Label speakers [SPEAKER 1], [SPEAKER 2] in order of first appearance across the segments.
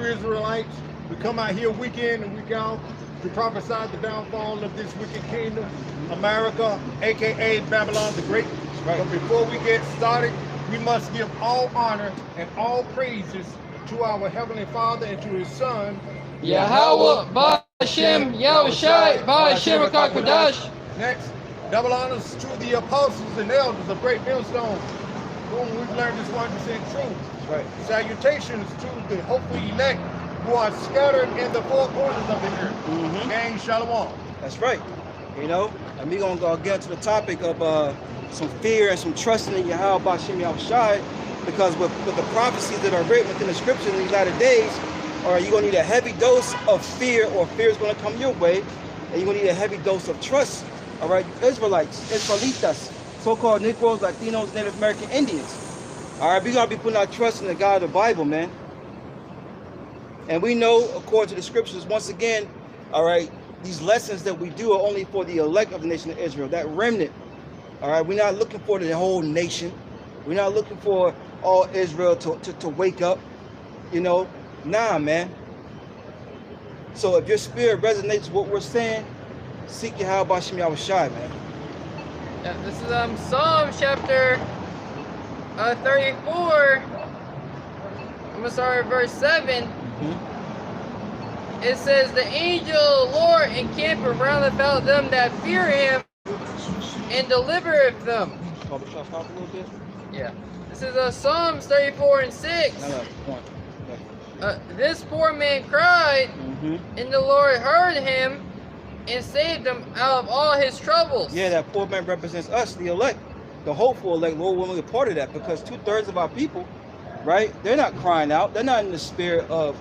[SPEAKER 1] Hebrew Israelites. We come out here week in and week out to prophesy the downfall of this wicked kingdom, America, aka Babylon the Great.
[SPEAKER 2] Right.
[SPEAKER 1] But before we get started, we must give all honor and all praises to our Heavenly Father and to His Son,
[SPEAKER 3] Yahweh, Ba'Shem, Yahushai, Ba'Shem HaKadosh.
[SPEAKER 1] Next, double honors to the apostles and elders of Great Millstone, whom we've learned this 100% truth.
[SPEAKER 2] That's right.
[SPEAKER 1] Salutations to the hopeful elect who are scattered in the four corners of the earth. Gang Shalom.
[SPEAKER 2] That's right. You know, and we're going to get into the topic of some fear and some trusting in Yahweh Ba'Shem Yahushai, because with the prophecies that are written within the scriptures in these latter days, you're going to need a heavy dose of fear, or fear is going to come your way, and you're going to need a heavy dose of trust. All right, Israelites, Israelitas, so-called Negroes, Latinos, Native American Indians. All right, we're going to be putting our trust in the God of the Bible, man. And we know, according to the scriptures, once again, all right, these lessons that we do are only for the elect of the nation of Israel, that remnant. All right, we're not looking for the whole nation. We're not looking for all Israel to wake up, you know. Nah, man. So if your spirit resonates with what we're saying, seek Yahweh Ba'Shem Yahushai, man.
[SPEAKER 3] Yeah, this is Psalm chapter 34. I'm gonna start at verse 7. It says, "The angel of the Lord encampeth round about them that fear Him, and delivereth them."
[SPEAKER 2] Stop a little bit.
[SPEAKER 3] Yeah. This is Psalms 34 and 6.
[SPEAKER 2] No, point.
[SPEAKER 3] This poor man cried, and the Lord heard him, and saved him out of all his troubles.
[SPEAKER 2] Yeah, that poor man represents us, the elect, the hopeful elect. Lord, when we're a part of that, because 2/3 of our people, right, they're not crying out. They're not in the spirit of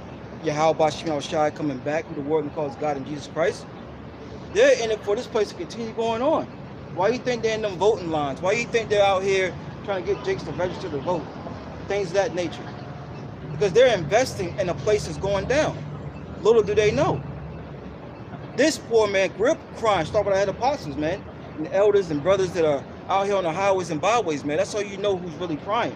[SPEAKER 2] Yahweh Ba'Shem Yahushai coming back, who the world calls God in Jesus Christ. They're in it for this place to continue going on. Why do you think they're in them voting lines? Why do you think they're out here trying to get Jakes to register to vote? Things of that nature. Because they're investing in a place that's going down. Little do they know. This poor man grew up crying, start with our head apostles, man. And the elders and brothers that are out here on the highways and byways, man. That's how you know who's really crying.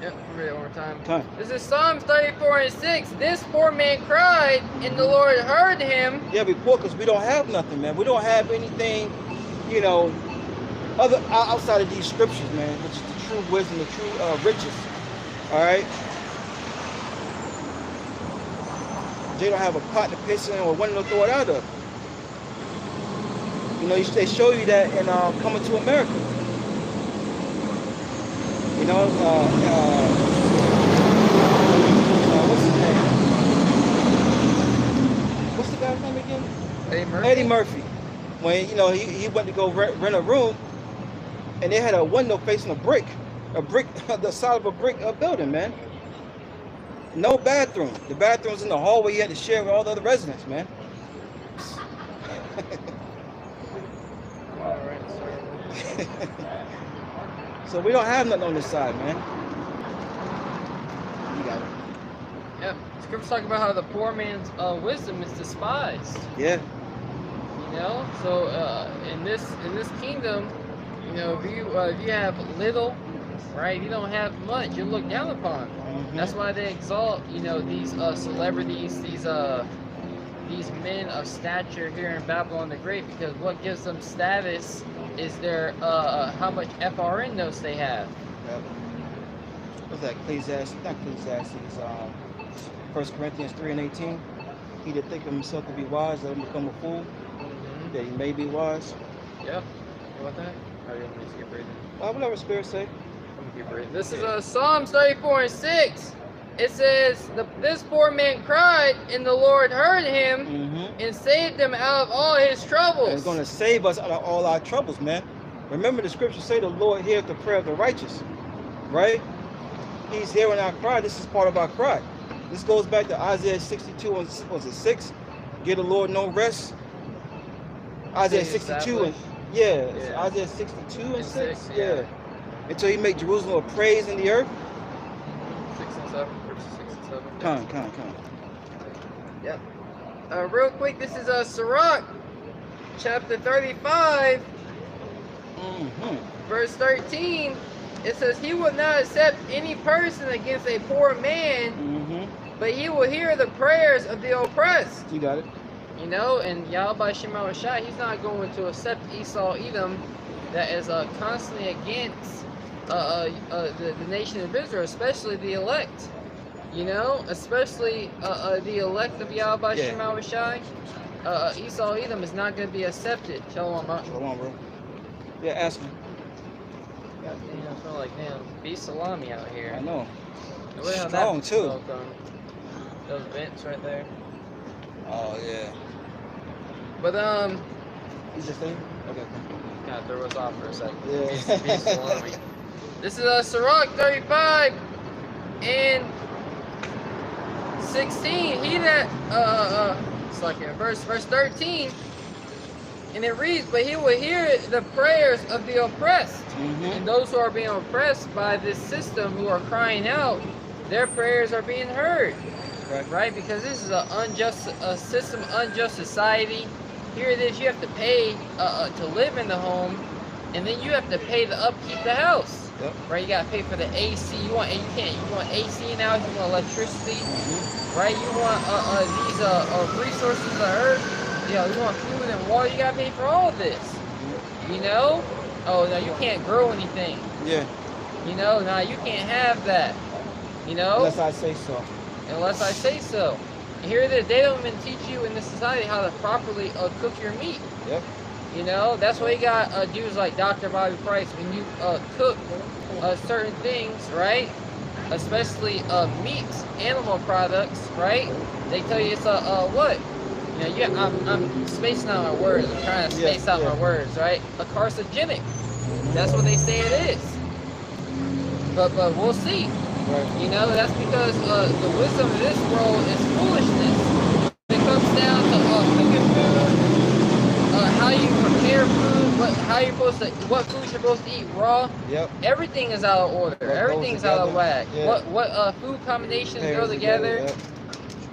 [SPEAKER 3] Yep, read it one more time. This is Psalms 34 and 6. This poor man cried, and the Lord heard him.
[SPEAKER 2] Yeah, we poor because we don't have nothing, man. We don't have anything, you know, other outside of these scriptures, man, which is the true wisdom, the true riches. All right. They don't have a pot to piss in or one to throw it out of. You know, they show you that in Coming to America. You know, what's his name? What's the guy's name again?
[SPEAKER 3] Eddie Murphy.
[SPEAKER 2] Eddie Murphy. When, you know, he went to go rent a room, and they had a window facing a brick, the side of a brick building, man. No bathroom. The bathroom's in the hallway. You had to share with all the other residents, man. So we don't have nothing on this side, man. You got it.
[SPEAKER 3] Yep. Scriptures talk about how the poor man's wisdom is despised.
[SPEAKER 2] Yeah.
[SPEAKER 3] You know, so in this kingdom, you know, if you have little, right, you don't have much, you're looked down upon. That's why they exalt, you know, these celebrities, these men of stature here in Babylon the Great, because what gives them status is their how much FRN notes they have.
[SPEAKER 2] Yep. What's that? Ecclesiastes, not Ecclesiastes. 1 Corinthians 3 and 18. He that thinketh himself to be wise, let him become a fool, that he may be wise.
[SPEAKER 3] Yep. You want that? Or you want me to skip reading?
[SPEAKER 2] Whatever Spirit say.
[SPEAKER 3] This is Psalms 34 and 6. It says, this poor man cried, and the Lord heard him, and saved him out of all his troubles.
[SPEAKER 2] He's going to save us out of all our troubles, man. Remember the scriptures say the Lord heareth the prayer of the righteous, right? He's hearing our cry. This is part of our cry. This goes back to Isaiah 62, was it 6? Give the Lord no rest. Isaiah 62, and yeah. Isaiah 62 and 6, yeah. Until he make Jerusalem a praise in the earth.
[SPEAKER 3] 6 and 7, verses 6 and 7.
[SPEAKER 2] Come.
[SPEAKER 3] Yep. Real quick, this is Sirach, chapter 35, verse 13. It says, he will not accept any person against a poor man, but he will hear the prayers of the oppressed.
[SPEAKER 2] You got it.
[SPEAKER 3] You know, and Yahweh Shema Shai, he's not going to accept Esau Edom that is constantly against the nation of Israel, especially the elect. You know, especially the elect of Yahweh Shema Shai. Esau Edom is not going to be accepted. Shalom, bro.
[SPEAKER 2] Shalom, bro. Yeah, ask him.
[SPEAKER 3] God damn, I feel like damn beef salami out here.
[SPEAKER 2] I know.
[SPEAKER 3] Strong
[SPEAKER 2] too.
[SPEAKER 3] Those vents right there.
[SPEAKER 2] Oh yeah.
[SPEAKER 3] But
[SPEAKER 2] He's just saying. Okay.
[SPEAKER 3] Kind of throw us off for a second.
[SPEAKER 2] Yeah.
[SPEAKER 3] Beef salami. This is Sirach 35 and 16. He that it's like in verse 13. And it reads, but he will hear the prayers of the oppressed. And those who are being oppressed by this system, who are crying out, their prayers are being heard. Right? Because this is an unjust system, unjust society. Here it is, you have to pay to live in the home, and then you have to pay to upkeep the house. Right? You gotta pay for the AC. You want AC now, you want electricity. Right? You want these resources of earth. You know, you want food and water, you gotta pay for all of this. You know? Oh, no, you can't grow anything.
[SPEAKER 2] Yeah.
[SPEAKER 3] You know, now you can't have that. You know?
[SPEAKER 2] Unless I say so.
[SPEAKER 3] Unless I say so. And here it is, they don't even teach you in this society how to properly cook your meat.
[SPEAKER 2] Yep.
[SPEAKER 3] You know, that's why you got dudes like Dr. Bobby Price. When you cook certain things, right? Especially meats, animal products, right? They tell you it's what? You know, I'm spacing out my words. I'm trying to space out my words, right? A carcinogenic. That's what they say it is. But we'll see.
[SPEAKER 2] Right.
[SPEAKER 3] You know, that's because the wisdom of this world is foolishness. It comes down to cooking food, how you prepare food, what food you're supposed to eat raw.
[SPEAKER 2] Yep.
[SPEAKER 3] Everything is out of order. Everything's out of whack.
[SPEAKER 2] Yeah.
[SPEAKER 3] What food combinations go together?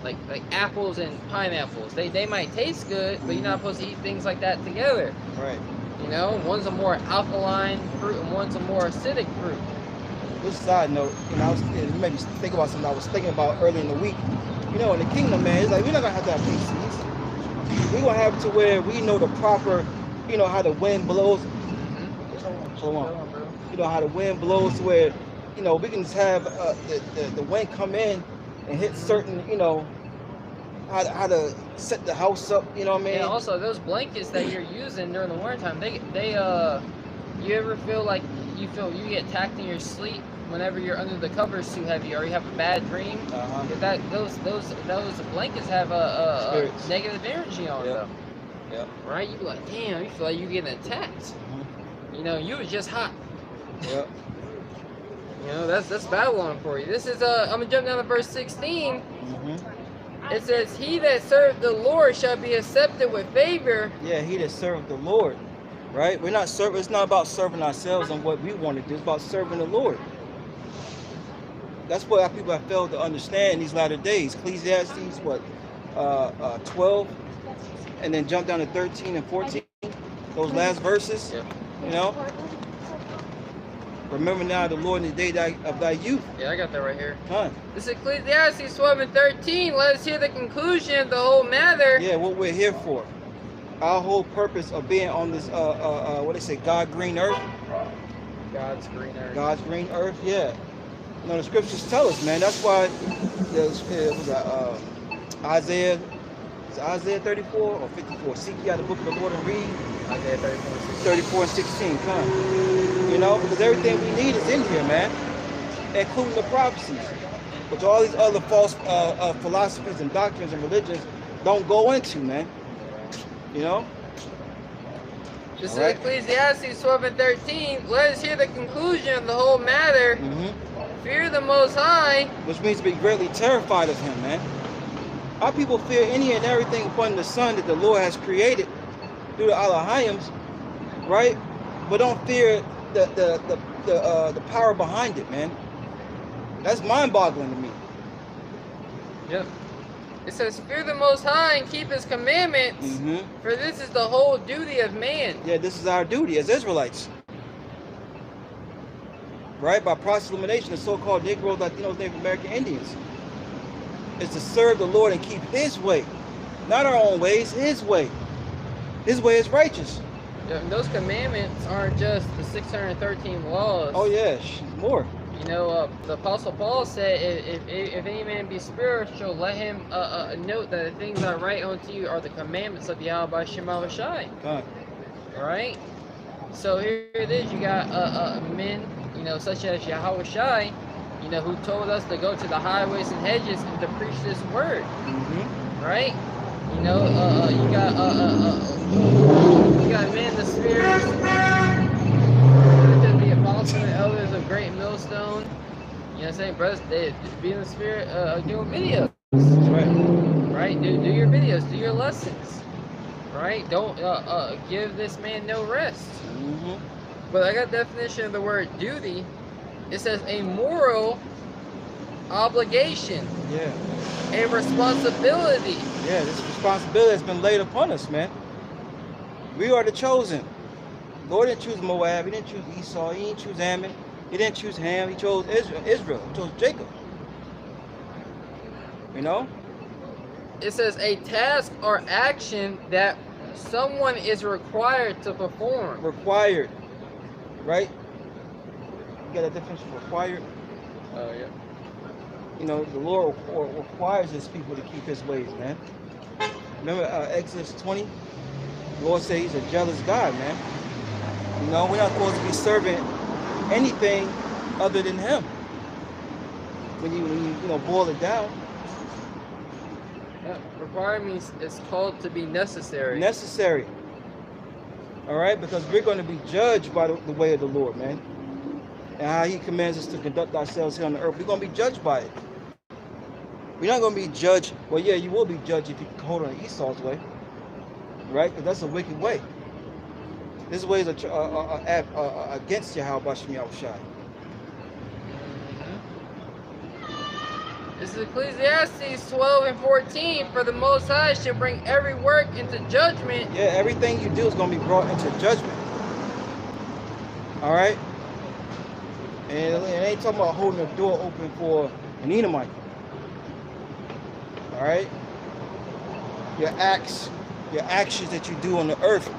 [SPEAKER 3] Like apples and pineapples. They might taste good, but you're not supposed to eat things like that together.
[SPEAKER 2] Right.
[SPEAKER 3] You know, one's a more alkaline fruit and one's a more acidic fruit.
[SPEAKER 2] This side note, you know, it made me think about something I was thinking about early in the week. You know, in the kingdom, man, it's like we're not gonna have to have PCs. We're gonna have it to where we know the proper, you know, how the wind blows. You know how the wind blows to where, you know, we can just have the wind come in and hit certain, you know, how to set the house up, you know what I mean?
[SPEAKER 3] And also those blankets that you're using during the wintertime, you ever feel like you get attacked in your sleep whenever you're under the covers too heavy, or you have a bad dream? Those blankets have a negative energy on them.
[SPEAKER 2] Yep.
[SPEAKER 3] Right? You be like, damn, you feel like you're getting attacked. You know, you was just hot.
[SPEAKER 2] Yep.
[SPEAKER 3] You know, that's Babylon for you. This is I'm gonna jump down to verse 16. It says, he that served the Lord shall be accepted with favor.
[SPEAKER 2] Yeah, he that served the Lord. Right? We're not serving, it's not about serving ourselves and what we want to do, it's about serving the Lord. That's what people have failed to understand these latter days. Ecclesiastes, what, 12, and then jump down to 13 and 14. Those last verses, you know. Remember now the Lord in the day of thy youth.
[SPEAKER 3] Yeah, I got that right here.
[SPEAKER 2] Huh.
[SPEAKER 3] This is Ecclesiastes 12 and 13. Let us hear the conclusion of the whole matter.
[SPEAKER 2] Yeah, what we're here for. Our whole purpose of being on this, what they say, God green earth.
[SPEAKER 3] God's green earth.
[SPEAKER 2] God's green earth, yeah. You know, the scriptures tell us, man. That's why Isaiah 34 or 54. Seek ye out the book of the Lord and read.
[SPEAKER 3] Isaiah
[SPEAKER 2] 34 and 16. Come. You know, because everything we need is in here, man, including the prophecies, which all these other false philosophies and doctrines and religions don't go into, man. You know?
[SPEAKER 3] This is Ecclesiastes 12 and 13. Let us hear the conclusion of the whole matter. Fear the Most High.
[SPEAKER 2] Which means to be greatly terrified of him, man. Our people fear any and everything upon the sun that the Lord has created through the Elohims, right? But don't fear the power behind it, man. That's mind-boggling to me.
[SPEAKER 3] Yep. It says, fear the Most High and keep his commandments, for this is the whole duty of man.
[SPEAKER 2] Yeah, this is our duty as Israelites. Right? By process elimination, the so-called Negroes, Latinos, Native American Indians. is to serve the Lord and keep his way. Not our own ways, his way. His way is righteous.
[SPEAKER 3] Yeah, and those commandments aren't just the 613 laws.
[SPEAKER 2] Oh yeah, more.
[SPEAKER 3] You know, the Apostle Paul said, if any man be spiritual, let him note that the things that I write unto you are the commandments of Yahweh Shema Shai. Alright? So here it is, you got men, you know, such as Yahweh Shai, you know, who told us to go to the highways and hedges and to preach this word. Right? You know, you got men in the spirit, the apostles and elders of Great Millstone. You know what I'm saying? Brothers, they be in the spirit doing videos.
[SPEAKER 2] That's right.
[SPEAKER 3] Right? Do your videos, do your lessons. Right? Don't give this man no rest. But I got a definition of the word duty. It says a moral obligation.
[SPEAKER 2] Yeah.
[SPEAKER 3] A responsibility.
[SPEAKER 2] Yeah, this responsibility has been laid upon us, man. We are the chosen. Lord didn't choose Moab. He didn't choose Esau. He didn't choose Ammon. He didn't choose Ham. He chose Israel. He chose Jacob. You know?
[SPEAKER 3] It says a task or action that someone is required to perform.
[SPEAKER 2] Required. Right? You got a definition for required?
[SPEAKER 3] Oh, yeah.
[SPEAKER 2] You know, the Lord requires his people to keep his ways, man. Remember Exodus 20? The Lord says he's a jealous God, man. You know, we're not supposed to be serving anything other than him. When you boil it down.
[SPEAKER 3] Yeah, require means it's called to be necessary.
[SPEAKER 2] Necessary. All right? Because we're going to be judged by the way of the Lord, man. And how he commands us to conduct ourselves here on the earth. We're going to be judged by it. We're not going to be judged. Well, yeah, you will be judged if you hold on to Esau's way. Right? Because that's a wicked way. This way is against Yahweh Shema Shai.
[SPEAKER 3] This is Ecclesiastes 12 and 14. For the Most High shall bring every work into judgment.
[SPEAKER 2] Yeah, everything you do is going to be brought into judgment. All right? And it ain't talking about holding the door open for an Edomite. All right? Your actions that you do on the earth.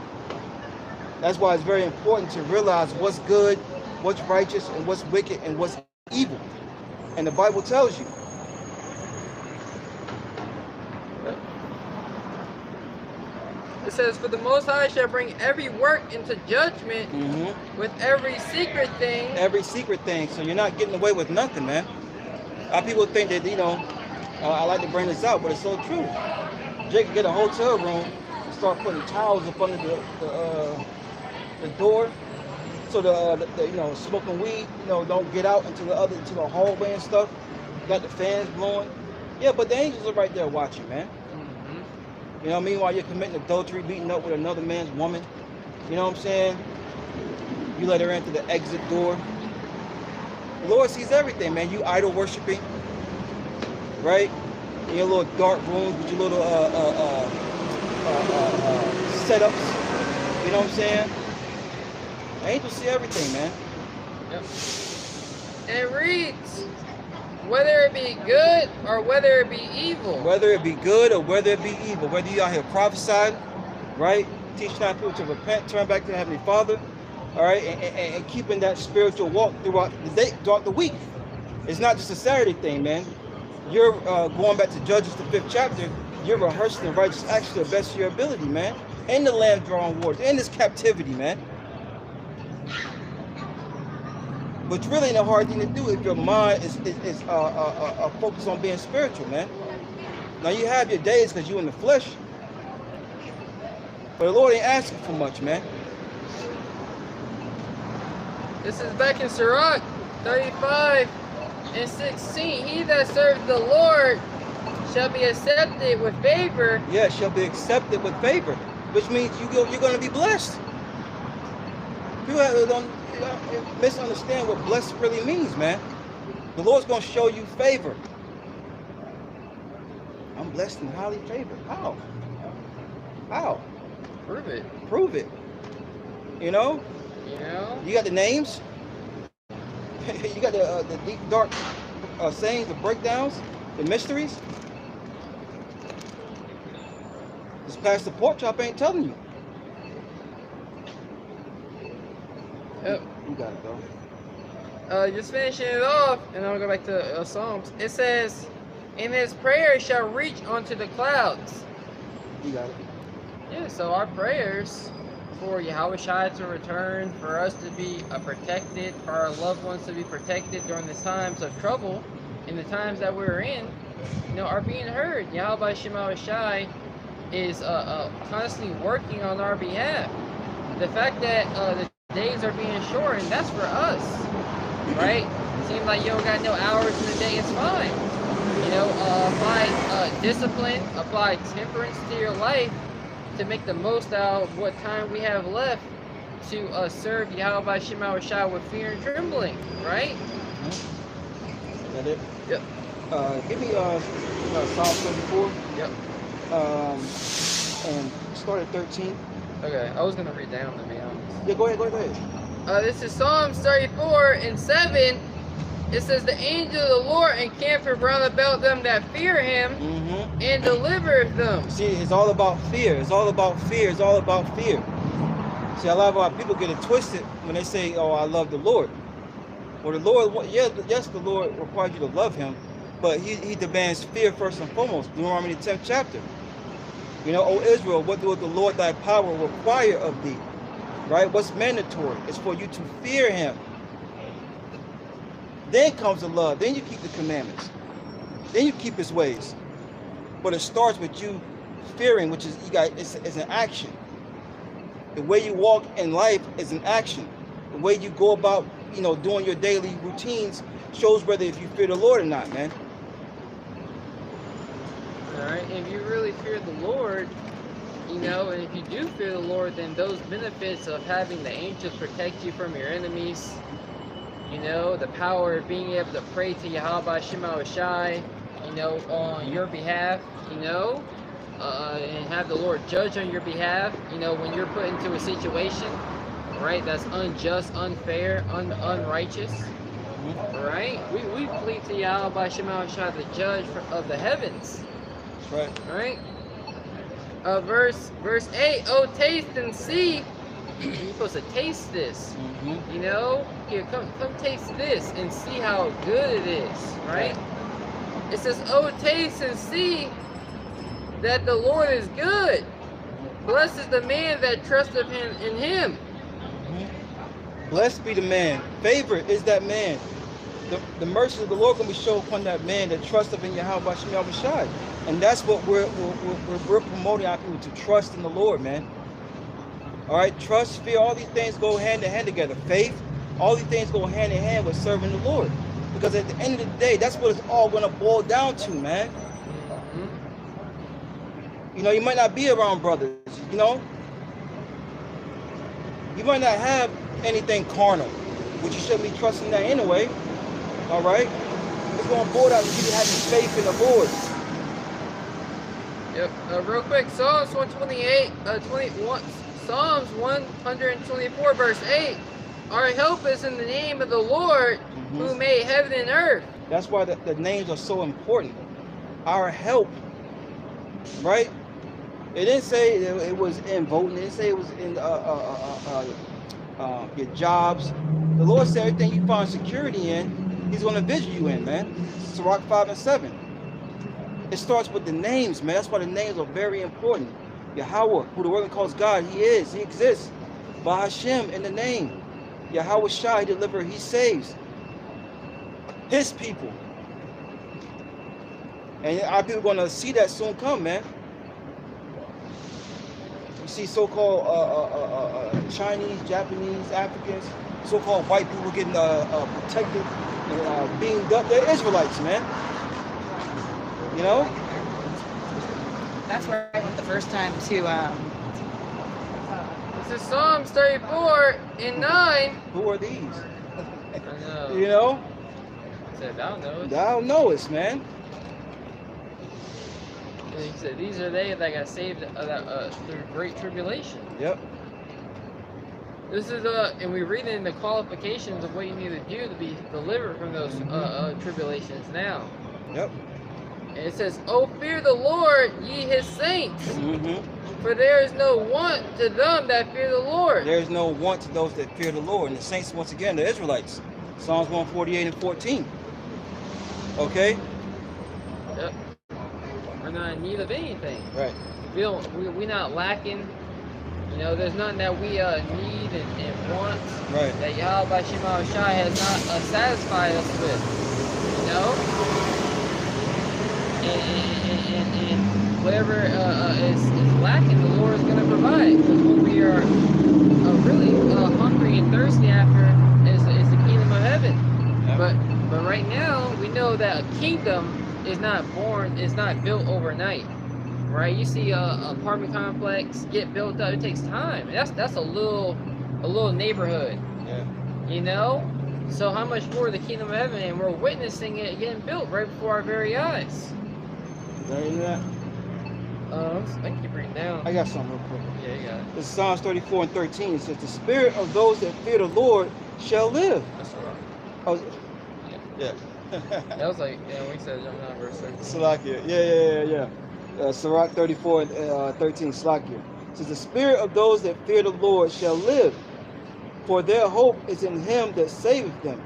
[SPEAKER 2] That's why it's very important to realize what's good, what's righteous, and what's wicked, and what's evil. And the Bible tells you.
[SPEAKER 3] It says, for the Most High shall bring every work into judgment with every secret thing.
[SPEAKER 2] Every secret thing. So you're not getting away with nothing, man. A lot of people think that, you know, I like to bring this out, but it's so true. Jake could get a hotel room and start putting towels up under the door, so the you know, smoking weed, you know, don't get out into the hallway and stuff. Got the fans blowing. Yeah, but the angels are right there watching, man. You know, meanwhile you're committing adultery, beating up with another man's woman. You know what I'm saying? You let her enter the exit door. The Lord sees everything, man. You idol worshiping, right? In your little dark rooms with your little setups. You know what I'm saying? Angels see everything, man.
[SPEAKER 3] Yep. And it reads, whether it be good or whether it be evil.
[SPEAKER 2] Whether it be good or whether it be evil. Whether you out here prophesying, right? Teaching our people to repent, turn back to the Heavenly Father, all right? And keeping that spiritual walk throughout the day, throughout the week. It's not just a Saturday thing, man. You're going back to Judges, the 5th chapter. You're rehearsing the righteous acts to the best of your ability, man. In the land drawing wars, in this captivity, man. Which really ain't a hard thing to do if your mind is focused on being spiritual, man. Now you have your days because you're in the flesh, but the Lord ain't asking for much, man.
[SPEAKER 3] This is back in Sirach 35 and 16. He that serves the Lord shall be accepted with favor.
[SPEAKER 2] Yeah, shall be accepted with favor, which means you're going to be blessed. People don't misunderstand what blessed really means, man. The Lord's going to show you favor. I'm blessed and highly favored. How? How?
[SPEAKER 3] Prove it.
[SPEAKER 2] Prove it. You know?
[SPEAKER 3] You know?
[SPEAKER 2] You got the names. You got the deep, dark sayings, the breakdowns, the mysteries. This Pastor Pork Chop ain't telling you.
[SPEAKER 3] Yep.
[SPEAKER 2] You got it, bro.
[SPEAKER 3] Just finishing it off, and I'll go back to Psalms. It says, "And his prayer shall reach onto the clouds."
[SPEAKER 2] You got it.
[SPEAKER 3] Yeah, so our prayers for Yahweh Shai to return, for us to be protected, for our loved ones to be protected during the times of trouble, in the times that we're in, are being heard. Yahweh Shai is constantly working on our behalf. The fact that the days are being shortened, that's for us, right? Seems like you don't got no hours in the day, it's fine. Apply discipline, apply temperance to your life to make the most out of what time we have left to serve Yahweh Shai with fear and trembling, right?
[SPEAKER 2] Is that it?
[SPEAKER 3] Yep.
[SPEAKER 2] Give me Psalm 34.
[SPEAKER 3] Yep.
[SPEAKER 2] And start at 13.
[SPEAKER 3] Okay, I was gonna read down, to be honest.
[SPEAKER 2] Yeah, go ahead.
[SPEAKER 3] This is Psalms 34 and 7. It says, "The angel of the Lord encampeth round about them that fear him, and delivereth them."
[SPEAKER 2] See, it's all about fear. It's all about fear. It's all about fear. See, a lot of our people get it twisted when they say, "Oh, I love the Lord." Well, the Lord, yes, the Lord requires you to love him, but he demands fear first and foremost. Deuteronomy 10th chapter. O Israel, what doeth the Lord thy power require of thee? Right? What's mandatory? It's for you to fear him. Then comes the love. Then you keep the commandments. Then you keep his ways. But it starts with you fearing, which is it's an action. The way you walk in life is an action. The way you go about, doing your daily routines shows whether if you fear the Lord or not, man.
[SPEAKER 3] All right, if you really fear the Lord, and if you do fear the Lord, then those benefits of having the angels protect you from your enemies, the power of being able to pray to Yahweh Shai, on your behalf, and have the Lord judge on your behalf, when you're put into a situation, right, that's unjust, unfair, unrighteous, right? We plead to Yahweh Shai, the judge of the heavens.
[SPEAKER 2] Right.
[SPEAKER 3] Right? Verse 8, "Oh, taste and see." You're supposed to taste this. Here, come taste this and see how good it is, right? It says, "Oh, taste and see that the Lord is good. Blessed is the man that trusteth in him."
[SPEAKER 2] Blessed be the man. Favored is that man. The mercy of the Lord can be shown upon that man that trusteth in Yahweh Shai. And that's what we're promoting our people to trust in the Lord, man. All right, trust, fear, all these things go hand in hand together. Faith, all these things go hand in hand with serving the Lord. Because at the end of the day, that's what it's all going to boil down to, man. You might not be around brothers, you might not have anything carnal, which you shouldn't be trusting that anyway. All right, it's going to boil down to you having faith in the Lord.
[SPEAKER 3] Yep. Real quick, Psalms 124, verse 8. "Our help is in the name of the Lord, who made heaven and earth."
[SPEAKER 2] That's why the names are so important. Our help, right? It didn't say it was in voting. It didn't say it was in your jobs. The Lord said everything you find security in, he's going to visit you in, man. Sirach 5 and 7. It starts with the names, man. That's why the names are very important. Yahweh, who the world calls God, he exists. By Hashem in the name. Yahweh Shai, he delivers, he saves. His people. And our people are going to see that soon come, man. You see so-called Chinese, Japanese, Africans, so-called white people getting protected and beamed up. They're Israelites, man.
[SPEAKER 4] That's where I went the first time to.
[SPEAKER 3] This is Psalms 34 and 9.
[SPEAKER 2] Who are these?
[SPEAKER 3] I know.
[SPEAKER 2] You know?
[SPEAKER 3] I said, thou knowest.
[SPEAKER 2] Thou knowest, man.
[SPEAKER 3] And he said, these are they that got saved through great tribulation.
[SPEAKER 2] Yep.
[SPEAKER 3] This is and we read in the qualifications of what you need to do to be delivered from those tribulations now.
[SPEAKER 2] Yep.
[SPEAKER 3] And it says, "Oh, fear the Lord, ye his saints,
[SPEAKER 2] Mm-hmm.
[SPEAKER 3] for there is no want to them that fear the Lord."
[SPEAKER 2] There is no want to those that fear the Lord. And the saints, once again, the Israelites. Psalms 148 and 14. Okay?
[SPEAKER 3] Yep. We're not in need of anything.
[SPEAKER 2] Right.
[SPEAKER 3] We're not lacking. You know, there's nothing that we need and want
[SPEAKER 2] Right.
[SPEAKER 3] that Yahweh by Shema Shai has not satisfied us with. You know? And whatever is lacking, the Lord is going to provide. Because what we are really hungry and thirsty after is the kingdom of heaven.
[SPEAKER 2] Yep.
[SPEAKER 3] But right now, we know that a kingdom is not built overnight. Right? You see a apartment complex get built up, it takes time. That's a little neighborhood.
[SPEAKER 2] Yeah.
[SPEAKER 3] You know? So how much more the kingdom of heaven, and we're witnessing it getting built right before our very eyes.
[SPEAKER 2] Is that into that?
[SPEAKER 3] I can keep reading down.
[SPEAKER 2] I got something real quick.
[SPEAKER 3] Yeah, you got it.
[SPEAKER 2] This is Psalms 34 and 13. It says, "The spirit of those that fear the Lord shall live."
[SPEAKER 3] That's all right.
[SPEAKER 2] Oh,
[SPEAKER 3] Yeah.
[SPEAKER 2] yeah.
[SPEAKER 3] That was like, we said jumping out verse 6.
[SPEAKER 2] Salakia. Yeah. Sirach 34 and 13. Salakia. It says, "The spirit of those that fear the Lord shall live, for their hope is in him that saveth them."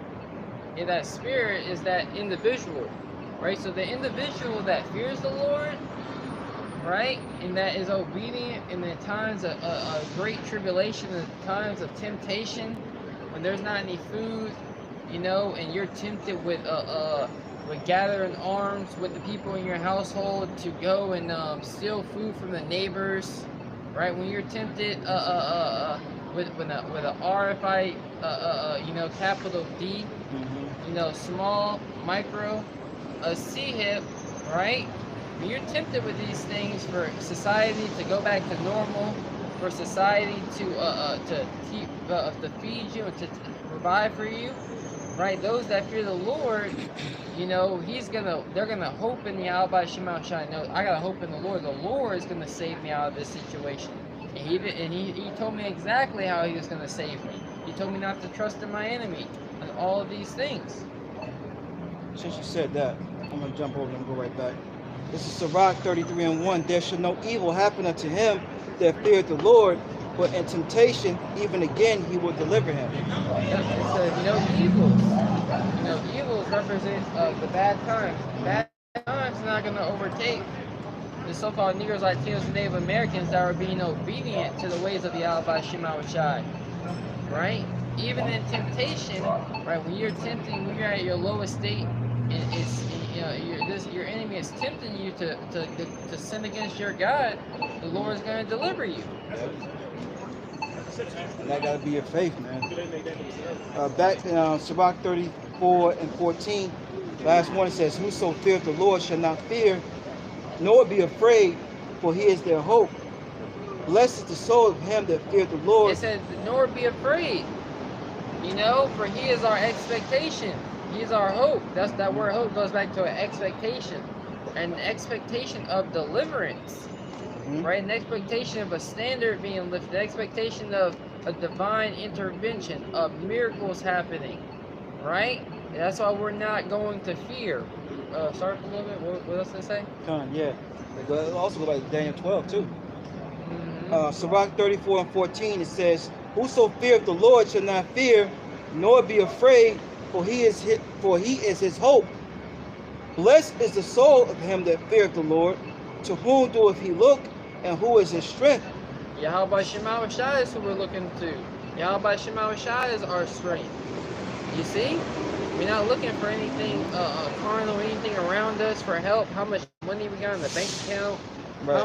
[SPEAKER 3] And that spirit is that individual, right? So the individual that fears the Lord, right, and that is obedient in the times of great tribulation, in times of temptation, when there's not any food, you know, and you're tempted with gathering arms with the people in your household to go and steal food from the neighbors, right? When you're tempted with a RFI, capital D, you know, small, micro, a C-hip, right? When you're tempted with these things for society to go back to normal, for society to feed you and to provide for you, right? Those that fear the Lord, you know, they're gonna hope in the Yahweh Shema Shai. No, I gotta hope in the Lord. The Lord is gonna save me out of this situation. And he told me exactly how he was gonna save me. He told me not to trust in my enemy and all of these things.
[SPEAKER 2] Since you said that, I'm going to jump over and go right back. This is Sirach 33 and 1. "There shall no evil happen unto him that feareth the Lord, but in temptation, even again, he will deliver him."
[SPEAKER 3] Yep, it says, evils. Evils represent the bad times. Bad times are not going to overtake the so-called Negroes, Latinos, and Native Americans that are being obedient to the ways of Yahweh Shema Shai. Right? Even in temptation, right? When you're tempting, when you're at your lowest state, and your enemy is tempting you to sin against your God, the Lord is going to deliver you.
[SPEAKER 2] And that got to be your faith, man. Back in Sirach 34 and 14, last one, it says, "Whoso feareth the Lord shall not fear, nor be afraid, for he is their hope. Blessed is the soul of him that feareth the Lord."
[SPEAKER 3] It says, "Nor be afraid," you know, for he is our expectation. He is our hope. That word hope goes back to an expectation. An expectation of deliverance. Right? An expectation of a standard being lifted. An expectation of a divine intervention, of miracles happening. Right? And that's why we're not going to fear. Start a little bit. What else did I say?
[SPEAKER 2] Yeah. It also goes back to Daniel 12 too. Sirach 34 and 14, it says, "Whoso feareth the Lord shall not fear, nor be afraid, for he is his hope. Blessed is the soul of him that feareth the Lord. To whom doeth he look, and who is his strength?"
[SPEAKER 3] Yahweh Shema Shai is who we're looking to. Yahweh Shema Shai is our strength. You see? We're not looking for anything carnal, anything around us for help. How much money we got in the bank account? Right.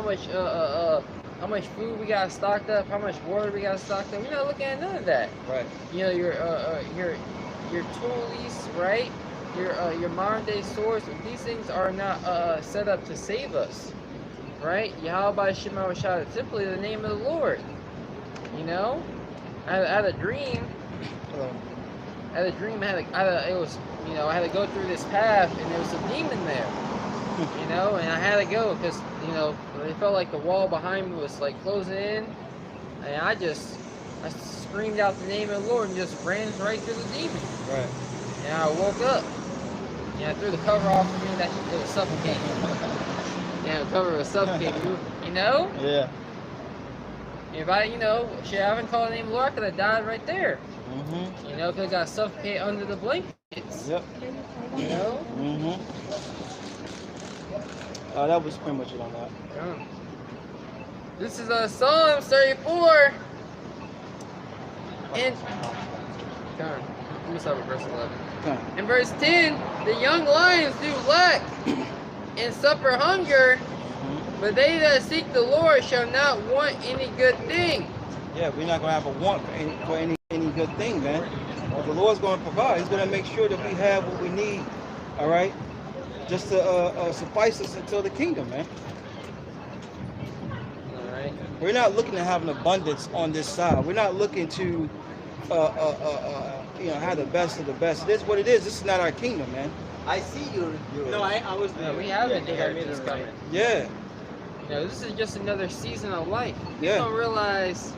[SPEAKER 3] How much food we got stocked up? How much water we got stocked up? We're not looking at none of that.
[SPEAKER 2] Right.
[SPEAKER 3] You know, your toolies, right? Your modern day swords. These things are not set up to save us, right? Yahweh Shema Shai, simply the name of the Lord. You know, I had a dream. I had to go through this path, and there was a demon there. You know, and I had to go because, you know, it felt like the wall behind me was like closing in, and I screamed out the name of the Lord and just ran right through the demon. Right. And I woke up, and I threw the cover off of me, and it was suffocating. cover of suffocate. You know?
[SPEAKER 2] Yeah.
[SPEAKER 3] If I, shit, I haven't called the name Lord, I could have died right there.
[SPEAKER 2] Mm-hmm.
[SPEAKER 3] You know, because I got suffocated under the blankets.
[SPEAKER 2] Yep.
[SPEAKER 3] You know?
[SPEAKER 2] Mm-hmm. That was pretty much it on that.
[SPEAKER 3] Yeah. This is Psalm 34. And come on, let me start with verse 11. In verse 10, the young lions do lack and suffer hunger, but they that seek the Lord shall not want any good thing.
[SPEAKER 2] Yeah, we're not gonna have a want for any good thing, man. But the Lord's gonna provide. He's gonna make sure that we have what we need. All right, just to suffice us until the kingdom, man.
[SPEAKER 3] All right.
[SPEAKER 2] We're not looking to have an abundance on this side. We're not looking to have the best of the best. It is what it is. This is not our kingdom, man.
[SPEAKER 4] I see you. No, I was there.
[SPEAKER 3] No, we have it there. It's coming.
[SPEAKER 2] Yeah.
[SPEAKER 3] This is just another season of life. You
[SPEAKER 2] Yeah.
[SPEAKER 3] don't realize,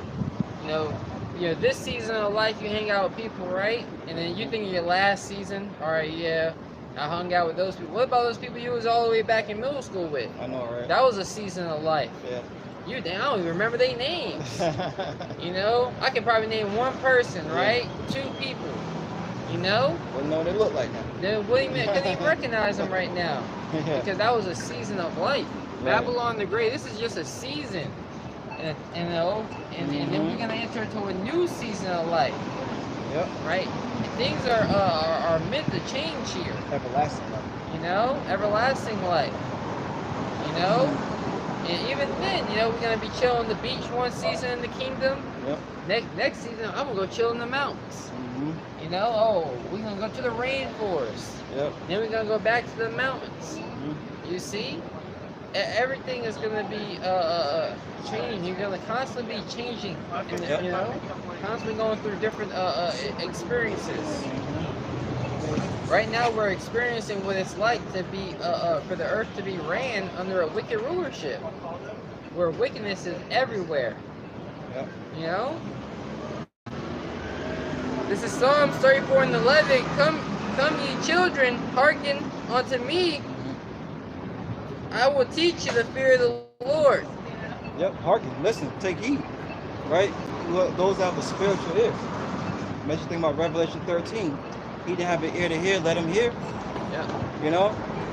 [SPEAKER 3] this season of life you hang out with people, right? And then you think your last season, all right, yeah, I hung out with those people. What about those people you was all the way back in middle school with?
[SPEAKER 2] I know, right?
[SPEAKER 3] That was a season of life.
[SPEAKER 2] Yeah.
[SPEAKER 3] I don't even remember their names. I can probably name one person, right? Two people.
[SPEAKER 2] Wouldn't know what they look like now.
[SPEAKER 3] Then couldn't even recognize them right now.
[SPEAKER 2] Yeah.
[SPEAKER 3] Because that was a season of life.
[SPEAKER 2] Right.
[SPEAKER 3] Babylon the Great, this is just a season. And then we're gonna enter into a new season of life.
[SPEAKER 2] Yep.
[SPEAKER 3] Right? And things are meant to change here.
[SPEAKER 2] Everlasting life.
[SPEAKER 3] Everlasting life. And even then, we're gonna be chilling on the beach one season in the kingdom.
[SPEAKER 2] Yep.
[SPEAKER 3] Next season, I'm gonna go chill in the mountains. We're gonna go to the rainforest.
[SPEAKER 2] Yep.
[SPEAKER 3] Then we're gonna go back to the mountains. You see, everything is gonna be changing. You're gonna constantly be changing, and constantly going through different experiences. Right now, we're experiencing what it's like to be for the earth to be ran under a wicked rulership, where wickedness is everywhere.
[SPEAKER 2] Yep.
[SPEAKER 3] This is Psalms 34 and 11. Come ye children, hearken unto me. I will teach you the fear of the Lord.
[SPEAKER 2] Yep. Hearken. Listen. Take heed. Right. Those that have a spiritual ear. Makes you think about Revelation 13. He didn't have an ear to hear. Let him hear.
[SPEAKER 3] Yeah.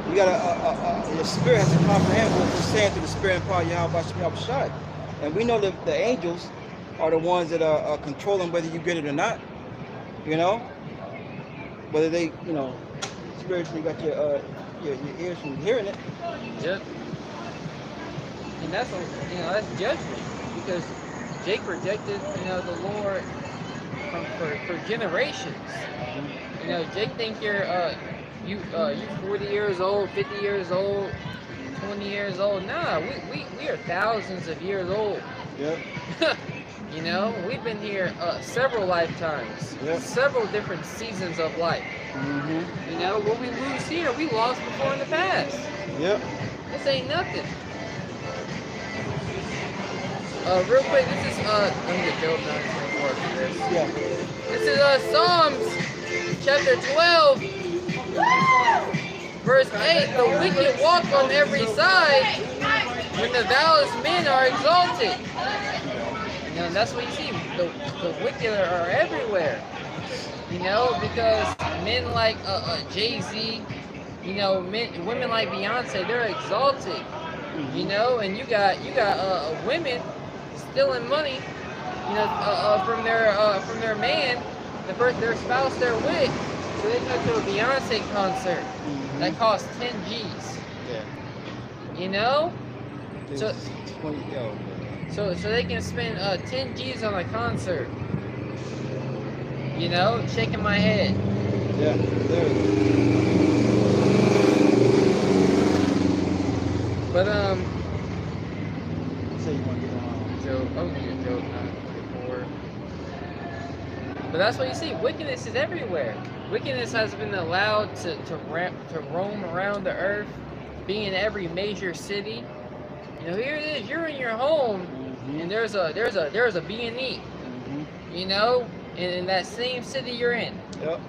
[SPEAKER 2] You got the spirit has to comprehend what we're saying through the spirit and power of Yahweh. And we know that the angels are the ones that are controlling whether you get it or not. Whether they, spiritually got your ears from hearing it.
[SPEAKER 3] Yep. And that's judgment, because Jake rejected, the Lord for generations. Jake think you're 40 years old, 50 years old, 20 years old. Nah, we are thousands of years old.
[SPEAKER 2] Yep.
[SPEAKER 3] We've been here several lifetimes, several different seasons of life. What we lose here, we lost before in the past.
[SPEAKER 2] Yep.
[SPEAKER 3] This ain't nothing. Real quick, this is let me get Job 9:24 for this.
[SPEAKER 2] Yeah.
[SPEAKER 3] This is Psalms chapter 12, verse 8. The wicked walk on every side when the valiant men are exalted. And that's what you see. The wicked are everywhere. Because men like Jay-Z, women like Beyonce, they're exalted. And you got women stealing money, from their man, their spouse they're with. So they go to a Beyonce concert that costs 10 G's.
[SPEAKER 2] Yeah.
[SPEAKER 3] So they can spend 10 G's on a concert. Shaking my head.
[SPEAKER 2] Yeah.
[SPEAKER 3] But
[SPEAKER 2] Say you want to get on.
[SPEAKER 3] Job. I'm gonna get Job 9:24. But that's what you see. Wickedness is everywhere. Wickedness has been allowed to roam around the earth, be in every major city. Here it is. You're in your home, and there's a B&E. In that same city you're in.
[SPEAKER 2] Yep.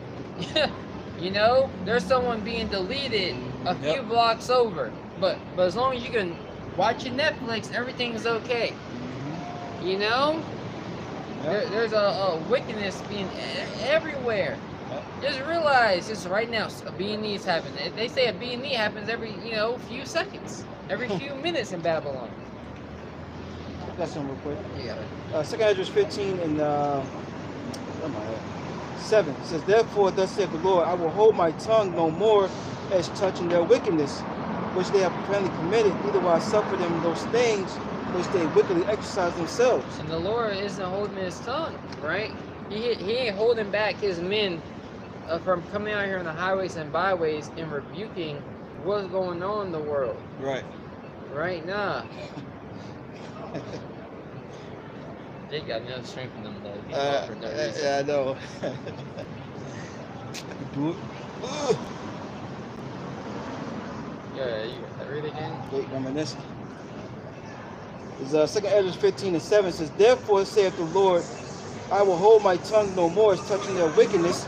[SPEAKER 3] There's someone being deleted a few blocks over. But as long as you can watching Netflix, everything's okay. You know?
[SPEAKER 2] Yep.
[SPEAKER 3] There's a wickedness being everywhere. Just realize, just right now, a B&E is happening. They say a B&E happens every, few seconds, every few minutes in Babylon.
[SPEAKER 2] Got some real quick.
[SPEAKER 3] Yeah.
[SPEAKER 2] 2 Ezra 15 and 7 says, therefore, thus saith the Lord, I will hold my tongue no more as touching their wickedness, which they have profanely committed, neither will I suffer them those things which they wickedly exercise themselves.
[SPEAKER 3] And the Lord isn't holding his tongue, right? He ain't holding back his men from coming out here on the highways and byways and rebuking what's going on in the world.
[SPEAKER 2] Right.
[SPEAKER 3] Right now. They got no strength in them, though.
[SPEAKER 2] Yeah, I know.
[SPEAKER 3] Yeah, you read it again?
[SPEAKER 2] Wait, reminiscing. It's 2 Ezra 15 and 7 says, therefore saith the Lord, I will hold my tongue no more as touching their wickedness,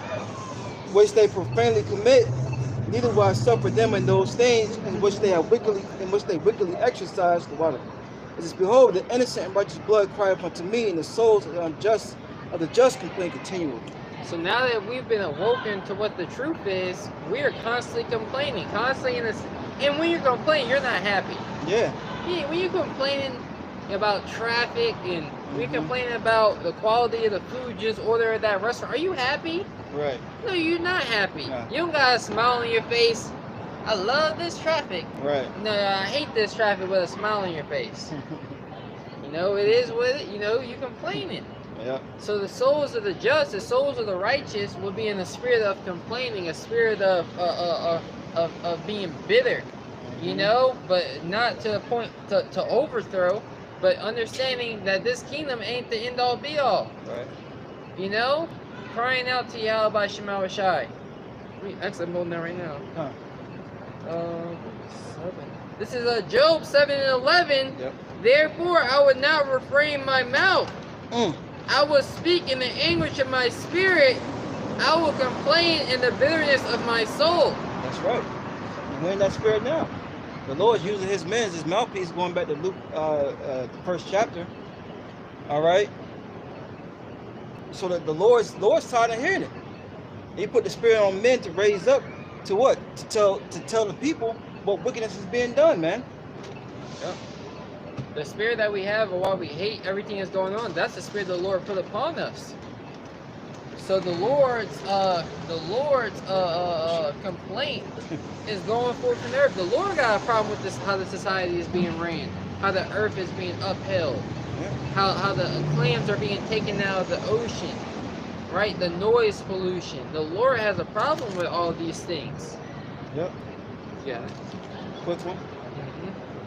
[SPEAKER 2] which they profanely commit, neither will I suffer them in those things in which they wickedly exercise the water. It says, behold, the innocent and righteous blood cry up unto me, and the souls of the just complain continually.
[SPEAKER 3] So now that we've been awoken to what the truth is, we are constantly complaining, and when you're complaining, you're not happy.
[SPEAKER 2] Yeah.
[SPEAKER 3] Yeah, when you're complaining about traffic and we're complaining about the quality of the food just ordered at that restaurant, are you happy?
[SPEAKER 2] Right.
[SPEAKER 3] No, you're not happy.
[SPEAKER 2] No.
[SPEAKER 3] You don't got a smile on your face. I love this traffic.
[SPEAKER 2] Right.
[SPEAKER 3] No, I hate this traffic with a smile on your face. It is what it, you're complaining.
[SPEAKER 2] Yeah.
[SPEAKER 3] So the souls of the just, the souls of the righteous will be in a spirit of complaining, a spirit of being bitter, but not to a point to overthrow, but understanding that this kingdom ain't the end all be all.
[SPEAKER 2] Right.
[SPEAKER 3] Crying out to Yahweh by Shema Shai. Actually, I'm holding that right now.
[SPEAKER 2] Huh.
[SPEAKER 3] 7. This is Job 7 and 11.
[SPEAKER 2] Yep.
[SPEAKER 3] Therefore, I would not refrain my mouth.
[SPEAKER 2] Mm.
[SPEAKER 3] I will speak in the anguish of my spirit. I will complain in the bitterness of my soul.
[SPEAKER 2] That's right. And we're in that spirit now. The Lord's using his men as his mouthpiece, going back to Luke, the first chapter. All right. So that the Lord's tired of hearing it. He put the spirit on men to raise up to what? To tell the people what wickedness is being done, man.
[SPEAKER 3] Yep. The spirit that we have, or why we hate everything that's going on, that's the spirit the Lord put upon us. So the Lord's complaint is going forth in the earth. The Lord got a problem with this, how the society is being ran, how the earth is being upheld, how the clams are being taken out of the ocean, right? The noise pollution. The Lord has a problem with all these things.
[SPEAKER 2] Yep.
[SPEAKER 3] Yeah.
[SPEAKER 2] Quick one.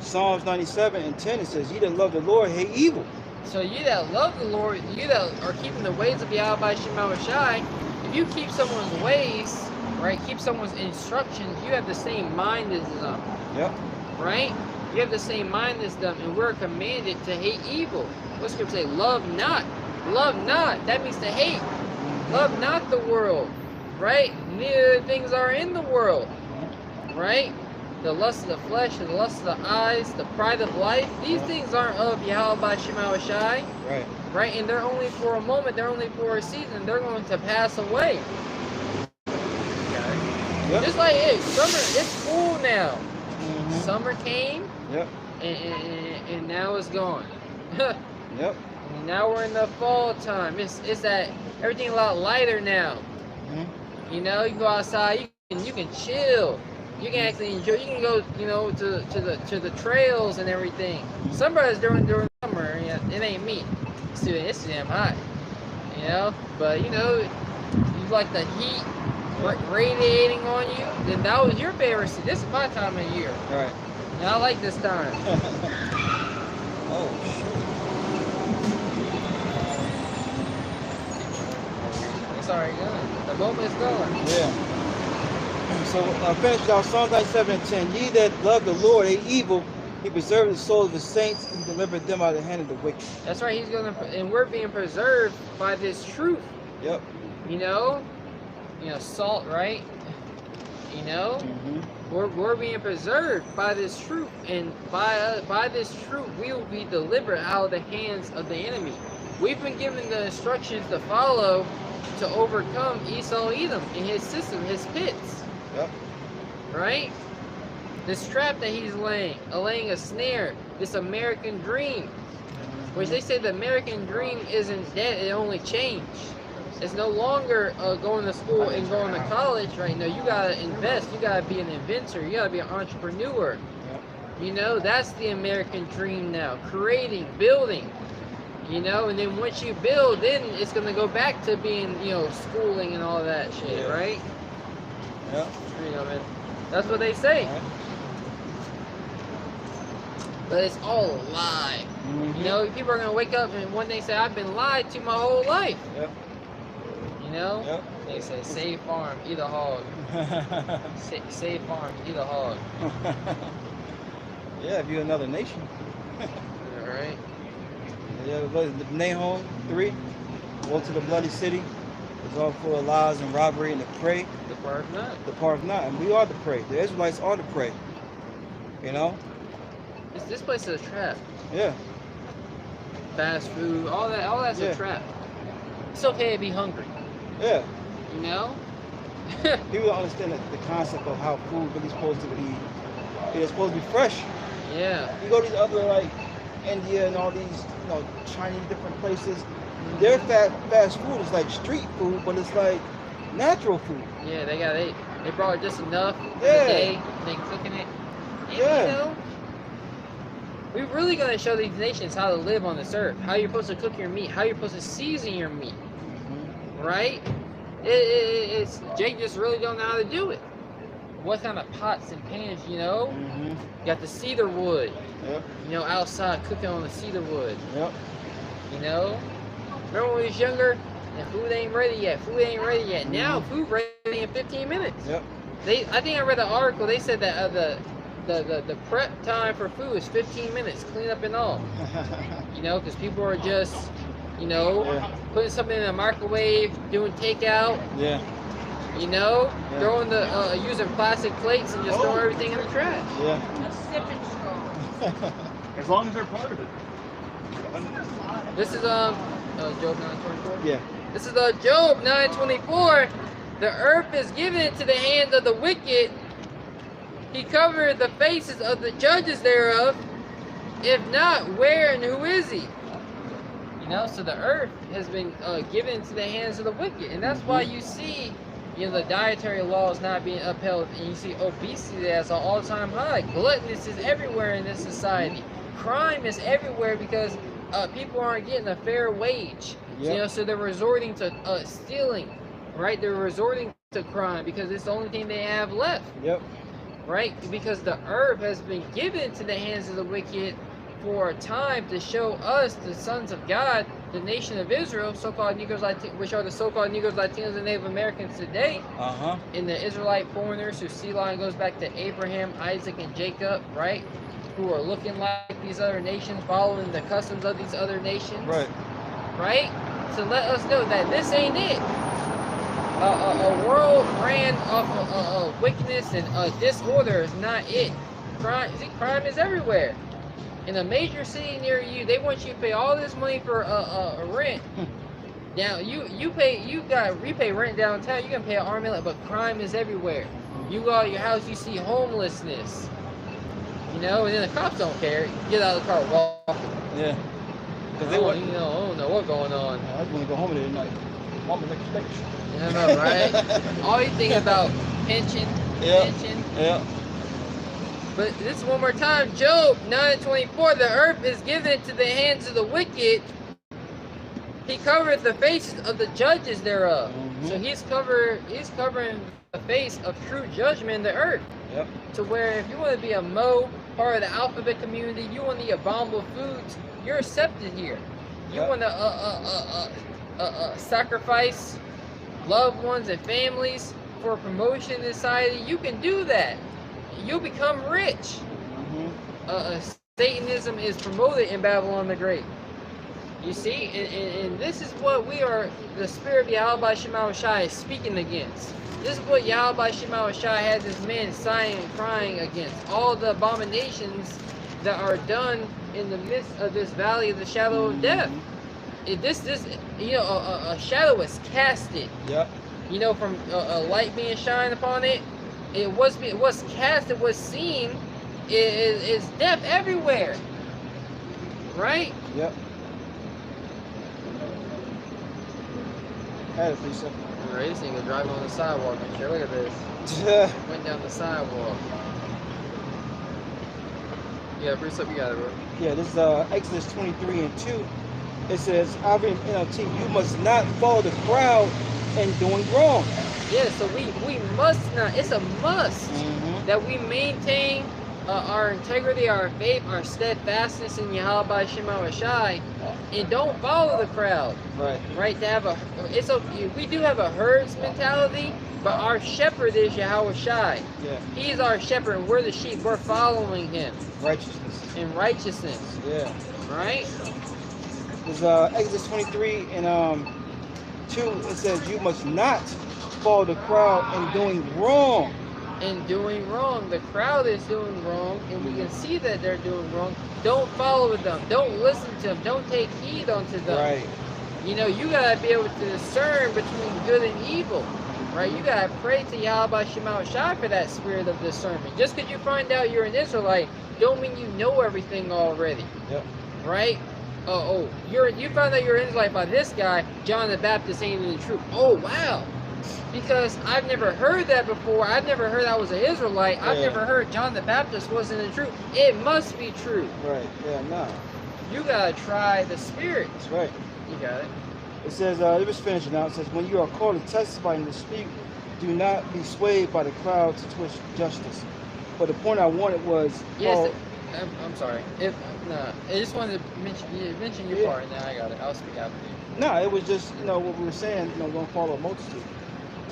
[SPEAKER 2] Psalms 97 and 10, it says, ye that love the Lord hate evil.
[SPEAKER 3] So you that love the Lord, you that are keeping the ways of Yahweh by Shema Shai, if you keep someone's ways, right, keep someone's instructions, you have the same mind as them.
[SPEAKER 2] Yep.
[SPEAKER 3] Right? You have the same mind as them, and we're commanded to hate evil. What scripture say? Love not. Love not. That means to hate. Love not the world. Right? Neither things are in the world. Right? The lust of the flesh, the lust of the eyes, the pride of life, these things aren't of Yahweh by Shema Shai.
[SPEAKER 2] Right.
[SPEAKER 3] Right? And they're only for a moment, they're only for a season, they're going to pass away.
[SPEAKER 2] Yep.
[SPEAKER 3] Just like summer, it's cool now. Summer came,
[SPEAKER 2] yep,
[SPEAKER 3] and now it's gone.
[SPEAKER 2] Yep.
[SPEAKER 3] And now we're in the fall time. It's that everything a lot lighter now. You can go outside, you can chill. You can actually enjoy. You can go, to the trails and everything. Some brothers during summer, it ain't me. It's too damn hot, But you like the heat radiating on you. Then that was your favorite season. This is my time of year.
[SPEAKER 2] Right.
[SPEAKER 3] And I like this time.
[SPEAKER 2] Oh shit.
[SPEAKER 3] It's already gone. The moment's gone.
[SPEAKER 2] Yeah. So finish with our Psalm 97 and 10. Ye that love the Lord hate evil, he preserved the souls of his saints, and he delivered them out of the hand of the wicked.
[SPEAKER 3] That's right. And we're being preserved by this truth.
[SPEAKER 2] Yep.
[SPEAKER 3] Salt, right? We're being preserved by this truth, and by this truth, we will be delivered out of the hands of the enemy. We've been given the instructions to follow to overcome Esau Edom and his system, his pits.
[SPEAKER 2] Yep.
[SPEAKER 3] Right? This trap that he's laying a snare, this American dream, which they say the American dream isn't dead, it only changed. It's no longer going to school and going to college, right? No, you gotta invest, you gotta be an inventor, you gotta be an entrepreneur.
[SPEAKER 2] Yep.
[SPEAKER 3] You know, that's the American dream now. Creating, building, you know, and then once you build, then it's gonna go back to being, you know, schooling and all that shit, right?
[SPEAKER 2] Yeah.
[SPEAKER 3] You know, man. That's what they say.
[SPEAKER 2] Right.
[SPEAKER 3] But it's all a lie. You know, people are gonna wake up and one day say, I've been lied to my whole life.
[SPEAKER 2] Yep.
[SPEAKER 3] You know?
[SPEAKER 2] Yep.
[SPEAKER 3] They say, save farm, eat a hog. Save farm, eat a hog.
[SPEAKER 2] Yeah, if you're another nation.
[SPEAKER 3] Alright?
[SPEAKER 2] Yeah, but the Nahum 3, go to the bloody city. It's all full of lies and robbery and the prey.
[SPEAKER 3] Depart not.
[SPEAKER 2] Depart not. And we are the prey. The Israelites are the prey. You know?
[SPEAKER 3] This place is a trap.
[SPEAKER 2] Yeah.
[SPEAKER 3] Fast food, all that's a trap. It's okay to be hungry.
[SPEAKER 2] Yeah.
[SPEAKER 3] You know?
[SPEAKER 2] People don't understand the concept of how food really supposed to be. It's supposed to be fresh.
[SPEAKER 3] Yeah.
[SPEAKER 2] You go to these other, like, India and all these, you know, Chinese different places. Their fast food is like street food, but it's like natural food.
[SPEAKER 3] Yeah, they brought just enough for the
[SPEAKER 2] Yeah.
[SPEAKER 3] day, they cooking it. And,
[SPEAKER 2] Yeah.
[SPEAKER 3] you know, we're really gonna show these nations how to live on this earth, how you're supposed to cook your meat, how you're supposed to season your meat, right? It's Jake just really don't know how to do it. What kind of pots and pans, you know? You got the cedar wood,
[SPEAKER 2] Yep.
[SPEAKER 3] you know, outside cooking on the cedar wood.
[SPEAKER 2] Yep.
[SPEAKER 3] You know? Remember when we was younger? And food ain't ready yet. Food ain't ready yet. Now food ready in 15 minutes.
[SPEAKER 2] Yep.
[SPEAKER 3] I think I read an article. They said that the prep time for food is 15 minutes, clean up and all. You know, because people are just, you know, putting something in the microwave, doing takeout.
[SPEAKER 2] Yeah.
[SPEAKER 3] You know, throwing using plastic plates and just throwing everything in the trash.
[SPEAKER 2] Yeah.
[SPEAKER 1] As long as they're part of it.
[SPEAKER 3] This is Job 9:24.
[SPEAKER 2] Yeah.
[SPEAKER 3] This is Job 9:24. The earth is given into the hand of the wicked. He covered the faces of the judges thereof. If not, where and who is he? You know, so the earth has been given into the hands of the wicked, and that's why you see, you know, the dietary laws not being upheld, and you see obesity that's an all-time high. Gluttonous is everywhere in this society. Crime is everywhere because people aren't getting a fair wage. You know, so they're resorting to stealing, right? They're resorting to crime because it's the only thing they have left.
[SPEAKER 2] Yep.
[SPEAKER 3] Right? Because the earth has been given to the hands of the wicked for a time to show us, the sons of God, the nation of Israel, so-called Negroes, which are the so-called Negroes, Latinos, and Native Americans today, and the Israelite foreigners whose sea line goes back to Abraham, Isaac, and Jacob, right? Who are looking like these other nations, following the customs of these other nations.
[SPEAKER 2] Right.
[SPEAKER 3] Right? To let us know that this ain't it. A world ran off of wickedness and disorder is not it. Crime is everywhere. In a major city near you, they want you to pay all this money for a rent. Now you pay rent downtown. You can pay an arm and leg, but crime is everywhere. You go out of your house, you see homelessness. You know, and then the cops don't care. You get out of the car, walk.
[SPEAKER 2] Yeah.
[SPEAKER 3] Because they want, you know, I don't know what's going on.
[SPEAKER 2] I just want to go home today tonight. Mama make steak.
[SPEAKER 3] I know, right? All you think about pension.
[SPEAKER 2] Yeah.
[SPEAKER 3] But this one more time, Job 9:24. The earth is given into the hands of the wicked. He covereth the faces of the judges thereof. So he's covering the face of true judgment in the earth.
[SPEAKER 2] Yep.
[SPEAKER 3] To where if you want to be a Mo, part of the alphabet community, you want to eat abominable foods, you're accepted here. You want to sacrifice loved ones and families for promotion in society, you can do that. You'll become rich. Satanism is promoted in Babylon the Great. You see, and this is what we are, the spirit of Yahweh Shema Shai is speaking against. This is what Yahweh Shema Shai has his men sighing and crying against. All the abominations that are done in the midst of this valley of the shadow of death. A shadow is casted.
[SPEAKER 2] Yep.
[SPEAKER 3] You know, from a light being shined upon it. It was cast, it was seen, is death everywhere. Right?
[SPEAKER 2] Yep. Had it, Lisa.
[SPEAKER 3] Alright, this nigga driving on the sidewalk and shit. Look at this. Went down the sidewalk. Yeah, Bruce, up, you got it, bro.
[SPEAKER 2] Yeah, this is Exodus 23 and 2. It says, I've been NLT, you must not follow the crowd in doing wrong.
[SPEAKER 3] Yeah, so we must not, it's a must that we maintain our integrity, our faith, our steadfastness in Yahweh Shema Shai, and don't follow the crowd.
[SPEAKER 2] Right.
[SPEAKER 3] Right? To have we do have a herds mentality, but our shepherd is Yahweh Shai.
[SPEAKER 2] Yeah.
[SPEAKER 3] He's our shepherd, and we're the sheep. We're following him.
[SPEAKER 2] Righteousness.
[SPEAKER 3] In righteousness.
[SPEAKER 2] Yeah.
[SPEAKER 3] Right?
[SPEAKER 2] There's Exodus 23 and 2. It says, you must not follow the crowd in doing wrong.
[SPEAKER 3] And doing wrong. The crowd is doing wrong, and we can see that they're doing wrong. Don't follow them. Don't listen to them. Don't take heed unto them.
[SPEAKER 2] Right.
[SPEAKER 3] You know, you gotta be able to discern between good and evil. Right? You gotta pray to Yahweh Shema Shai for that spirit of discernment. Just because you find out you're an Israelite, don't mean you know everything already.
[SPEAKER 2] Yep.
[SPEAKER 3] Right? You found out you're an Israelite by this guy, John the Baptist ain't in the truth. Oh wow. Because I've never heard that before. I've never heard I was an Israelite. I've never heard John the Baptist wasn't in the truth. It must be true.
[SPEAKER 2] Right. Yeah, no.
[SPEAKER 3] You gotta try the spirit.
[SPEAKER 2] That's right.
[SPEAKER 3] You got it.
[SPEAKER 2] It says, it was finished now. It says, when you are called to testify and to speak, do not be swayed by the crowd to twist justice. But the point I wanted was,
[SPEAKER 3] yes. I'm sorry. I just wanted to mention your part. Now I got it. I'll speak after you.
[SPEAKER 2] No, it was just, what we were saying, don't follow a multitude.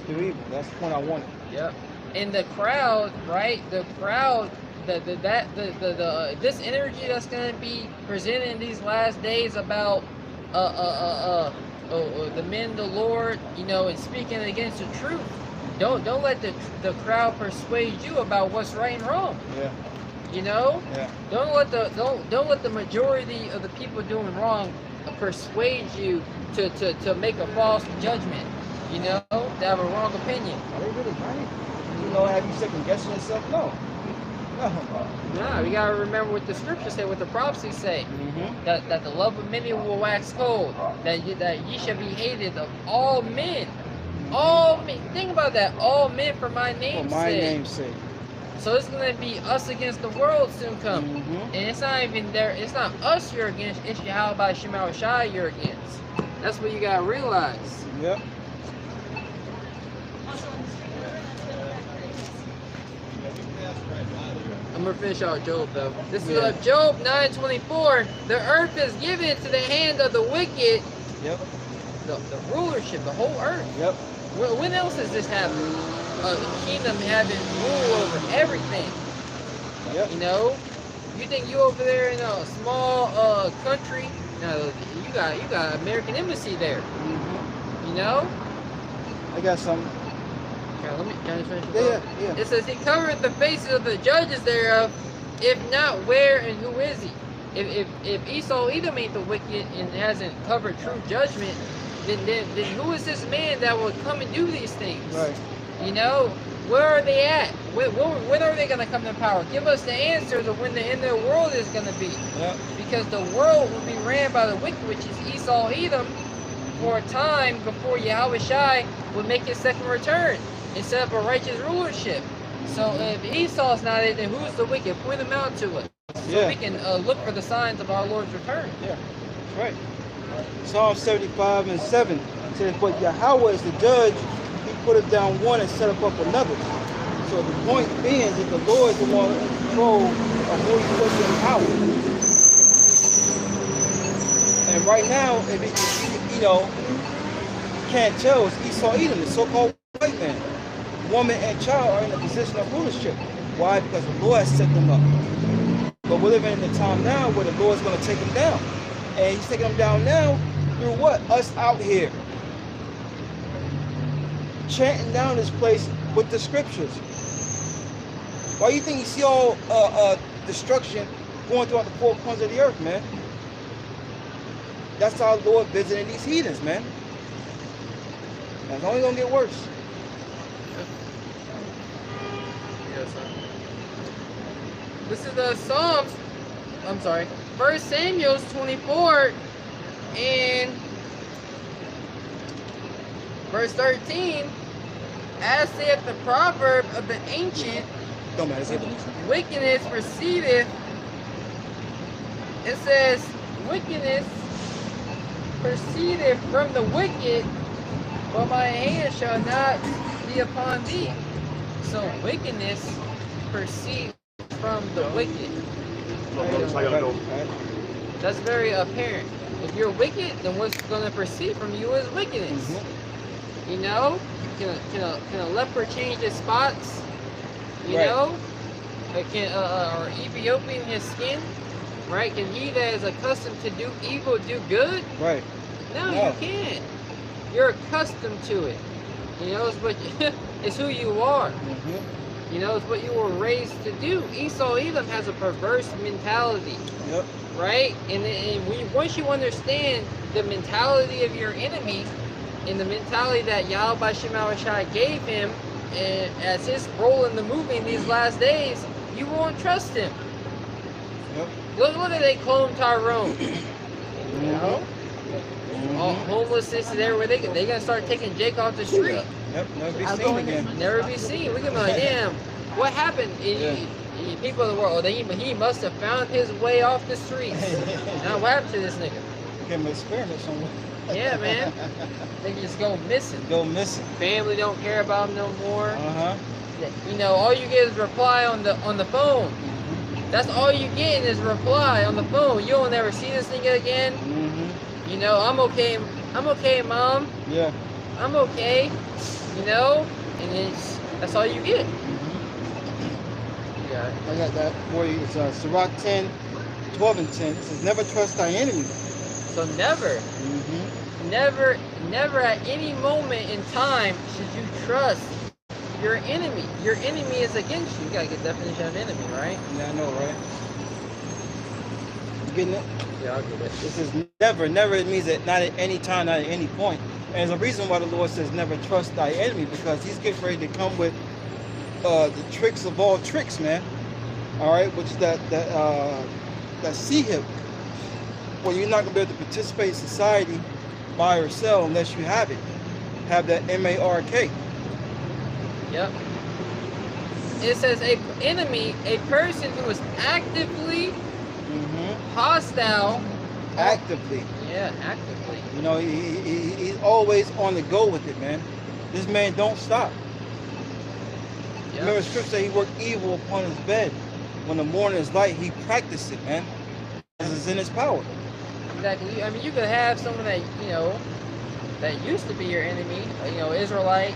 [SPEAKER 2] Do evil. That's the point I wanted.
[SPEAKER 3] Yep. And the crowd, right? The crowd, this energy that's gonna be presented in these last days about the men of the Lord, and speaking against the truth. Don't let the crowd persuade you about what's right and wrong.
[SPEAKER 2] Yeah.
[SPEAKER 3] Yeah. Don't let the majority of the people doing wrong persuade you to make a false judgment. To have a wrong opinion.
[SPEAKER 2] Are they really right? Have you second guessing yourself? No.
[SPEAKER 3] No, we gotta remember what the scriptures say, what the prophecies say. That the love of many will wax cold. That ye shall be hated of all men. All men. Think about that. All men for my name's sake. So it's gonna be us against the world soon come. And it's not even there. It's not us you're against. It's Yahweh Shema Shai you're against. That's what you gotta realize.
[SPEAKER 2] Yep.
[SPEAKER 3] I'm gonna finish out Job though. This is Job 9:24. The earth is given to the hand of the wicked.
[SPEAKER 2] Yep.
[SPEAKER 3] The rulership, the whole earth.
[SPEAKER 2] Yep.
[SPEAKER 3] When else has this happened? The kingdom having rule over everything.
[SPEAKER 2] Yep.
[SPEAKER 3] You think you over there in a small country? No, you got American embassy there.
[SPEAKER 2] I got something.
[SPEAKER 3] Let me finish.
[SPEAKER 2] Yeah.
[SPEAKER 3] It says, he covered the faces of the judges thereof. If not, where and who is he? If Esau Edom ain't the wicked and hasn't covered true judgment, then who is this man that will come and do these things?
[SPEAKER 2] Right.
[SPEAKER 3] Where are they at? When are they going to come to power? Give us the answers of when the end of the world is going to be.
[SPEAKER 2] Yep.
[SPEAKER 3] Because the world will be ran by the wicked, which is Esau Edom, for a time before Yahweh Shai would make his second return and set up a righteous rulership. So if Esau's not it, then who's the wicked? Point them out to us. So we can look for the signs of our Lord's return.
[SPEAKER 2] Yeah, that's right. Psalm 75 and 7 says, but Yahweh is the judge. He put down one and set up another. So the point being is that the Lord is the one in control of who he puts in power. And right now, if you can't tell, it's Esau Edom, the so-called white man. Woman and child are in a position of rulership. Why? Because the Lord has set them up. But we're living in a time now where the Lord's going to take them down. And he's taking them down now through what? Us out here. chanting down this place with the scriptures? Why you think you see all destruction going throughout the four corners of the earth, man? That's our Lord visiting these heathens, man. That's only gonna get worse.
[SPEAKER 3] Yes, sir. This is the Psalms. I'm sorry. 1 Samuel 24 and verse 13. As saith the proverb of the ancient,
[SPEAKER 2] Don't matter.
[SPEAKER 3] wickedness proceedeth. It says, wickedness proceedeth from the wicked, but my hand shall not be upon thee. So wickedness proceeds from the wicked. That's very apparent. If you're wicked, then what's going to proceed from you is wickedness. You know, can a leper change his spots? You know, or Ethiopian his skin? Right? Can he that is accustomed to do evil do good?
[SPEAKER 2] Right.
[SPEAKER 3] No, you can't. You're accustomed to it. You know, it's what it's who you are. You know, it's what you were raised to do. Esau Edom has a perverse mentality.
[SPEAKER 2] Yep.
[SPEAKER 3] Right? And once you understand the mentality of your enemy and the mentality that Yahweh Shemawashai gave him and as his role in the movie in these last days, you won't trust him.
[SPEAKER 2] Yep.
[SPEAKER 3] Look at they clone Tyrone. You know? All homelessness is everywhere. They're gonna start taking Jake off the street.
[SPEAKER 2] Yep, never be seen again.
[SPEAKER 3] Never be seen. We can be like, damn, what happened? People in the world, he must have found his way off the streets. Now what happened to this nigga?
[SPEAKER 2] Became an experiment somewhere.
[SPEAKER 3] Yeah, man. They just go missing.
[SPEAKER 2] Go missing.
[SPEAKER 3] Family don't care about him no more.
[SPEAKER 2] Uh-huh.
[SPEAKER 3] You know, all you get is reply on the phone. That's all you get is reply on the phone. You don't ever see this nigga again. You know, I'm okay. I'm okay, mom.
[SPEAKER 2] Yeah.
[SPEAKER 3] I'm okay. You know, and that's all you get. Yeah.
[SPEAKER 2] I got that for you. It's Sirach 10, 12 and 10. It says, never trust thy enemy.
[SPEAKER 3] So never, never at any moment in time should you trust your enemy. Your enemy is against you. You gotta get the definition of enemy, right?
[SPEAKER 2] Yeah, I know, right? You getting it?
[SPEAKER 3] Yeah, I'll get it.
[SPEAKER 2] This is never. Never, it means that not at any time, not at any point. And there's a reason why the Lord says never trust thy enemy, because he's getting ready to come with the tricks of all tricks, man. All right, which that see him, where you're not gonna be able to participate in society buy or sell unless you have it. Have that M-A-R-K.
[SPEAKER 3] Yep. It says a enemy, a person who is actively hostile.
[SPEAKER 2] Actively.
[SPEAKER 3] Yeah, actively.
[SPEAKER 2] You know, he's always on the go with it, man. This man don't stop.
[SPEAKER 3] Yep.
[SPEAKER 2] Remember, scripture said he worked evil upon his bed. When the morning is light, he practiced it, man. This is in his power.
[SPEAKER 3] Exactly. I mean, you could have someone that, you know, that used to be your enemy, you know, Israelite.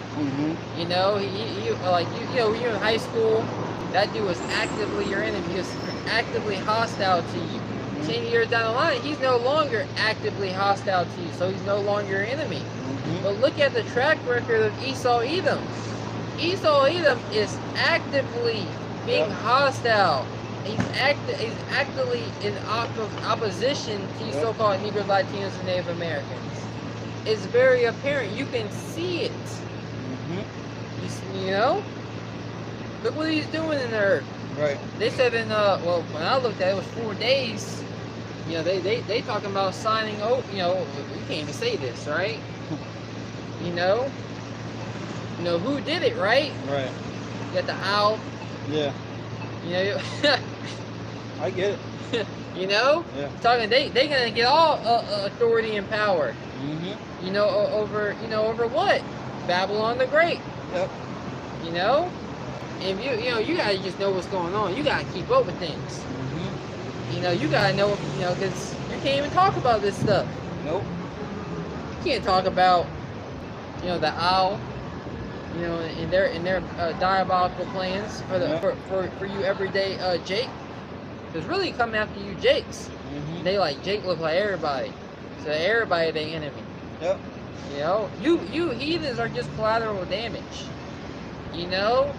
[SPEAKER 3] You know, he like, you know, when you're in high school, that dude was actively your enemy. He was actively hostile to you. 10 years down the line, he's no longer actively hostile to you, so he's no longer your enemy. But look at the track record of Esau Edom. Esau Edom is actively being hostile. He's actively in opposition to you so-called Negroes, Latinos, and Native Americans. It's very apparent. You can see it. You know? Look what he's doing in the earth.
[SPEAKER 2] Right.
[SPEAKER 3] They said in, well, when I looked at it, it was 4 days. You know, they talking about signing, you know, we can't even say this, right? You know who did it, right?
[SPEAKER 2] Right.
[SPEAKER 3] You got the owl.
[SPEAKER 2] Yeah.
[SPEAKER 3] You know,
[SPEAKER 2] I get it.
[SPEAKER 3] You know, talking they gonna get all authority and power. You know, over what? Babylon the Great.
[SPEAKER 2] Yep.
[SPEAKER 3] You know, and you gotta just know what's going on. You gotta keep up with things. You know, you gotta know, you know, because you can't even talk about this stuff.
[SPEAKER 2] Nope.
[SPEAKER 3] You can't talk about, you know, the owl. You know, in their diabolical plans for you everyday Jake. Because really coming after you Jakes. They like Jake look like everybody. So everybody they enemy.
[SPEAKER 2] Yep.
[SPEAKER 3] You know, you heathens are just collateral damage. You know,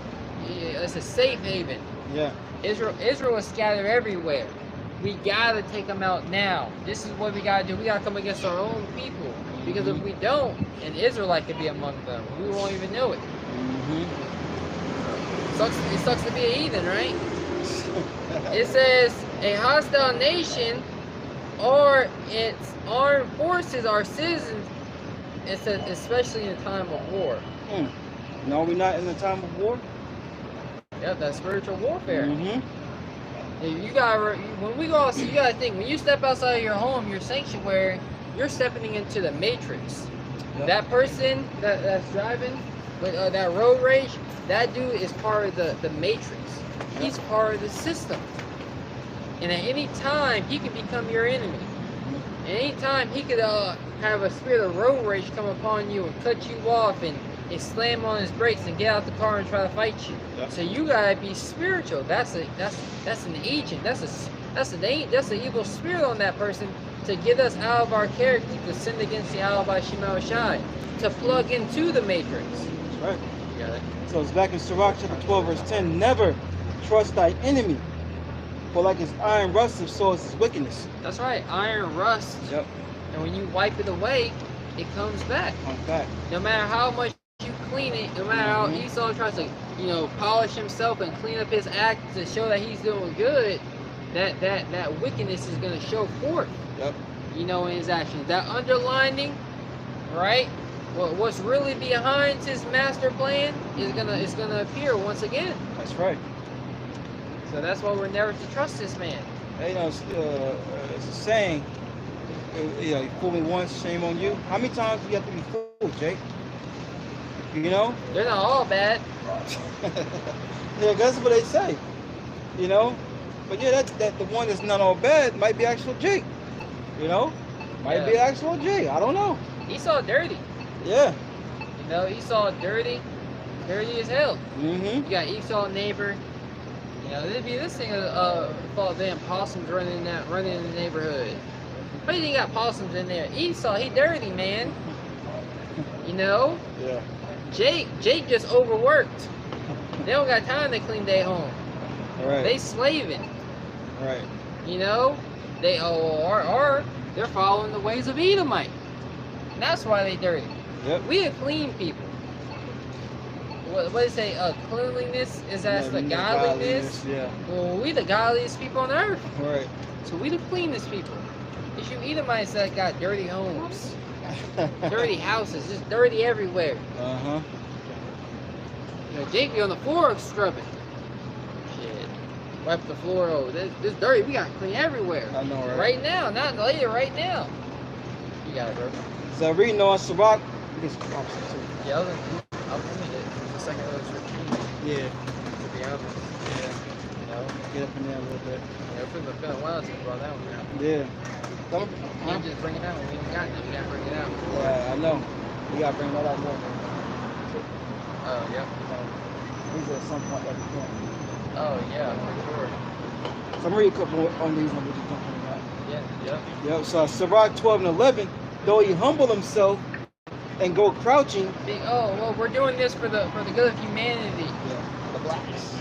[SPEAKER 3] it's a safe haven.
[SPEAKER 2] Yeah.
[SPEAKER 3] Israel is scattered everywhere. We gotta take them out now. This is what we gotta do. We gotta come against our own people. Because if we don't, an Israelite could be among them. We won't even know it. It sucks to be a heathen, right? It says a hostile nation or its armed forces are citizens. It says especially in a time of war.
[SPEAKER 2] No, we're not in the time of war.
[SPEAKER 3] Yep, that's spiritual warfare. You gotta, when we go out, you gotta think, when you step outside of your home, your sanctuary, you're stepping into the matrix. Yep. That person that's driving with that road rage, that dude is part of the matrix. He's part of the system. And at any time, he could become your enemy. At any time, he could have a spirit of road rage come upon you and cut you off and slam on his brakes and get out the car and try to fight you. Yep. So you gotta be spiritual. That's an agent. That's an evil spirit on that person to get us out of our character, to sin against Yahweh Shema Shai, to plug into the matrix.
[SPEAKER 2] That's right.
[SPEAKER 3] You got it.
[SPEAKER 2] So it's back in Sirach chapter 12, verse 10. Never trust thy enemy, for like his iron rust, so is his wickedness.
[SPEAKER 3] That's right. Iron rust.
[SPEAKER 2] Yep.
[SPEAKER 3] And when you wipe it away, it comes back. No matter how much you clean it, no matter how Esau tries to, polish himself and clean up his act to show that he's doing good, that wickedness is going to show forth.
[SPEAKER 2] Yep.
[SPEAKER 3] In his actions. That underlining, right? What's really behind his master plan is gonna appear once again.
[SPEAKER 2] That's right.
[SPEAKER 3] So that's why we're never to trust this man.
[SPEAKER 2] Hey, it's a saying. You fool me once, shame on you. How many times do you have to be fooled, Jake?
[SPEAKER 3] They're not all bad.
[SPEAKER 2] Yeah, that's what they say. But yeah, that the one that's not all bad might be actual Jake. Might be actual Jake. I don't know.
[SPEAKER 3] Esau dirty.
[SPEAKER 2] Yeah.
[SPEAKER 3] Esau dirty as hell. You got Esau neighbor. There'd be this thing of damn possums running in the neighborhood. But you got possums in there. Esau, he dirty, man.
[SPEAKER 2] Yeah.
[SPEAKER 3] Jake just overworked. They don't got time to clean their home.
[SPEAKER 2] Right.
[SPEAKER 3] They slaving.
[SPEAKER 2] Right.
[SPEAKER 3] They or they're following the ways of Edomite. And that's why they dirty.
[SPEAKER 2] Yep.
[SPEAKER 3] We are clean people. What they say? Cleanliness is as the godliness.
[SPEAKER 2] Yeah.
[SPEAKER 3] Well, we the godliest people on earth.
[SPEAKER 2] Right.
[SPEAKER 3] So we the cleanest people. It's you Edomites that got dirty homes, dirty houses, just dirty everywhere. Jake be on the floor scrubbing. Shit. Wipe the floor over. This dirty. We got to clean everywhere.
[SPEAKER 2] I know, right?
[SPEAKER 3] Right now, not later. Right now. You got it, bro.
[SPEAKER 2] So reading on Sirach.
[SPEAKER 3] Yeah, I'll read it. The second one was repeated.
[SPEAKER 2] Yeah.
[SPEAKER 3] To be honest. Yeah.
[SPEAKER 2] Get up in there a little bit.
[SPEAKER 3] Yeah, it's been a while since we brought that one out.
[SPEAKER 2] Yeah.
[SPEAKER 3] You can't just bring it out when we ain't got it. We gotta bring it out.
[SPEAKER 2] Yeah, I know. We gotta bring that out more.
[SPEAKER 3] Oh, yeah.
[SPEAKER 2] These are at some point every point.
[SPEAKER 3] Oh, yeah, for sure.
[SPEAKER 2] So I'm reading a couple on these ones.
[SPEAKER 3] Yeah.
[SPEAKER 2] So Sirach 12 and 11, though he humble himself and go crouching.
[SPEAKER 3] Well, we're doing this for the good of humanity.
[SPEAKER 2] Yeah. The blacks.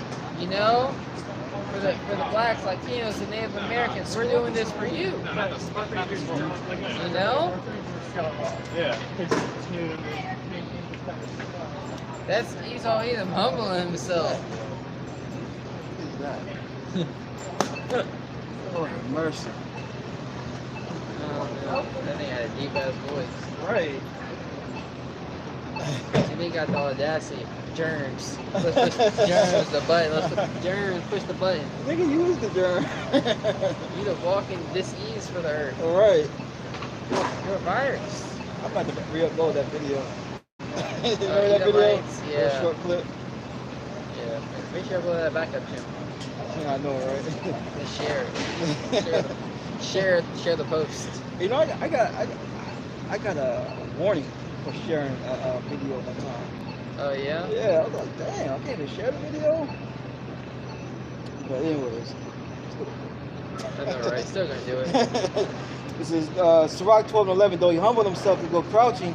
[SPEAKER 3] For the blacks, Latinos, and Native Americans, we're doing this for you.
[SPEAKER 1] Yeah.
[SPEAKER 3] That's Esau Edom humbling himself.
[SPEAKER 2] Lord have mercy.
[SPEAKER 3] Oh, that thing had a deep ass voice.
[SPEAKER 2] Right.
[SPEAKER 3] And he got the audacity. Germs. Let's push germs, the button. Let's push germs, push the button.
[SPEAKER 2] Nigga, use the germ.
[SPEAKER 3] You the walking dis-ease for the earth.
[SPEAKER 2] Alright.
[SPEAKER 3] You're a virus.
[SPEAKER 2] I'm about to re-upload that video. You remember that video?
[SPEAKER 3] Yeah.
[SPEAKER 2] That short clip?
[SPEAKER 3] Yeah. Make sure I upload that backup channel.
[SPEAKER 2] Yeah, I know, right?
[SPEAKER 3] And share it. Share the post.
[SPEAKER 2] I got a warning for sharing a video one time.
[SPEAKER 3] Oh yeah?
[SPEAKER 2] Yeah, I was like, damn, I can't even share the video. But anyways,
[SPEAKER 3] I know, right? Still gonna do it.
[SPEAKER 2] This is Sirach 12 and 11. Though he humbled himself to go crouching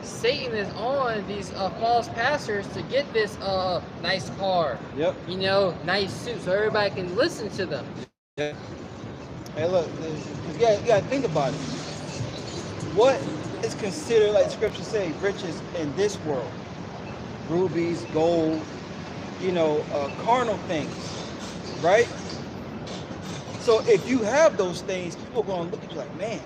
[SPEAKER 3] Satan is on these false pastors to get this nice car,
[SPEAKER 2] Yep.
[SPEAKER 3] you know, nice suit, so everybody can listen to them.
[SPEAKER 2] Yeah. Hey, look, you gotta think about it. What is considered, like Scripture say, riches in this world? Rubies, gold, you know, carnal things, right? So if you have those things, people are going to look at you like, man,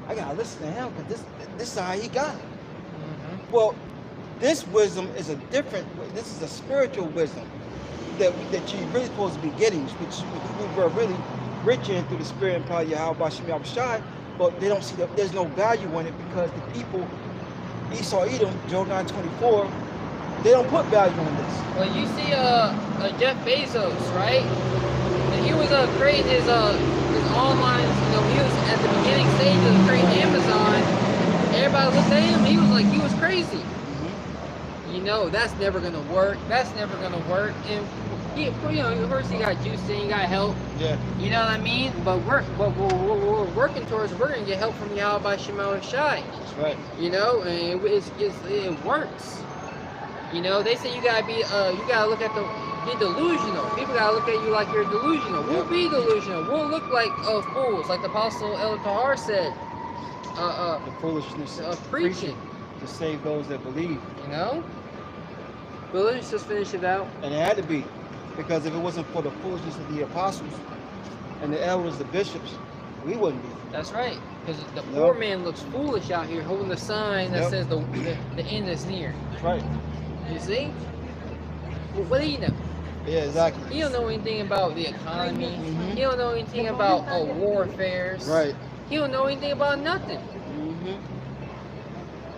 [SPEAKER 2] I gotta listen to him because this is how he got it.
[SPEAKER 3] Mm-hmm.
[SPEAKER 2] Well, this wisdom is a different. This is a spiritual wisdom that you're really supposed to be getting, which we were really rich in through the Spirit and power of Yahweh Shem Yahushai, but they don't see that there's no value in it because the people, Esau, Edom, Job 9:24, they don't put value on this.
[SPEAKER 3] Well, you see, Jeff Bezos, right? And he was creating his online. You know, he was at the beginning stage of creating Amazon. Everybody looked at him. He was like, he was crazy.
[SPEAKER 2] Mm-hmm.
[SPEAKER 3] You know, that's never gonna work. That's never gonna work. And he, you know, first he got juice, then he got help.
[SPEAKER 2] Yeah.
[SPEAKER 3] You know what I mean? But we're working towards. We're gonna get help from Yahweh Shema Shai.
[SPEAKER 2] That's right.
[SPEAKER 3] You know, and it works. You know, they say you gotta be, you gotta look at be delusional. People gotta look at you like you're delusional. We'll be delusional. We'll look like fools, like the Apostle El Tahar said.
[SPEAKER 2] The foolishness
[SPEAKER 3] of preaching
[SPEAKER 2] to save those that believe.
[SPEAKER 3] You know. But let's just finish it out.
[SPEAKER 2] And it had to be, because if it wasn't for the foolishness of the apostles and the elders, the bishops, we wouldn't be.
[SPEAKER 3] That's right. Because the poor man looks foolish out here holding the sign that says the end is near.
[SPEAKER 2] That's right.
[SPEAKER 3] You see? Well, what do you know?
[SPEAKER 2] Yeah, exactly.
[SPEAKER 3] He don't know anything about the economy. Mm-hmm. He don't know anything about warfares.
[SPEAKER 2] Right.
[SPEAKER 3] He don't know anything about nothing.
[SPEAKER 2] Mm-hmm.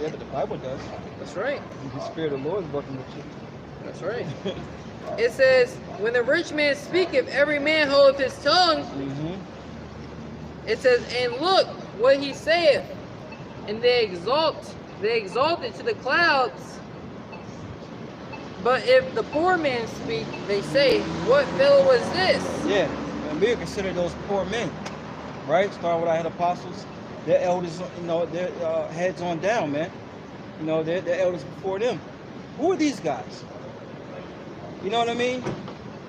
[SPEAKER 2] Yeah, but the Bible does.
[SPEAKER 3] That's right.
[SPEAKER 2] The Spirit of the Lord is working with you.
[SPEAKER 3] That's right. It says, when the rich man speaketh, every man holdeth his tongue.
[SPEAKER 2] Mm-hmm.
[SPEAKER 3] It says, and look what he saith, and they exalt it to the clouds. But if the poor man speak, they say, what fellow was this?
[SPEAKER 2] Yeah, and we consider those poor men, right? Starting with our head apostles, their elders, you know, their heads on down, man. You know, their elders before them. Who are these guys? You know what I mean?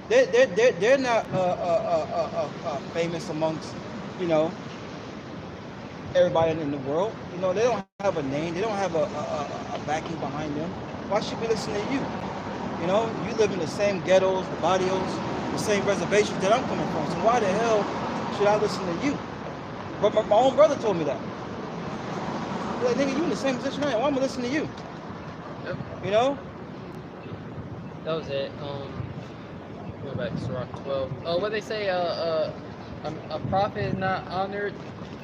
[SPEAKER 2] They're not famous amongst, you know, everybody in the world. You know, they don't have a name. They don't have a backing behind them. Why should we listen to you? You know, you live in the same ghettos, the barrios, the same reservations that I'm coming from. So why the hell should I listen to you? But my own brother told me that. He's like, nigga, you in the same position I am. Why am I listening to you?
[SPEAKER 3] Yep.
[SPEAKER 2] You know?
[SPEAKER 3] That was it. Go back to Sirach 12. Oh, what they say? A prophet is not honored,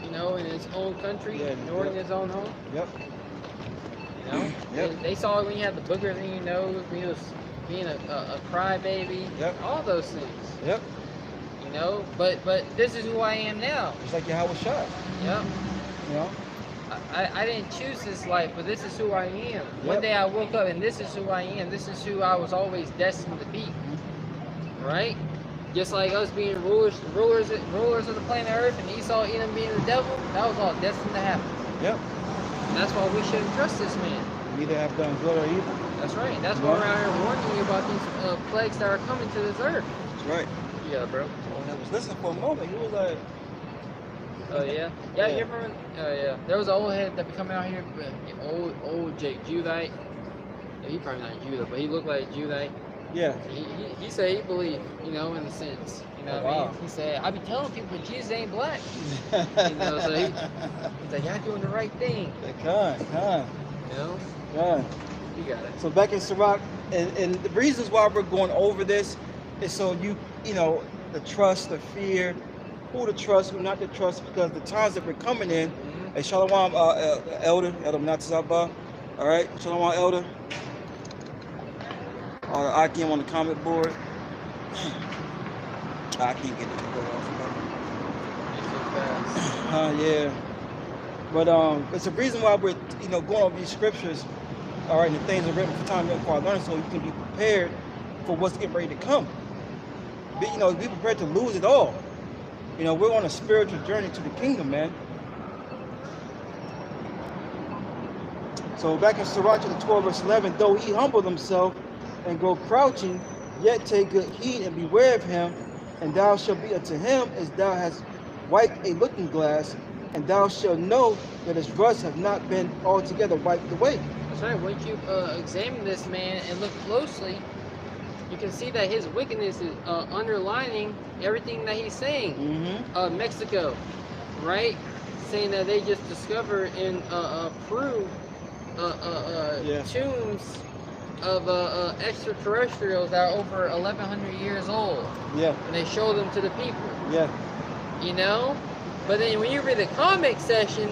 [SPEAKER 3] you know, in his own country, nor in his own home.
[SPEAKER 2] Yep.
[SPEAKER 3] You know?
[SPEAKER 2] Yep.
[SPEAKER 3] They saw it when you had the boogers in your nose, when you was being a crybaby.
[SPEAKER 2] Yep.
[SPEAKER 3] All those things.
[SPEAKER 2] Yep.
[SPEAKER 3] You know, but this is who I am now.
[SPEAKER 2] It's like Yahweh Shai.
[SPEAKER 3] Yep.
[SPEAKER 2] You know?
[SPEAKER 3] I didn't choose this life, but this is who I am.
[SPEAKER 2] Yep.
[SPEAKER 3] One day I woke up and this is who I am. This is who I was always destined to be. Right? Just like us being rulers of the planet Earth, and Esau, Edom being the devil, that was all destined to happen.
[SPEAKER 2] Yep.
[SPEAKER 3] And that's why we shouldn't trust this man.
[SPEAKER 2] We either have done good or evil.
[SPEAKER 3] That's right. That's why we're out here warning you about these plagues that are coming to this earth.
[SPEAKER 2] That's right.
[SPEAKER 3] Yeah, bro.
[SPEAKER 2] When I was listening for a moment, he was like,
[SPEAKER 3] oh yeah? Yeah, you remember? Oh yeah. There was an old head that be coming out here, old Jake Judite. Yeah, he probably not Judah, but he looked like a Judite.
[SPEAKER 2] yeah.
[SPEAKER 3] He said he believed, you know, in a sense. You know what I mean? He said, I be telling people Jesus ain't black. You know, so he's like, y'all doing the right thing.
[SPEAKER 2] Con.
[SPEAKER 3] You know?
[SPEAKER 2] Con.
[SPEAKER 3] You got it.
[SPEAKER 2] So back in Sirach, and the reasons why we're going over this is so you know, the trust, the fear, who to trust, who not to trust, because the times that we're coming in. Hey, Shalom, Elder Natazabah. All right, Shalom, Elder. Akim on the comment board. I can't get it to go off. Yeah. But it's a reason why we're, you know, going over these scriptures. All right, and the things are written for time and for our learning, so you can be prepared for what's getting ready to come. Be, you know, be prepared to lose it all. You know, we're on a spiritual journey to the kingdom, man. So back in Sirach chapter 12, verse 11, though he humble himself and go crouching, yet take good heed and beware of him, and thou shalt be unto him as thou hast wiped a looking glass, and thou shalt know that his rust have not been altogether wiped away.
[SPEAKER 3] That's right. Once you examine this man and look closely, you can see that his wickedness is underlining everything that he's saying. Mexico, right? Saying that they just discovered in Peru tombs of extraterrestrials that are over 1,100 years old.
[SPEAKER 2] Yeah.
[SPEAKER 3] And they show them to the people.
[SPEAKER 2] Yeah.
[SPEAKER 3] You know? But then when you read the comic section,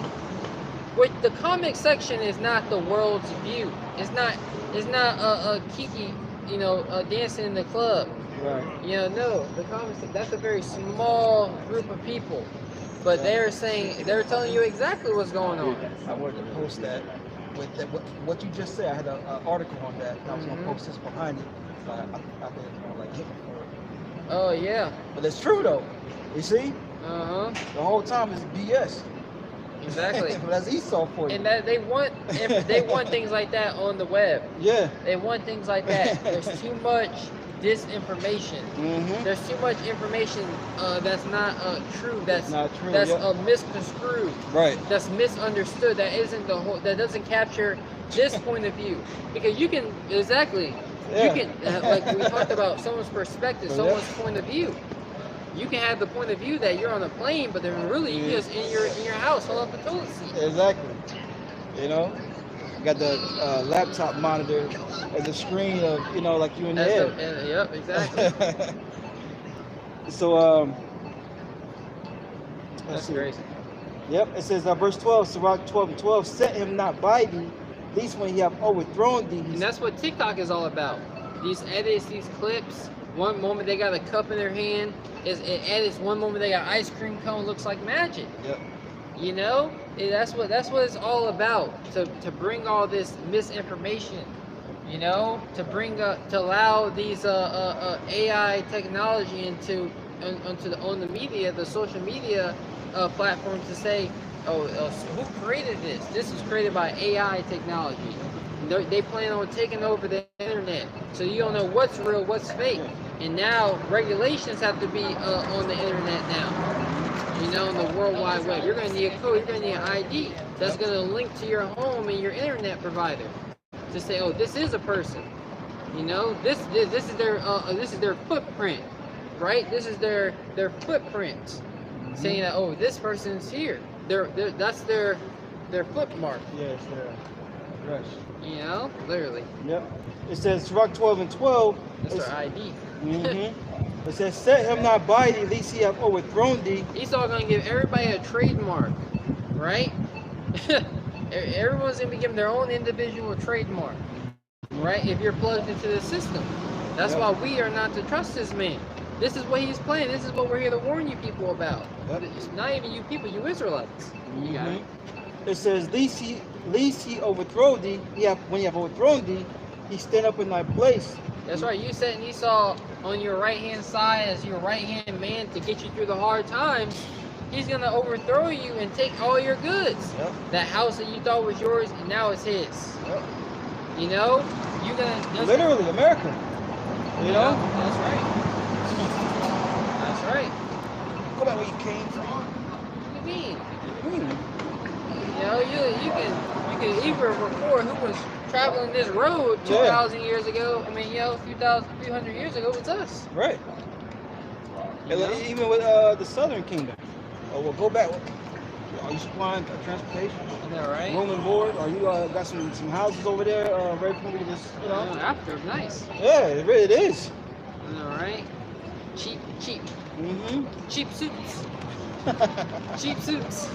[SPEAKER 3] which the comic section is not the world's view. It's not Kiki, you know, dancing in the club.
[SPEAKER 2] Right.
[SPEAKER 3] You know, no, the comic section, that's a very small group of people. But they're telling you exactly what's going on.
[SPEAKER 2] I wanted to post that with what you just said. I had an article on that, and I was gonna post this behind it. But I didn't like hit me for it.
[SPEAKER 3] Oh yeah.
[SPEAKER 2] But it's true though. You see? The whole time it's BS.
[SPEAKER 3] Exactly.
[SPEAKER 2] But that's Esau for you.
[SPEAKER 3] And that they want things like that on the web.
[SPEAKER 2] Yeah.
[SPEAKER 3] They want things like that. There's too much disinformation. There's too much information that's not true. That's
[SPEAKER 2] not true.
[SPEAKER 3] That's misconstrued.
[SPEAKER 2] Right.
[SPEAKER 3] That's misunderstood. That isn't the whole. That doesn't capture this point of view. Because you can you can like we talked about someone's perspective, someone's point of view. You can have the point of view that you're on a plane, but then really you're just in your house, hold up the toilet seat.
[SPEAKER 2] Exactly. You know, got the laptop monitor as a screen of, you know, like you in the air.
[SPEAKER 3] Yep, exactly.
[SPEAKER 2] So
[SPEAKER 3] that's crazy.
[SPEAKER 2] Yep, it says verse 12, Sirach 12:12, set him not by thee, least when he have overthrown thee.
[SPEAKER 3] And that's what TikTok is all about. These edits, these clips. One moment they got a cup in their hand, it edits. One moment they got ice cream cone, looks like magic.
[SPEAKER 2] Yep.
[SPEAKER 3] You know, that's what it's all about. To bring all this misinformation. You know, to allow these AI technology on the media, the social media platforms to say, oh, who created this? This was created by AI technology. They plan on taking over the internet, so you don't know what's real, what's fake. And now regulations have to be on the internet now. You know, in the World Wide Web, you're going to need a code, you're going to need an ID that's going to link to your home and your internet provider to say, oh, this is a person. You know, this is their footprint, right? This is their footprint, saying that, oh, this person's here. That's their foot mark.
[SPEAKER 2] Yes, their address.
[SPEAKER 3] You know, literally.
[SPEAKER 2] Yep. It says Sirach 12:12.
[SPEAKER 3] That's their ID.
[SPEAKER 2] It says, set him not by thee, lest he have overthrown thee.
[SPEAKER 3] Esau gonna give everybody a trademark, right? Everyone's gonna be given their own individual trademark, right? If you're plugged into the system. That's why we are not to trust this man. This is what he's playing. This is what we're here to warn you people about. It's not even you people, you Israelites. You got it.
[SPEAKER 2] It says, lest he overthrow thee, when he have overthrown thee, he stand up in thy place.
[SPEAKER 3] That's right. You setting Esau on your right-hand side as your right-hand man to get you through the hard times. He's going to overthrow you and take all your goods.
[SPEAKER 2] Yep.
[SPEAKER 3] That house that you thought was yours, and now it's his.
[SPEAKER 2] Yep.
[SPEAKER 3] You know? You're going to...
[SPEAKER 2] Literally, America. You know?
[SPEAKER 3] That's right. That's right.
[SPEAKER 2] Go back where you came from.
[SPEAKER 3] What do you mean? You know, you can even record who was traveling this road 2,000 years ago. I mean, you know, a few hundred years ago, it's us.
[SPEAKER 2] Right. Even with the Southern Kingdom. Oh, well, go back. Are you supplying transportation?
[SPEAKER 3] Is that right?
[SPEAKER 2] Room and board? Are you got some houses over there ready for me to just, you know?
[SPEAKER 3] After, nice.
[SPEAKER 2] Yeah, it is.
[SPEAKER 3] All right. Cheap. Cheap suits. Cheap suits.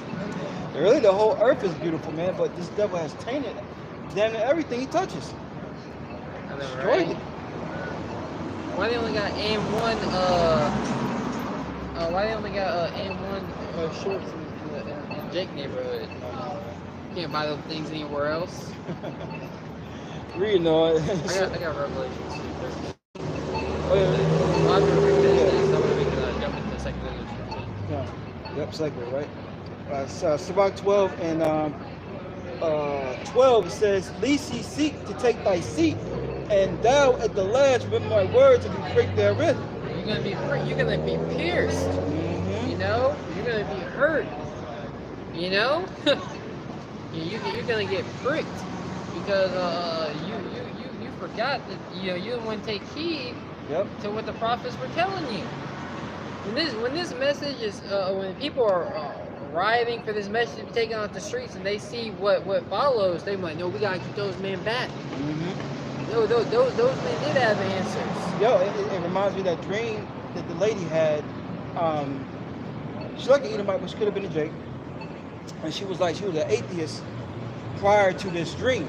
[SPEAKER 2] Really, the whole earth is beautiful, man, but this devil has tainted damn near everything he touches. Destroyed it.
[SPEAKER 3] Why they only got M1 M1 shorts in Jake neighborhood? Can't buy those things anywhere else.
[SPEAKER 2] Reading on it.
[SPEAKER 3] I got Revelations.
[SPEAKER 2] Oh, yeah.
[SPEAKER 3] Well, I'm gonna read this. I'm gonna make it jump into the second literature.
[SPEAKER 2] Yeah. Yep, secular, right? Sirach 12 and 12, it says, "Lest he seek to take thy seat, and thou at the last remember my words and be pricked therewith."
[SPEAKER 3] You're gonna be pierced. You know, you're gonna be hurt. You know, you're gonna get pricked because you forgot that you didn't want to take heed to what the prophets were telling you. When this message is when people are rioting for this message to be taken off the streets and they see what follows, they might know we gotta keep those men back. No, those men did have answers.
[SPEAKER 2] Yo, it reminds me of that dream that the lady had. She's like an Edomite, which could have been a Jake. And she was an atheist prior to this dream.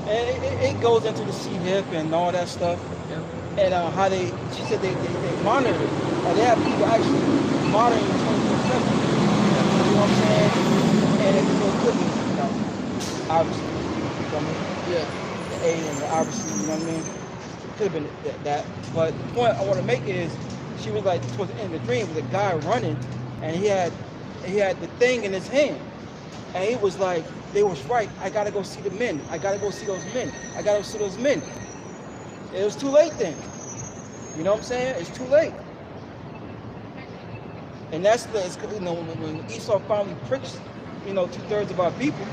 [SPEAKER 2] And it goes into the seed hip and all that stuff. And how she said they monitor it. They have people actually monitoring 24/7. You know what I'm saying? And it could be, obviously. You know what I mean?
[SPEAKER 3] Yeah.
[SPEAKER 2] The A and the obviously, you know what I mean? Could have been that. But the point I want to make is, she was like, towards the end of the dream, was a guy running, and he had the thing in his hand. And he was like, they was right, I gotta go see the men. I gotta go see those men. I gotta go see those men. It was too late then. You know what I'm saying? It's too late. And that's when Esau finally pricks, 2/3 of our people,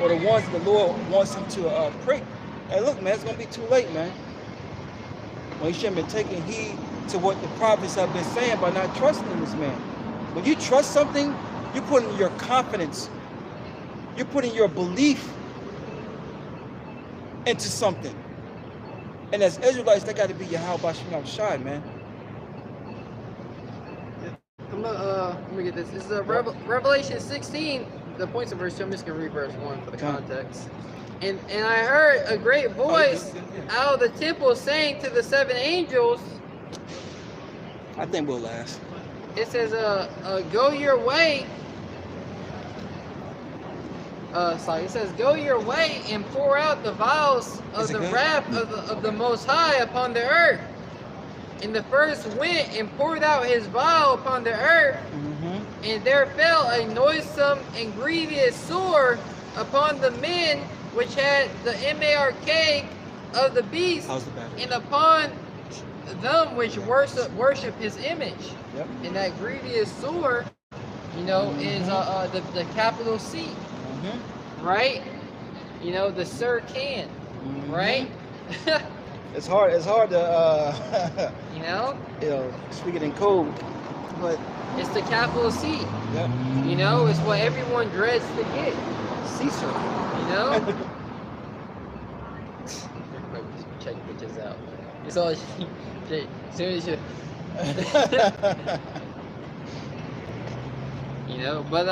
[SPEAKER 2] or the ones that the Lord wants him to prick. Hey, look, man, it's gonna be too late, man. Well, you shouldn't have been taking heed to what the prophets have been saying by not trusting this man. When you trust something, you're putting your confidence, you're putting your belief into something. And as Israelites, that got to be Yahweh Bashim Shai, man.
[SPEAKER 3] Let me get this. This is Revelation 16. The points of verse 2. I'm just going to read verse 1 for the context. And I heard a great voice out of the temple saying to the 7 angels,
[SPEAKER 2] I think we'll last.
[SPEAKER 3] It says, go your way. It says, go your way and pour out the vials of the wrath of the Most High upon the earth. And the first went and poured out his vial upon the earth, and there fell a noisome and grievous sore upon the men which had the mark of the beast, and upon them which worship his image. And that grievous sore, is the capital C, right? The Sir can, right?
[SPEAKER 2] It's hard to speak it in code, but
[SPEAKER 3] it's the capital C. It's what everyone dreads to get. Caesar. Check bitches out. It's all soon as you but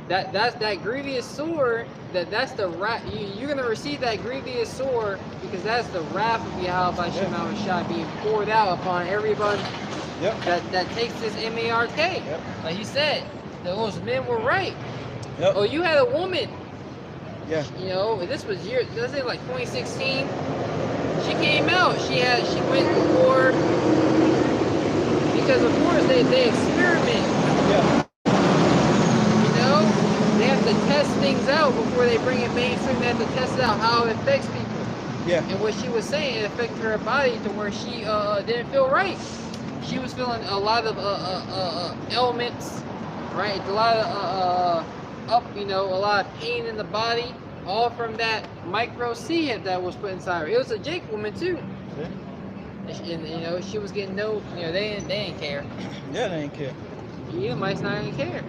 [SPEAKER 3] that's that grievous sore, that's the wrath. You're gonna receive that grievous sore because that's the wrath of Yahweh by Shem Shai being poured out upon everyone that takes this mark. Like you said, those men were right. Oh, you had a woman. This was like 2016. She came out. She went before, because of course they experiment. They have to test things out before they bring it mainstream. They have to test out how it affects people. And what she was saying, it affected her body to where she didn't feel right. She was feeling a lot of ailments, right? A lot of a lot of pain in the body, all from that micro C hip that was put inside her. It was a Jake woman too. And she was getting they didn't care.
[SPEAKER 2] They didn't care.
[SPEAKER 3] You might not even care.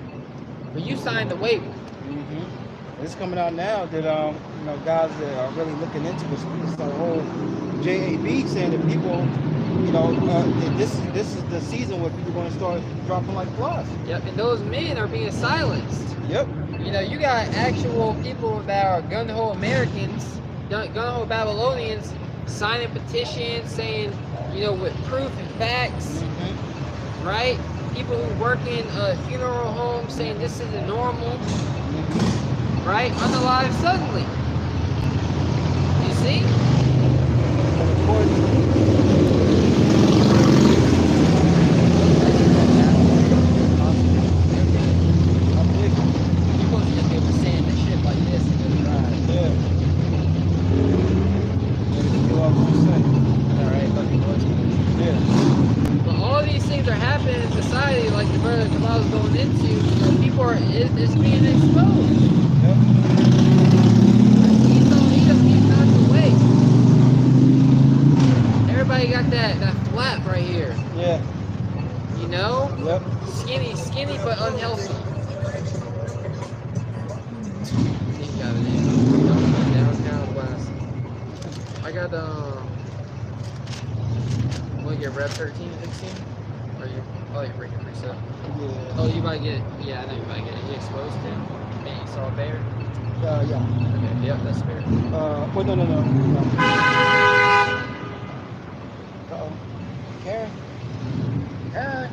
[SPEAKER 3] But you signed the waiver.
[SPEAKER 2] It's coming out now that guys that are really looking into this whole JAB, saying that people, this is the season where people are going to start dropping like flies.
[SPEAKER 3] And those men are being silenced. You got actual people that are gun-ho Americans, gun-ho Babylonians, signing petitions saying, with proof and facts, right? People who work in funeral homes saying this isn't normal, right? Unalive suddenly. You see? You're supposed to just be able to say that shit like this. it's being exposed.
[SPEAKER 2] Yep.
[SPEAKER 3] He's not the way. Everybody got that flap right here.
[SPEAKER 2] Yeah.
[SPEAKER 3] You know?
[SPEAKER 2] Yep.
[SPEAKER 3] Skinny but unhealthy. He got it in. Downtown West. I got want to get Rev 13 and 16? Or you probably breaking preset?
[SPEAKER 2] Yeah.
[SPEAKER 3] Oh, you might get it. Yeah, I know you might get it. You exposed to him? And you saw a bear?
[SPEAKER 2] Yeah.
[SPEAKER 3] Okay, yep, that's fair.
[SPEAKER 2] Well, no. Uh-oh. Karen.
[SPEAKER 3] Karen.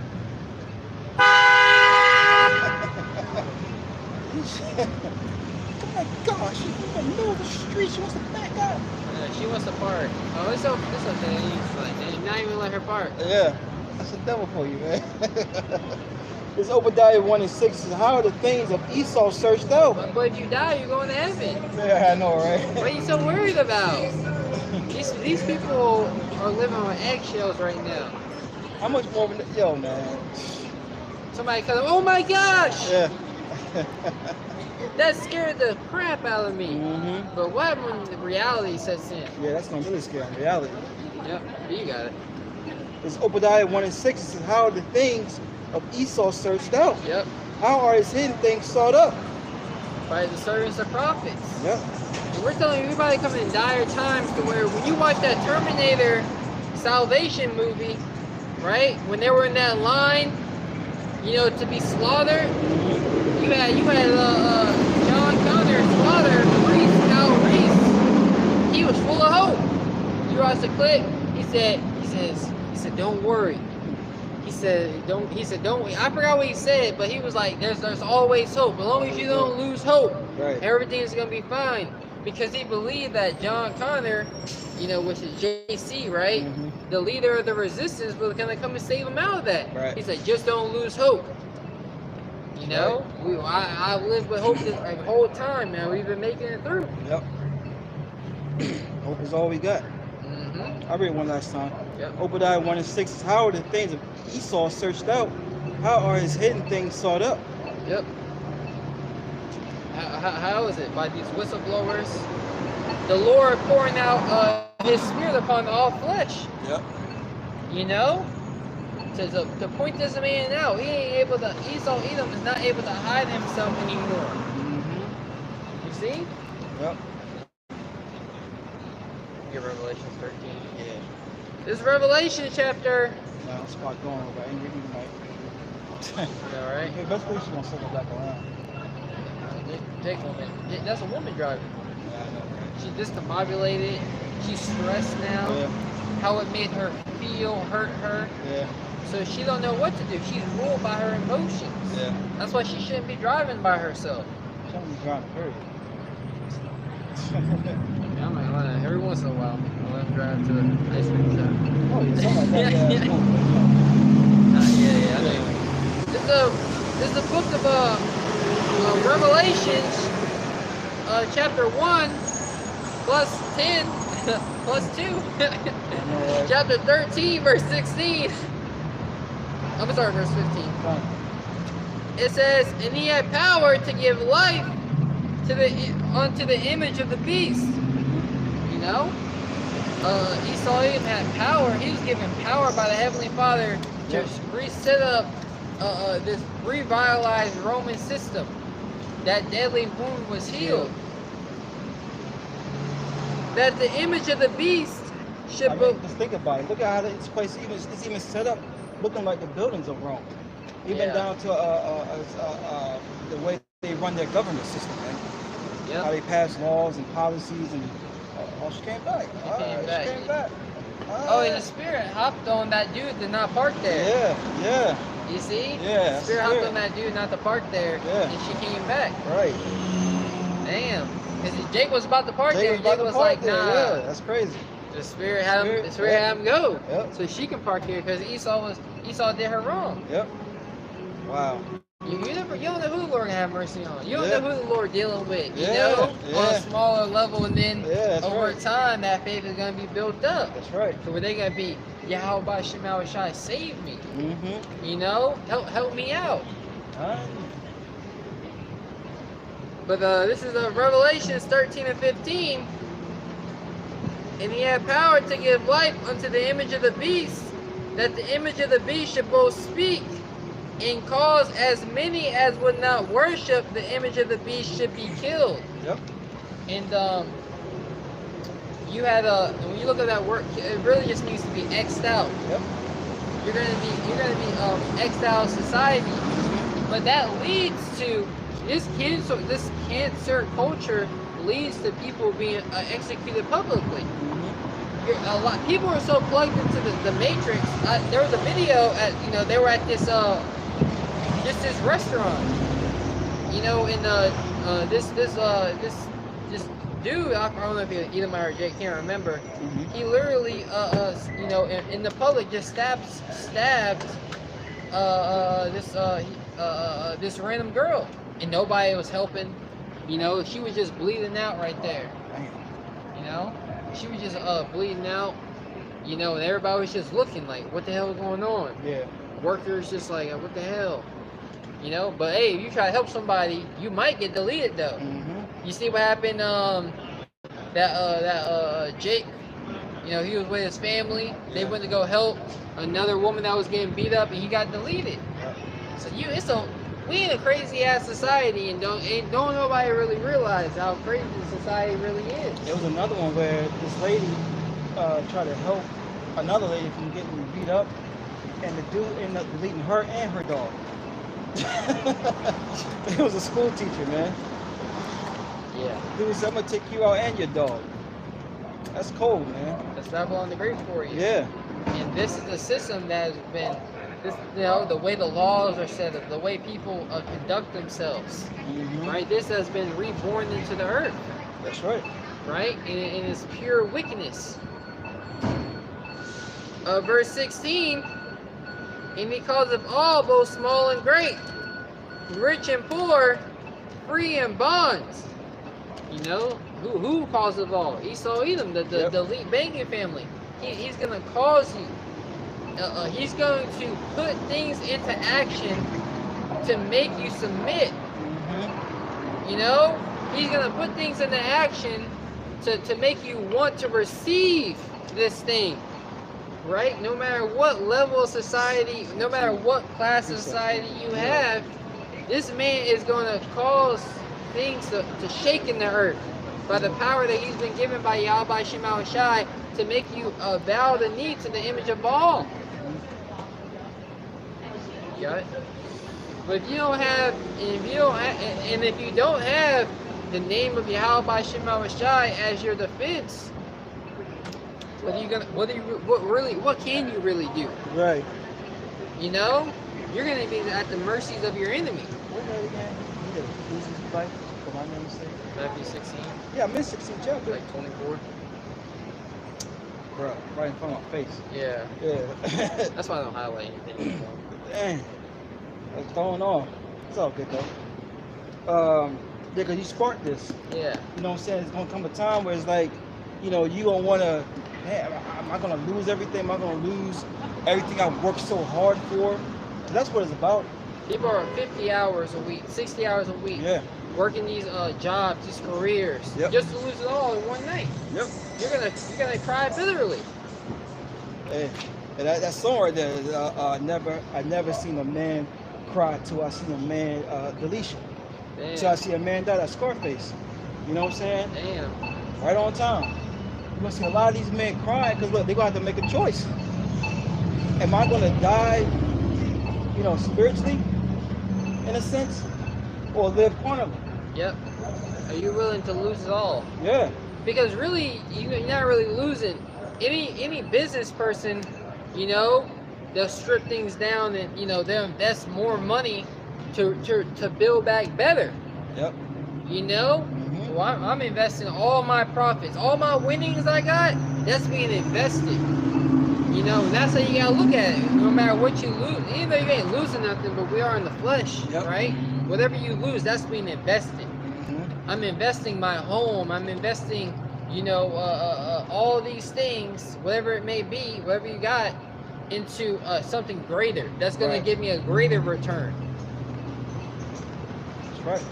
[SPEAKER 2] Oh my gosh, she's in the middle of the street. She wants to back up.
[SPEAKER 3] She wants to park. Oh, it's okay. He's like, not even let her park.
[SPEAKER 2] Yeah, that's the devil for you, man. This Obadiah 1 and 6 says, how are the things of Esau searched out?
[SPEAKER 3] But if you die, you're going to heaven.
[SPEAKER 2] Yeah, I know, right?
[SPEAKER 3] What are you so worried about? These people are living on eggshells right now.
[SPEAKER 2] How much more of a... Yo, man.
[SPEAKER 3] Somebody comes, oh my gosh!
[SPEAKER 2] Yeah.
[SPEAKER 3] That scared the crap out of me.
[SPEAKER 2] Mm-hmm.
[SPEAKER 3] But what happened when the reality sets in?
[SPEAKER 2] Yeah, that's going to really scare in reality.
[SPEAKER 3] Yep, you got it.
[SPEAKER 2] This Obadiah 1 and 6 says, how are the things of Esau searched out?
[SPEAKER 3] Yep.
[SPEAKER 2] How are his hidden things sought up?
[SPEAKER 3] By the servants of prophets.
[SPEAKER 2] Yep.
[SPEAKER 3] And we're telling you, everybody coming in dire times to where when you watch that Terminator Salvation movie, right? When they were in that line, you know, to be slaughtered, you had John Connor's father, Al Reese. He was full of hope. You watch the clip. He said, don't worry. He said, don't. I forgot what he said, but he was like, there's always hope. As long as you don't lose hope,
[SPEAKER 2] right,
[SPEAKER 3] everything's gonna be fine. Because he believed that John Connor, you know, which is JC, right?
[SPEAKER 2] Mm-hmm.
[SPEAKER 3] The leader of the resistance was gonna come and save him out of that.
[SPEAKER 2] Right.
[SPEAKER 3] He said, just don't lose hope. You know,
[SPEAKER 2] right.
[SPEAKER 3] I lived with hope this whole time, man. We've been making it through.
[SPEAKER 2] Yep. Hope is all we got.
[SPEAKER 3] Mm-hmm.
[SPEAKER 2] I read one last time.
[SPEAKER 3] Yep.
[SPEAKER 2] Obadiah 1 and 6 says, how are the things of Esau searched out? How are his hidden things sought up?
[SPEAKER 3] Yep. How is it? By these whistleblowers? The Lord pouring out his spirit upon all flesh.
[SPEAKER 2] Yep.
[SPEAKER 3] You know? To point this man out, he ain't able to, Esau Edom is not able to hide himself anymore.
[SPEAKER 2] Mm-hmm.
[SPEAKER 3] You see?
[SPEAKER 2] Yep.
[SPEAKER 3] Get Revelation 13.
[SPEAKER 2] Yeah.
[SPEAKER 3] This Revelation chapter.
[SPEAKER 2] Now, let's start going over.
[SPEAKER 3] Alright.
[SPEAKER 2] Hey, best place you want to circle back around.
[SPEAKER 3] Take woman. That's a woman driving.
[SPEAKER 2] Yeah, I know, right?
[SPEAKER 3] She's discombobulated. She's stressed now.
[SPEAKER 2] Yeah.
[SPEAKER 3] How it made her feel, hurt her.
[SPEAKER 2] Yeah.
[SPEAKER 3] So she don't know what to do. She's ruled by her emotions.
[SPEAKER 2] Yeah.
[SPEAKER 3] That's why she shouldn't be driving by herself.
[SPEAKER 2] Shouldn't be driving, period.
[SPEAKER 3] Yeah, I'm like, every once in a while, I'll let him drive to the ice cream shop.
[SPEAKER 2] Oh, yeah, something like that. Yeah.
[SPEAKER 3] Yeah. Anyway. This is the book of Revelations, chapter 1, plus 10, plus 2. Chapter 13, verse 16. I'm sorry, verse 15. It says, and he had power to give life unto the image of the beast. You know? Esau even had power. He was given power by the Heavenly Father to reset up this revitalized Roman system. That deadly wound was healed. That the image of the beast should
[SPEAKER 2] just think about it. Look at how this place it's even set up looking like the buildings of Rome. Even down to the way they run their government system, man. How they pass laws and policies and she came back. She came back.
[SPEAKER 3] And the spirit hopped on that dude to not park there.
[SPEAKER 2] Yeah.
[SPEAKER 3] You see?
[SPEAKER 2] Yeah.
[SPEAKER 3] The spirit hopped on that dude not to park there.
[SPEAKER 2] Yeah.
[SPEAKER 3] And she came back.
[SPEAKER 2] Right.
[SPEAKER 3] Damn. Because Jake was about to park there. Jake was like, nah.
[SPEAKER 2] Yeah, that's crazy.
[SPEAKER 3] The spirit had him go.
[SPEAKER 2] Yep.
[SPEAKER 3] So she can park here because Esau did her wrong.
[SPEAKER 2] Yep. Wow.
[SPEAKER 3] You don't know who the Lord can have mercy on. You don't know who the Lord dealing with. You
[SPEAKER 2] Yeah.
[SPEAKER 3] know, on a smaller level, and then over
[SPEAKER 2] right.
[SPEAKER 3] time that faith is gonna be built up.
[SPEAKER 2] That's right.
[SPEAKER 3] So where they gonna be, Yahweh Shema Shai, save me.
[SPEAKER 2] Mm-hmm.
[SPEAKER 3] You know, help me out. But this is Revelations 13 and 15. And he had power to give life unto the image of the beast, that the image of the beast should both speak and cause as many as would not worship the image of the beast should be killed.
[SPEAKER 2] Yep.
[SPEAKER 3] And you had when you look at that word, it really just means to be X'd out.
[SPEAKER 2] Yep.
[SPEAKER 3] You're gonna be X'd out of society, but that leads to this cancer culture leads to people being executed publicly. A lot people are so plugged into the matrix. There was a video at they were at this this restaurant, and this dude, I don't know if he Edomite or Jake, can't remember. He literally in the public just stabbed this random girl, and nobody was helping. She was just bleeding out right there. She was just bleeding out, and everybody was just looking like, what the hell is going on?
[SPEAKER 2] Yeah. Workers
[SPEAKER 3] just like, what the hell? But hey, if you try to help somebody, you might get deleted though. You see what happened? That Jake, he was with his family. They went to go help another woman that was getting beat up, and he got deleted. So we in a crazy ass society, and don't nobody really realize how crazy society really is.
[SPEAKER 2] There was another one where this lady tried to help another lady from getting beat up, and the dude ended up deleting her and her dog. It was a school teacher, man.
[SPEAKER 3] Yeah.
[SPEAKER 2] Dude said, I'm gonna take you out and your dog. That's cold, man.
[SPEAKER 3] That's Babylon the Great for you.
[SPEAKER 2] Yeah.
[SPEAKER 3] And this is a system that has been, the way the laws are set up, the way people conduct themselves, right? This has been reborn into the earth.
[SPEAKER 2] That's right.
[SPEAKER 3] Right? And it's pure wickedness. Verse 16, and he calls of all, both small and great, rich and poor, free and bonds. Who calls of all? Esau, Edom, the elite banking family. He's going to cause you. He's going to put things into action to make you submit. He's going to put things into action to make you want to receive this thing. Right? No matter what level of society, no matter what class of society you have, this man is going to cause things to shake in the earth by the power that he's been given by Yahweh Shema Shai to make you bow the knee to the image of Baal. You got it? But if you don't have, if you don't have the name of Yahweh Shema Shai as your defense, what can you really do?
[SPEAKER 2] Right.
[SPEAKER 3] You're gonna be at the mercies of your enemy. Matthew 16.
[SPEAKER 2] Yeah, I missed 16 chapter.
[SPEAKER 3] Like 24.
[SPEAKER 2] Bro, right in front of my face.
[SPEAKER 3] Yeah.
[SPEAKER 2] Yeah.
[SPEAKER 3] That's why I don't highlight anything.
[SPEAKER 2] Dang. That's throwing off. It's all good though. Yeah, because you sparked this.
[SPEAKER 3] Yeah.
[SPEAKER 2] You know what I'm saying? It's gonna come a time where it's like, you gonna wanna, hey, am I gonna lose everything? Am I gonna lose everything I've worked so hard for? That's what it's about.
[SPEAKER 3] People are 50 hours a week, 60 hours a week.
[SPEAKER 2] Yeah.
[SPEAKER 3] Working these jobs, these careers, just to lose it all in one night.
[SPEAKER 2] Yep.
[SPEAKER 3] You're gonna cry bitterly.
[SPEAKER 2] Hey, and that song right there, I never seen a man cry till I seen a man deletion.
[SPEAKER 3] Damn.
[SPEAKER 2] Till I see a man die. That Scarface. You know what I'm saying?
[SPEAKER 3] Damn.
[SPEAKER 2] Right on time. You're gonna see a lot of these men crying because look, they're gonna have to make a choice. Am I gonna die, spiritually, in a sense, or live carnally?
[SPEAKER 3] Yep. Are you willing to lose it all?
[SPEAKER 2] Yeah.
[SPEAKER 3] Because really, you're not really losing. Any business person, they'll strip things down and they'll invest more money to build back better.
[SPEAKER 2] Yep.
[SPEAKER 3] Well, I'm investing all my profits, all my winnings I got. That's being invested. That's how you gotta look at it. No matter what you lose, even though you ain't losing nothing, but we are in the flesh, right? Whatever you lose, that's being invested. I'm investing my home. I'm investing, all these things, whatever it may be, whatever you got, into something greater. That's going to give me a greater return.
[SPEAKER 2] That's right.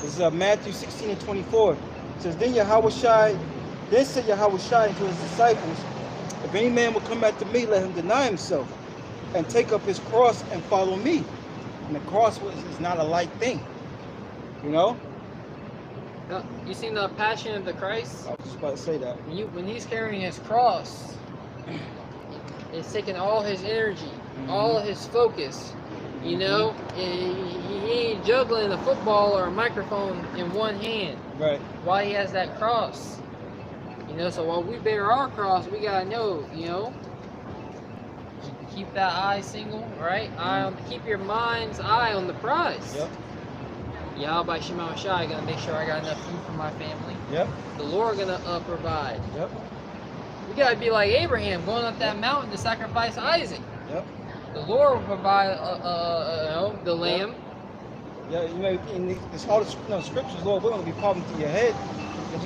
[SPEAKER 2] This is Matthew 16 and 24. It says, then said Yahweh Shai to his disciples, if any man will come after me, let him deny himself and take up his cross and follow me. And the cross is not a light thing, you know?
[SPEAKER 3] You seen the Passion of the Christ?
[SPEAKER 2] I was just about to say that.
[SPEAKER 3] When he's carrying his cross, it's taking all his energy, all his focus. You know, he ain't juggling a football or a microphone in one hand.
[SPEAKER 2] Right.
[SPEAKER 3] While he has that cross. You know, so while we bear our cross, we gotta know, you know, keep that eye single, right? Keep your mind's eye on the prize.
[SPEAKER 2] Yep.
[SPEAKER 3] Yahweh Shema Shai, gonna make sure I got enough food for my family.
[SPEAKER 2] Yep.
[SPEAKER 3] The Lord gonna provide.
[SPEAKER 2] Yep.
[SPEAKER 3] We gotta be like Abraham, going up that mountain to sacrifice Isaac.
[SPEAKER 2] Yep.
[SPEAKER 3] The Lord will provide, the lamb.
[SPEAKER 2] Yeah, you may in this all the scriptures, Lord, we're gonna be popping through your head. Because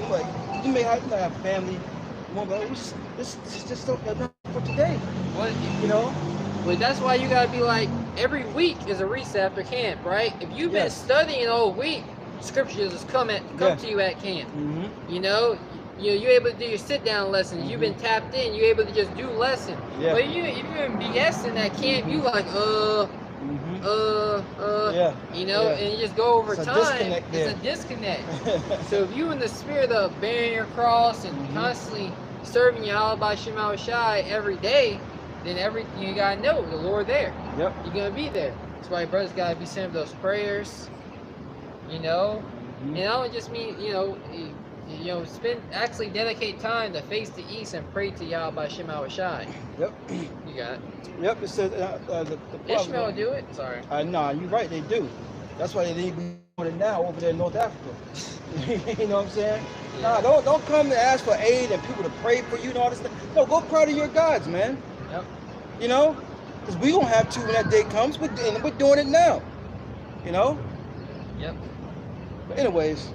[SPEAKER 2] you may have family. This is just enough for today.
[SPEAKER 3] What,
[SPEAKER 2] you know?
[SPEAKER 3] But that's why you gotta be like, every week is a reset after camp, right? If you've been studying all week, scriptures just come to you at camp. You know, you're able to do your sit-down lessons. You've been tapped in. You're able to just do lessons.
[SPEAKER 2] Yeah.
[SPEAKER 3] But if you're in BS in that camp, you like, you know, and you just go over time. It's a disconnect. So if you in the spirit of bearing your cross and constantly serving Yahweh Shema Shai every day, then you gotta know the Lord there.
[SPEAKER 2] Yep.
[SPEAKER 3] You're gonna be there. That's why brothers gotta be saying those prayers. You know, and I don't just mean actually dedicate time to face the east and pray to Yahweh Shema Shai.
[SPEAKER 2] Yep.
[SPEAKER 3] You got it.
[SPEAKER 2] Yep. It says the
[SPEAKER 3] Ishmael will do it. Sorry.
[SPEAKER 2] No, you're right. They do. That's why they need to be doing it now over there in North Africa. You know what I'm saying?
[SPEAKER 3] Yeah.
[SPEAKER 2] Nah, don't come and ask for aid and people to pray for you and all this stuff. No, go pray to your gods, man.
[SPEAKER 3] Yep.
[SPEAKER 2] You know, because we gonna have to when that day comes. We're doing it now. You know.
[SPEAKER 3] Yep.
[SPEAKER 2] But anyways,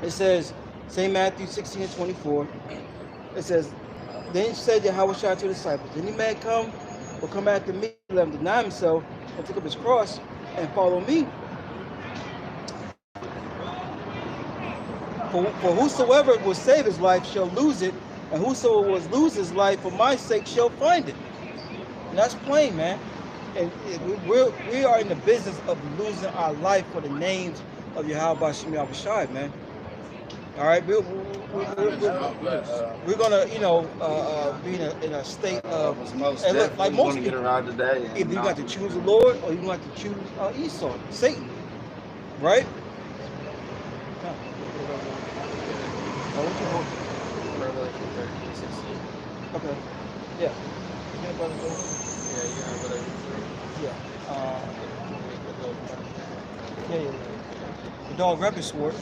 [SPEAKER 2] it says, St. Matthew 16 and 24. It says, then said Yahweh Shai to the disciples, any man will come after me, let him deny himself and take up his cross and follow me. For whosoever will save his life shall lose it, and whosoever will lose his life for my sake shall find it. And that's plain, man. And we are in the business of losing our life for the names of Yahweh Shema Shai, man. All right, we're gonna, be in a state of, and look, like most people, either you got to choose the Lord or you got to choose Esau, Satan, right?
[SPEAKER 3] Revelation 13:16.
[SPEAKER 2] Okay. Yeah. Yeah. The dog rabbit sword.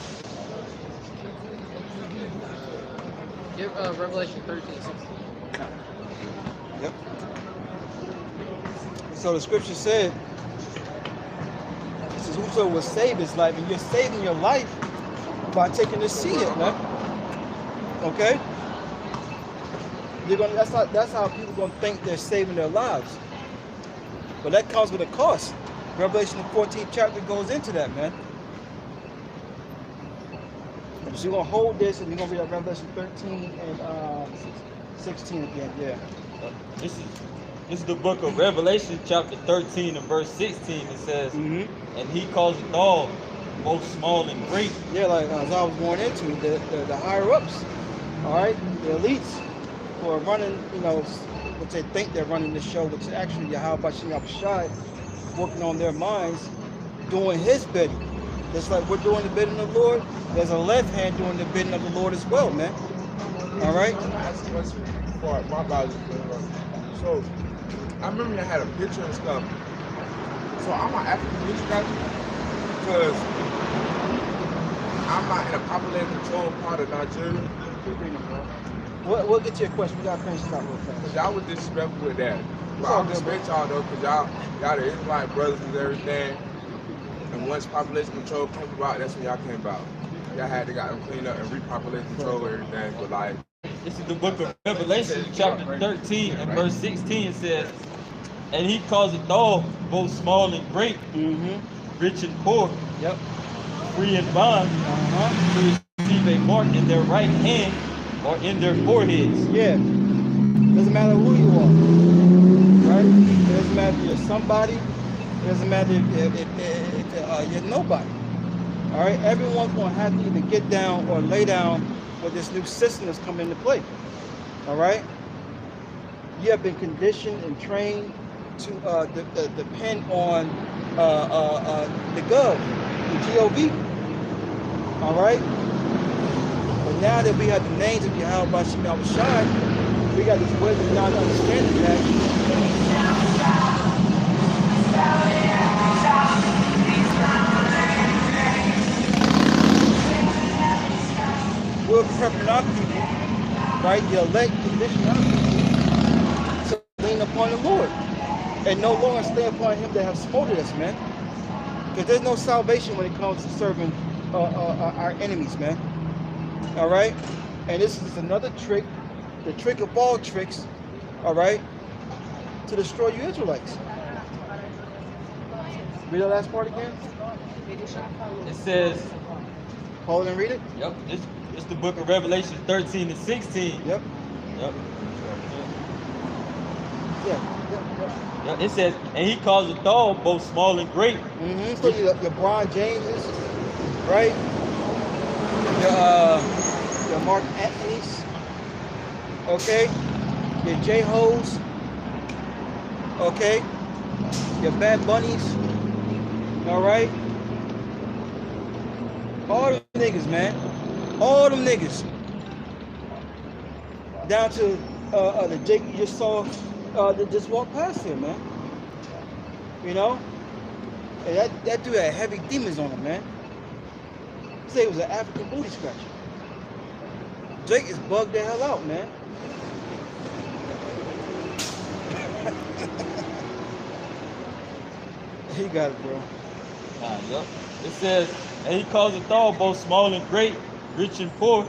[SPEAKER 3] Give Revelation 13:16.
[SPEAKER 2] Yep. So the scripture said, it says, whoso will save his life, and you're saving your life by taking this seed, man. Okay? That's how people gonna think they're saving their lives. But that comes with a cost. Revelation the 14th chapter goes into that, man. So you're gonna hold this and you're gonna read Revelation 13 and 16 again, yeah.
[SPEAKER 5] This is the book of Revelation, chapter 13 and verse 16. It says, and he calls it all, both small and great.
[SPEAKER 2] Yeah, like as I was going into the higher ups, all right, the elites who are running, what they think they're running the show, which is actually Yahweh Shema Shai, working on their minds, doing his bidding. Just like we're doing the bidding of the Lord, there's a left hand doing the bidding of the Lord as well, man. All right?
[SPEAKER 1] That's a question for my body. So, I remember you had a picture and stuff. So, I'm an African Israelite because I'm not in a populated controlled part of Nigeria.
[SPEAKER 2] We'll get to your question. We got to finish this out real fast.
[SPEAKER 1] Because y'all was disrespectful with that. But I respect y'all though, because y'all the Israelite brothers and everything. And once population control came about, that's when y'all came about. Y'all had to got them clean up and repopulate control everything. But like,
[SPEAKER 5] this is the book of Revelation, chapter 13 and verse 16. It says, and he calls it all, both small and great. rich and poor,
[SPEAKER 2] Yep.
[SPEAKER 5] free and bond, to receive a mark in their right hand or in their foreheads.
[SPEAKER 2] Yeah. Doesn't matter who you are, right? It doesn't matter if you're somebody. It doesn't matter if you're nobody. All right. Everyone's gonna have to either get down or lay down with this new system that's coming into play. All right. You have been conditioned and trained to depend on the gov, the gov. All right. But now that we have the names of Yahweh Bashim Yahushai, we got this wisdom now to understanding that we're prepping our people, right? The elect condition our people to lean upon the Lord and no longer stay upon Him that have smote us, man. Because there's no salvation when it comes to serving our enemies, man. All right, and this is another trick, the trick of all tricks, all right, to destroy you Israelites. Read the last part again.
[SPEAKER 5] It says,
[SPEAKER 2] Hold and read it.
[SPEAKER 5] yep, it's the book of Revelation 13 and 16.
[SPEAKER 2] Yep.
[SPEAKER 5] Yep.
[SPEAKER 2] Yeah.
[SPEAKER 5] Yep. It says, and he calls a dog both small and great.
[SPEAKER 2] So your Bron Jameses, right? Your Mark Anthony's, okay? Your J-Hoes, okay? Your Bad Bunnies, all right? All them niggas, man. All them niggas. Down to the Jake you just saw that just walked past here, man. You know? And that dude had heavy demons on him, man. Say it was an African booty scratcher. Jake is bugged the hell out, man. He got it, bro.
[SPEAKER 5] Yep. It says, and he calls a dog both small and great, rich and poor,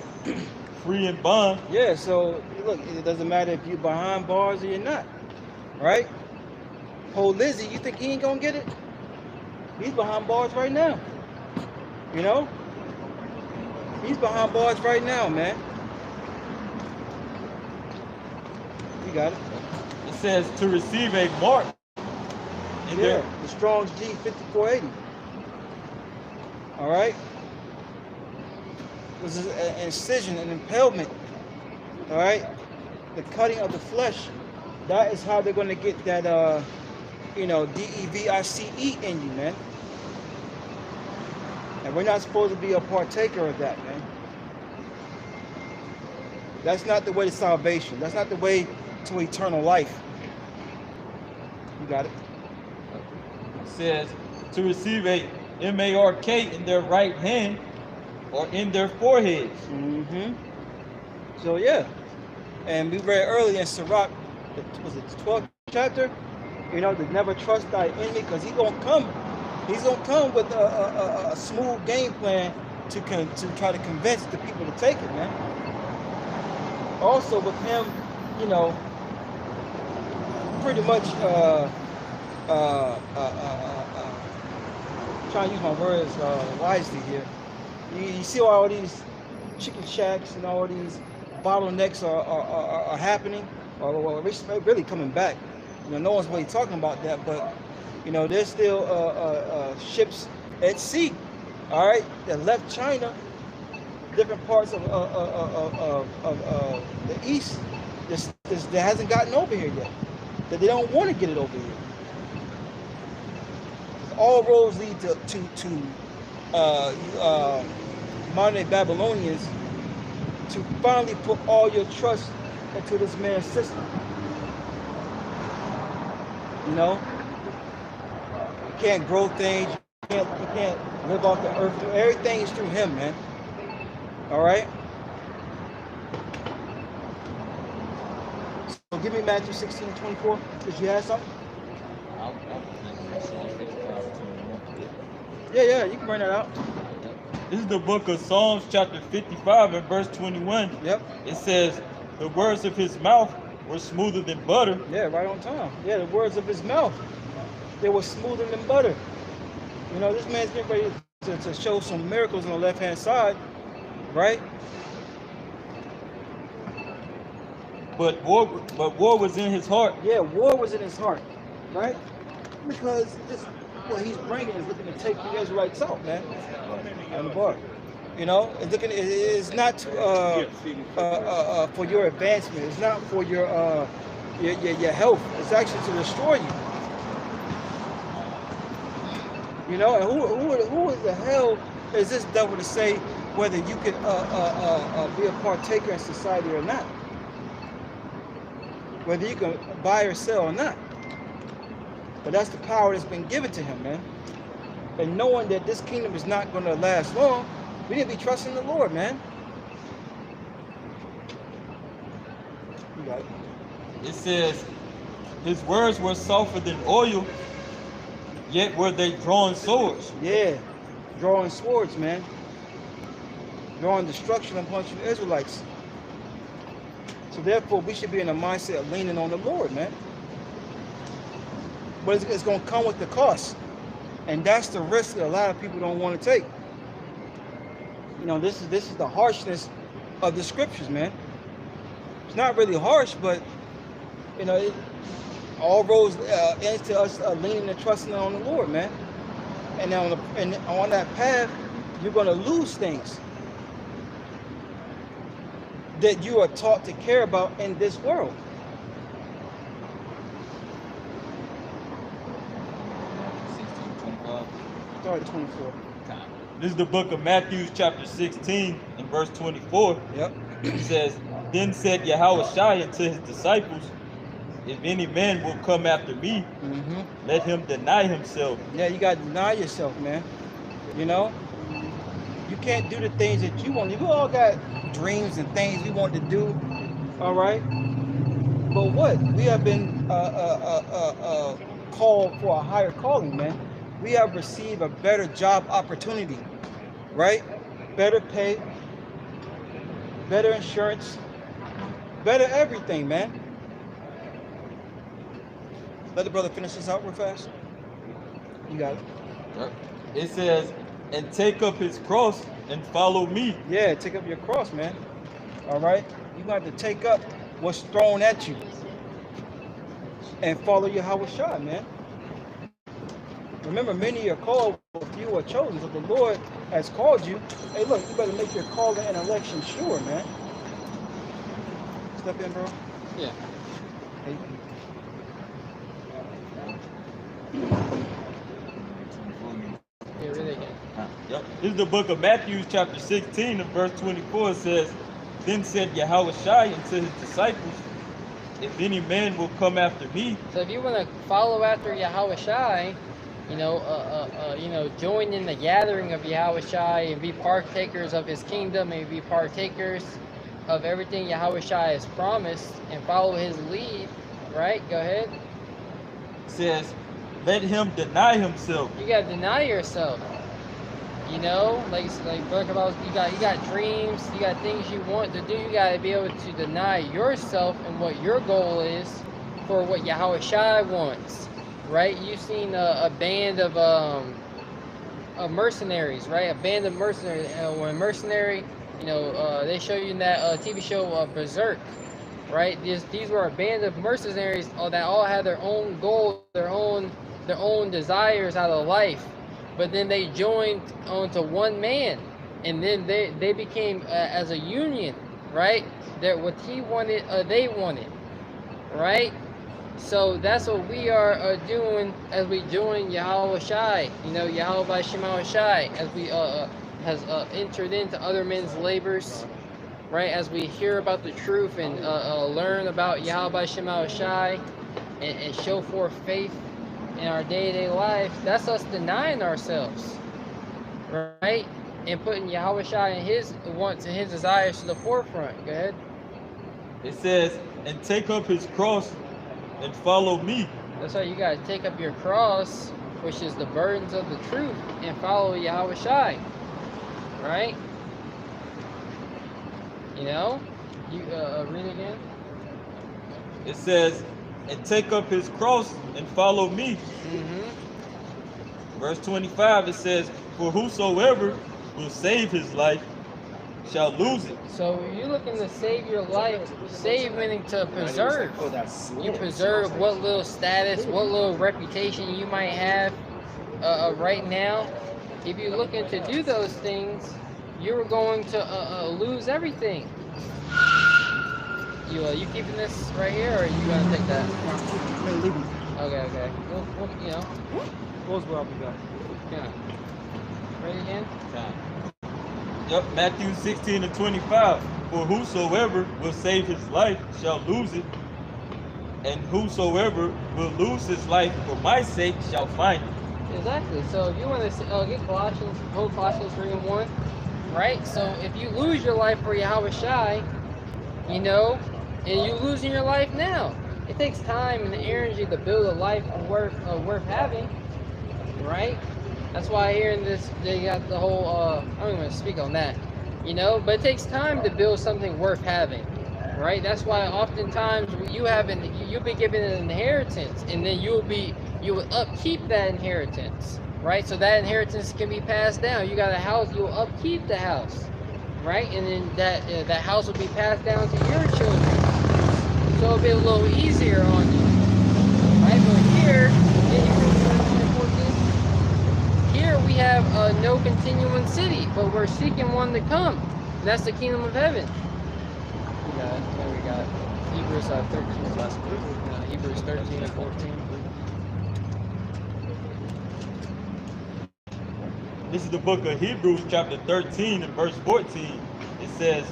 [SPEAKER 5] free and bond.
[SPEAKER 2] Yeah, so look, it doesn't matter if you're behind bars or you're not, right? Whole Lizzie, you think he ain't gonna get it? He's behind bars right now. You know? He's behind bars right now, man. You got it.
[SPEAKER 5] It says to receive a mark.
[SPEAKER 2] Yeah, the Strong's G 5480. All right? This is an incision, an impalement. All right? The cutting of the flesh. That is how they're going to get that, you know, DEVICE in you, man. And we're not supposed to be a partaker of that, man. That's not the way to salvation. That's not the way to eternal life. You got it?
[SPEAKER 5] It says to receive a MARK in their right hand or in their foreheads.
[SPEAKER 2] So yeah, and we read earlier in Sirach, was it the 12th chapter? You know, to never trust thy enemy, because he's gonna come. He's gonna come with a smooth game plan to try to convince the people to take it, man. Also with him, you know, pretty much trying to use my words wisely here. You see all these chicken shacks and all these bottlenecks are happening, or really coming back. You know, no one's really talking about that, but you know, there's still ships at sea, all right, that left China, different parts of the east that hasn't gotten over here yet, that they don't want to get it over here. All roads lead to modern day Babylonians to finally put all your trust into this man's system. You know, you can't grow things, you can't live off the earth. Everything is through him, man. All right. So give me Matthew 16:24. Did you have something? Yeah, you can bring that out.
[SPEAKER 5] This is the book of Psalms chapter 55 and verse 21.
[SPEAKER 2] Yep.
[SPEAKER 5] It says, the words of his mouth were smoother than butter.
[SPEAKER 2] Yeah, right on time. Yeah, the words of his mouth, they were smoother than butter. You know, this man's getting ready to show some miracles on the left-hand side, right?
[SPEAKER 5] But war was in his heart.
[SPEAKER 2] Yeah, war was in his heart, right? Because this, what he's bringing is looking to take the Israelites out, man. On the bar. You know, it's not to, for your advancement. It's not for your health. It's actually to destroy you. You know, and who in the hell is this devil to say whether you can be a partaker in society or not? Whether you can buy or sell or not. But that's the power that's been given to him, man. And knowing that this kingdom is not going to last long, we need to be trusting the Lord, man. You got it.
[SPEAKER 5] It says, his words were softer than oil, yet were they drawing swords.
[SPEAKER 2] Yeah, drawing swords, man. Drawing destruction upon the Israelites. So therefore, we should be in a mindset of leaning on the Lord, man. But it's going to come with the cost. And that's the risk that a lot of people don't want to take. You know, this is the harshness of the scriptures, man. It's not really harsh, but, you know, it all roads ends to us leaning and trusting on the Lord, man. And on that path, you're going to lose things that you are taught to care about in this world. Start at 24.
[SPEAKER 5] This is the book of Matthew chapter 16 and verse 24.
[SPEAKER 2] Yep.
[SPEAKER 5] It says, then said Yahushua unto his disciples, if any man will come after me, let him deny himself.
[SPEAKER 2] Yeah, you got to deny yourself, man. You know? You can't do the things that you want. We all got dreams and things we want to do, all right? But what? We have been called for a higher calling, man. We have received a better job opportunity, right? Better pay, better insurance, better everything, man. Let the brother finish this out real fast. You got it.
[SPEAKER 5] It says, and take up his cross and follow me.
[SPEAKER 2] Yeah, take up your cross, man. All right? You're going to have to take up what's thrown at you and follow Yahushua, man. Remember, many are called, but few are chosen. So the Lord has called you. Hey, look, you better make your calling and election sure, man. Step in, bro.
[SPEAKER 3] Yeah.
[SPEAKER 2] Hey.
[SPEAKER 3] Yeah, really again.
[SPEAKER 5] Yep. This is the book of Matthew chapter 16 and verse 24. It says, then said Yahushua unto his disciples, if any man will come after me.
[SPEAKER 3] So if you want to follow after Yahushua, you know, join in the gathering of Yahushua and be partakers of his kingdom and be partakers of everything Yahushua has promised and follow his lead, right? Go ahead.
[SPEAKER 5] It says, let him deny himself.
[SPEAKER 3] You gotta deny yourself. You know, like Brother Kabbalah, you got dreams, you got things you want to do. You gotta be able to deny yourself and what your goal is for what Yahushua wants, right? You've seen a band of mercenaries, right? A band of mercenaries. When a mercenary, you know, they show you in that TV show Berserk, right? These were a band of mercenaries that all had their own goals, their own desires out of life. But then they joined onto one man, and then they became as a union, right? That what he wanted, they wanted, right? So that's what we are doing as we join Yahushua, you know, Yahweh Shema Shai, as we has entered into other men's labors, right? As we hear about the truth and learn about Yahweh Shema Shai and show forth faith in our day-to-day life, that's us denying ourselves, right? And putting Yahushua and his wants and his desires to the forefront. Go ahead.
[SPEAKER 5] It says, and take up his cross and follow me.
[SPEAKER 3] That's why you gotta take up your cross, which is the burdens of the truth, and follow Yahushua, right? You know? You read it again.
[SPEAKER 5] It says, and take up his cross and follow me. Verse 25, it says, for whosoever will save his life shall lose it.
[SPEAKER 3] So you're looking to save your life, save meaning to preserve. You preserve what little status, what little reputation you might have right now. If you're looking to do those things, you're going to lose everything. You keeping this right here, or are you gonna take that? Okay. Well, you know.
[SPEAKER 2] Close where I'll be back.
[SPEAKER 3] Yeah. Ready again?
[SPEAKER 5] Yep, Matthew 16 and 25. For whosoever will save his life shall lose it, and whosoever will lose his life for my sake shall find it.
[SPEAKER 3] Exactly. So if you want to get Colossians, hold Colossians 3 and 1, right? So if you lose your life for Yahweh Shai, you know, and you're losing your life now. It takes time and energy to build a life worth having, right? That's why here in this, they got the whole, I don't even want to speak on that, you know, but it takes time to build something worth having, right? That's why oftentimes you'll be given an inheritance, and then you will upkeep that inheritance, right? So that inheritance can be passed down. You got a house, you'll upkeep the house, right? And then that house will be passed down to your children. So it'll be a little easier on you, right? But here, here we have no continuing city, but we're seeking one to come. And that's the kingdom of heaven. There we got Hebrews 13, Hebrews 13 and 14.
[SPEAKER 5] This is the book of Hebrews chapter 13 and verse 14. It says,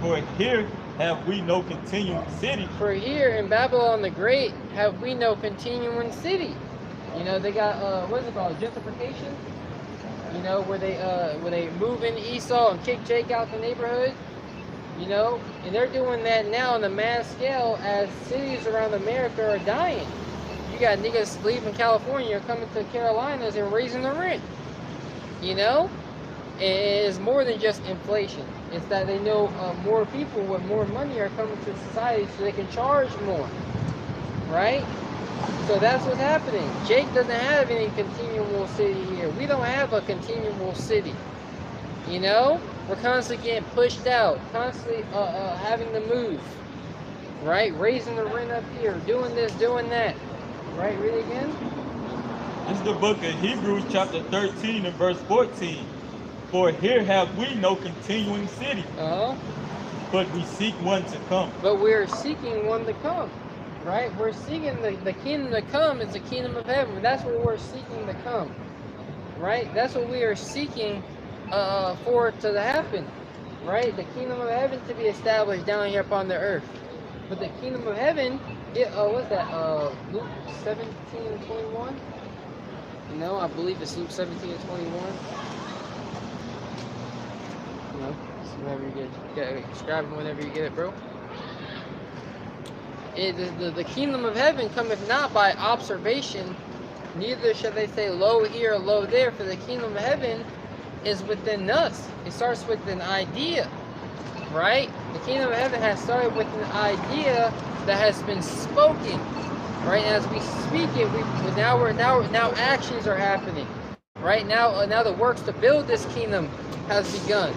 [SPEAKER 5] for here have we no continuing city.
[SPEAKER 3] For here in Babylon the Great have we no continuing city. You know, they got, what is it called, gentrification? You know, where they move in Esau and kick Jake out the neighborhood. You know, and they're doing that now on a mass scale as cities around America are dying. You got niggas leaving California, coming to Carolinas and raising the rent. You know, it's more than just inflation. It's that they know more people with more money are coming to society so they can charge more, right? So that's what's happening. Jake doesn't have any continual city here. We don't have a continual city. You know, we're constantly getting pushed out, constantly having to move, right? Raising the rent up here, doing this, doing that, right? Read it again.
[SPEAKER 5] This is the book of Hebrews chapter 13 and verse 14. For here have we no continuing city, but we seek one to come.
[SPEAKER 3] But we're seeking one to come, right? We're seeking the kingdom to come is the kingdom of heaven. That's what we're seeking to come, right? That's what we are seeking for it to happen, right? The kingdom of heaven to be established down here upon the earth. But the kingdom of heaven, what's that? Luke 17 and 21? You know, I believe it's Luke 17 and 21. You know, whenever you get it, subscribe whenever you get it, bro. The kingdom of heaven cometh not by observation, neither shall they say, lo here, lo there, for the kingdom of heaven is within us. It starts with an idea, right? The kingdom of heaven has started with an idea that has been spoken, right? And as we speak it, now actions are happening, right? Now the works to build this kingdom has begun,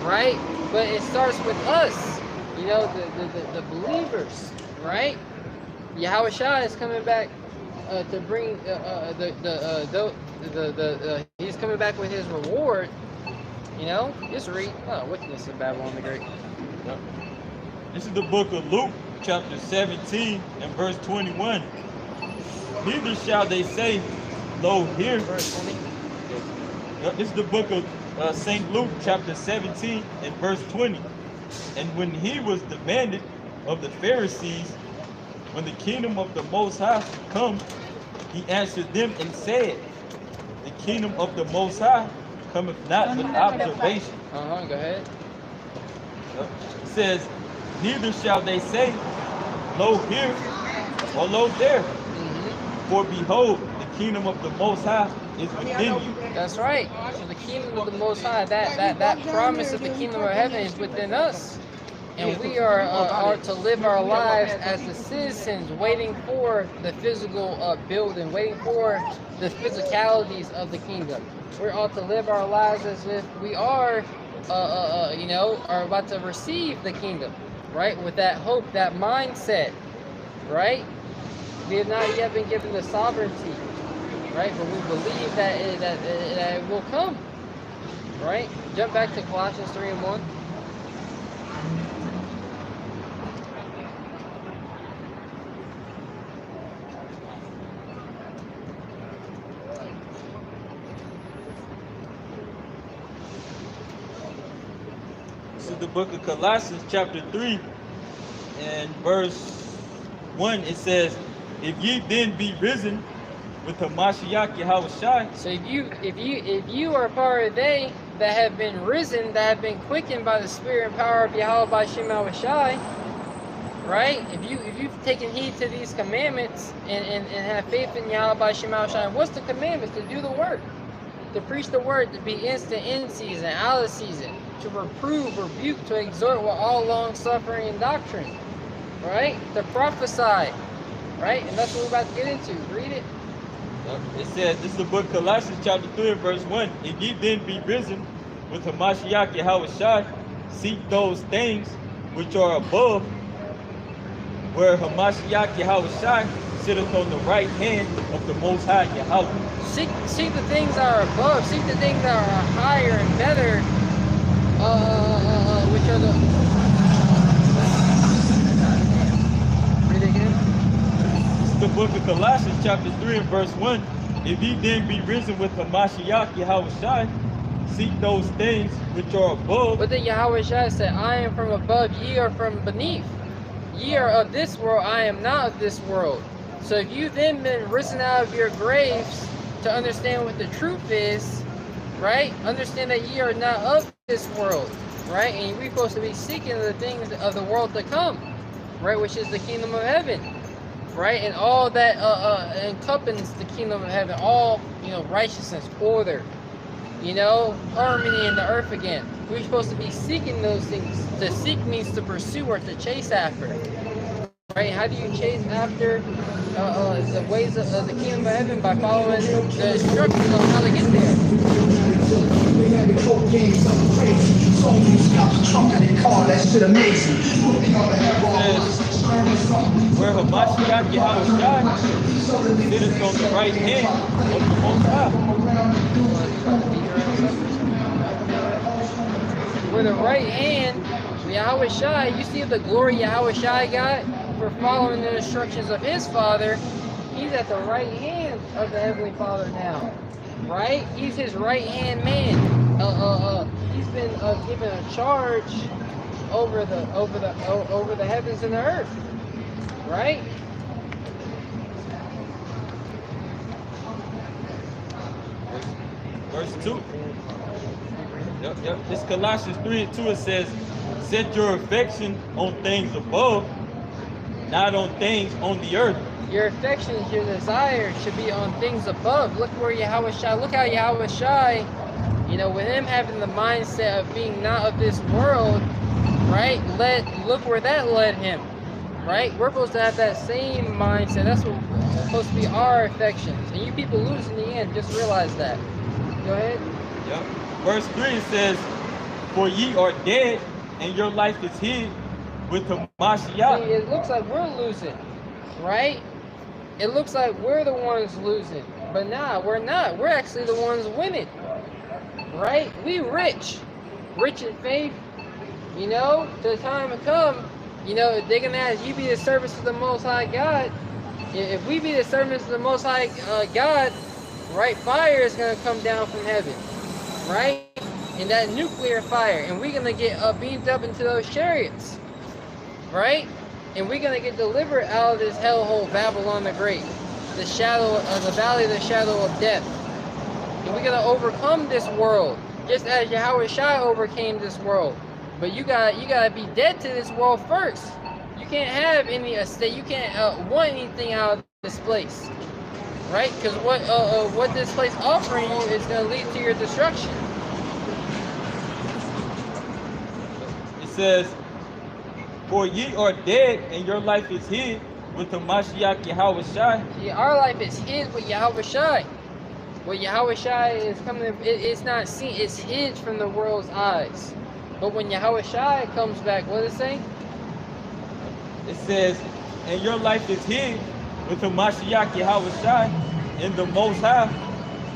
[SPEAKER 3] right? But it starts with us, you know, the believers, right? Yahweh Shai is coming back to bring he's coming back with his reward. You know, just read wickedness of Babylon the Great.
[SPEAKER 5] Yep. This is the book of Luke chapter 17 and verse 21. Neither shall they say, lo here.
[SPEAKER 3] Verse 20.
[SPEAKER 5] Yep. This is the book of St. Luke chapter 17 and verse 20. And when he was demanded of the Pharisees, when the kingdom of the Most High should come, he answered them and said, the kingdom of the Most High cometh not with observation.
[SPEAKER 3] Go ahead.
[SPEAKER 5] It says, neither shall they say, lo here or lo there. For behold, the kingdom of the Most High is within you.
[SPEAKER 3] That's right. So the kingdom of the Most High, that promise of the kingdom of heaven is within us. and we are to live our lives as the citizens, waiting for the physical building, waiting for the physicalities of the kingdom. We're all to live our lives as if we are, are about to receive the kingdom, right? With that hope, that mindset, right? We have not yet been given the sovereignty, right? But we believe that it will come, right? Jump back to Colossians 3:1.
[SPEAKER 5] This is the book of Colossians, chapter 3, and verse 1. It says, "If ye then be risen with Hamashiach Yahushua."
[SPEAKER 3] So if you are part of they that have been risen, that have been quickened by the spirit and power of Yahweh by Shem Yahushai, right? If you've taken heed to these commandments and have faith in Yahweh by Shem Yahushai, what's the commandments? To do the work, to preach the word, to be instant in season, out of season, to reprove, rebuke, to exhort with all long suffering and doctrine, right? To prophesy, right? And that's what we're about to get into. Read it.
[SPEAKER 5] It says, this is the book of Colossians, chapter 3, and verse 1. "If ye then be risen with Hamashiach Yahushua, seek those things which are above, where Hamashiach Yahushua sitteth on the right hand of the Most High Yahweh."
[SPEAKER 3] Seek the things that are above. Seek the things that are higher and better, which are the... Read it again.
[SPEAKER 5] This is the book of Colossians, chapter 3, and verse 1. "If ye then be risen with Hamashiach Yahushua, seek those things which are above."
[SPEAKER 3] But then Yahweh Shai said, "I am from above, ye are from beneath. Ye are of this world, I am not of this world." So if you've then been risen out of your graves to understand what the truth is, right? Understand that ye are not of this world, right? And we're supposed to be seeking the things of the world to come, right? Which is the kingdom of heaven, right? And all that encompasses the kingdom of heaven, all, righteousness, order, harmony in the earth again. We're supposed to be seeking those things. To seek means to pursue or to chase after, right? How do you chase after the ways of the kingdom of heaven? By following the instructions on how to get there.
[SPEAKER 5] Where Hamashiach Yahushua sitteth on the right hand of the Most High.
[SPEAKER 3] Where the right hand, Yahweh Shai, you see the glory Yahweh Shai got for following the instructions of his Father. He's at the right hand of the Heavenly Father now, right? He's his right hand man. He's been given a charge over the heavens and the earth, right?
[SPEAKER 5] Verse 2. Yep. This Colossians 3:2, it says, "Set your affection on things above, not on things on the earth."
[SPEAKER 3] Your affections, your desire should be on things above. Look where Yahweh Shai, look how Yahweh Shai, with him having the mindset of being not of this world, right? Look where that led him, right? We're supposed to have that same mindset. That's what supposed to be our affections. And you people lose in the end, just realize that. Go ahead.
[SPEAKER 5] Yep. Verse 3, it says, "For ye are dead, and your life is hid with Hamashiach."
[SPEAKER 3] See, it looks like we're losing, right? It looks like we're the ones losing. But nah, we're not. We're actually the ones winning, right? We rich in faith, the time will come, they're going to ask, you be the servants of the Most High God. If we be the servants of the Most High God, right, fire is going to come down from heaven, right? And that nuclear fire, and we're going to get beamed up into those chariots, right? And we're going to get delivered out of this hellhole, Babylon the Great, the shadow of the valley of the shadow of death. And we're going to overcome this world, just as Yahweh Shai overcame this world. But you gotta be dead to this world first. You can't have any estate. You can't want anything out of this place, right? Because what this place offering you is going to lead to your destruction.
[SPEAKER 5] It says, For ye are dead, and your life is hid with the Mashiach Yahweh Shai.
[SPEAKER 3] Yeah, our life is hid with Yahweh Shai. What Yahweh Shai is coming, it's not seen, it's hid from the world's eyes. But when Yahweh Shai comes back, what does it say?
[SPEAKER 5] It says, and your life is hid with the Mashiach Yahweh Shai in the Most High.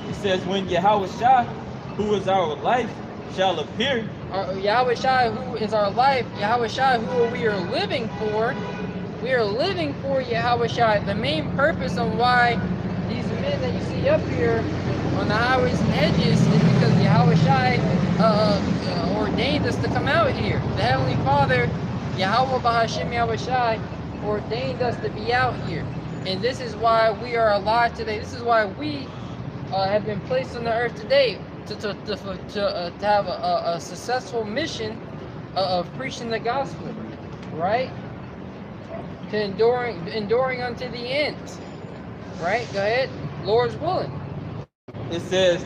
[SPEAKER 5] It says, when Yahweh Shai, who is our life, shall appear.
[SPEAKER 3] Yahweh Shai, who is our life, Yahweh Shai, who we are living for. We are living for Yahweh Shai. The main purpose on why these men that you see up here on the highways and hedges is because Yahweh Shai ordained us to come out here. The Heavenly Father, Yahweh Bahashim Yahweh Shai, ordained us to be out here. And this is why we are alive today. This is why we have been placed on the earth today to have a successful mission of preaching the gospel, right? To enduring unto the end, right? Go ahead, Lord's willing.
[SPEAKER 5] It says,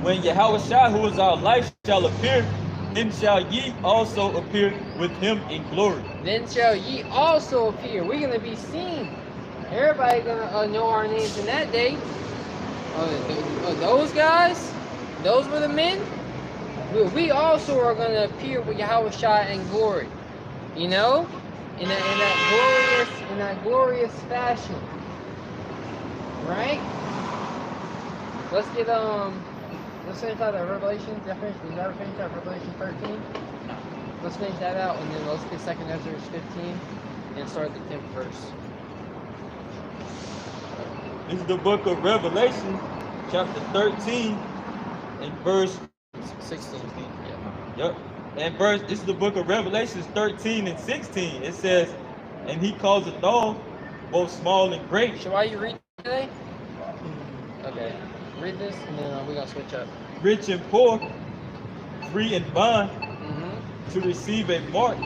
[SPEAKER 5] when Yahweh Shai, who is our life, shall appear, then shall ye also appear with him in glory.
[SPEAKER 3] Then shall ye also appear. We're going to be seen. Everybody going to know our names in that day. Those guys, those were the men. We also are going to appear with Yahweh Shai in glory. You know? In that glorious fashion. Right? Let's get let's finish out that Revelation. Did we ever finish out Revelation 13? Let's finish that out, and then let's get 2 Ezra 15 and start the 10th verse.
[SPEAKER 5] This is the book of Revelation, chapter 13, and verse
[SPEAKER 3] 16. Yeah.
[SPEAKER 5] Yep. And this is the book of Revelations 13 and 16. It says, and he calls a dog, both small and great.
[SPEAKER 3] So why you read today? Okay. Read this, and then we're going to switch up.
[SPEAKER 5] Rich and poor, free and bond, to receive a mark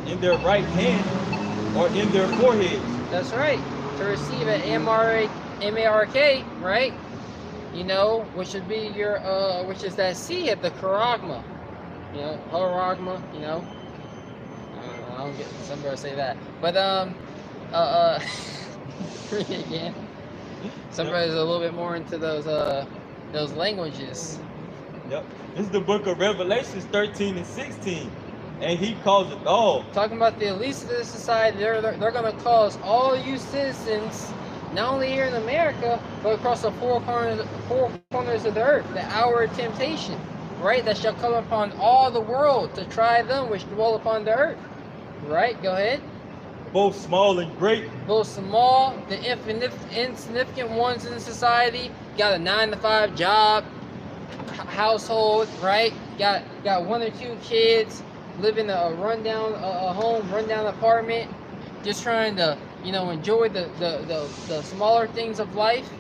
[SPEAKER 5] in their right hand or in their foreheads.
[SPEAKER 3] That's right. To receive an M-A-R-K, right? You know, which would be your, which is that C at the charagma. You know, charagma, you know. I don't get, somebody say that. But, read it again. Somebody's a little bit more into those languages.
[SPEAKER 5] Yep. This is the book of Revelations 13 and 16. And he calls a dog.
[SPEAKER 3] Talking about the elites of this society, they're going to cause all you citizens, not only here in America, but across the four corners of the earth, the hour of temptation, right? That shall come upon all the world to try them which dwell upon the earth. Right? Go ahead.
[SPEAKER 5] Both small and great.
[SPEAKER 3] Both small, the insignificant ones in society, got a 9-to-5 job, household, right? Got 1 or 2 kids, live in a rundown home, rundown apartment, just trying to, you know, enjoy the smaller things of life,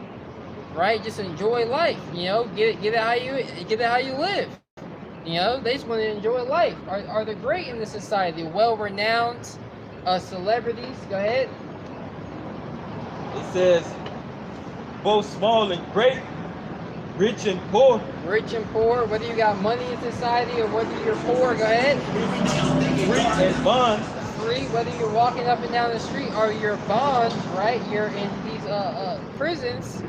[SPEAKER 3] right? Just enjoy life, you know, get it how you live. You know, they just want to enjoy life. Are the great in this society, well-renowned celebrities? Go ahead.
[SPEAKER 5] It says, both small and great, rich and poor.
[SPEAKER 3] Rich and poor, whether you got money in society or whether you're poor, go ahead.
[SPEAKER 5] Free and bond.
[SPEAKER 3] Free, whether you're walking up and down the street or you're bond, right? You're in these prisons,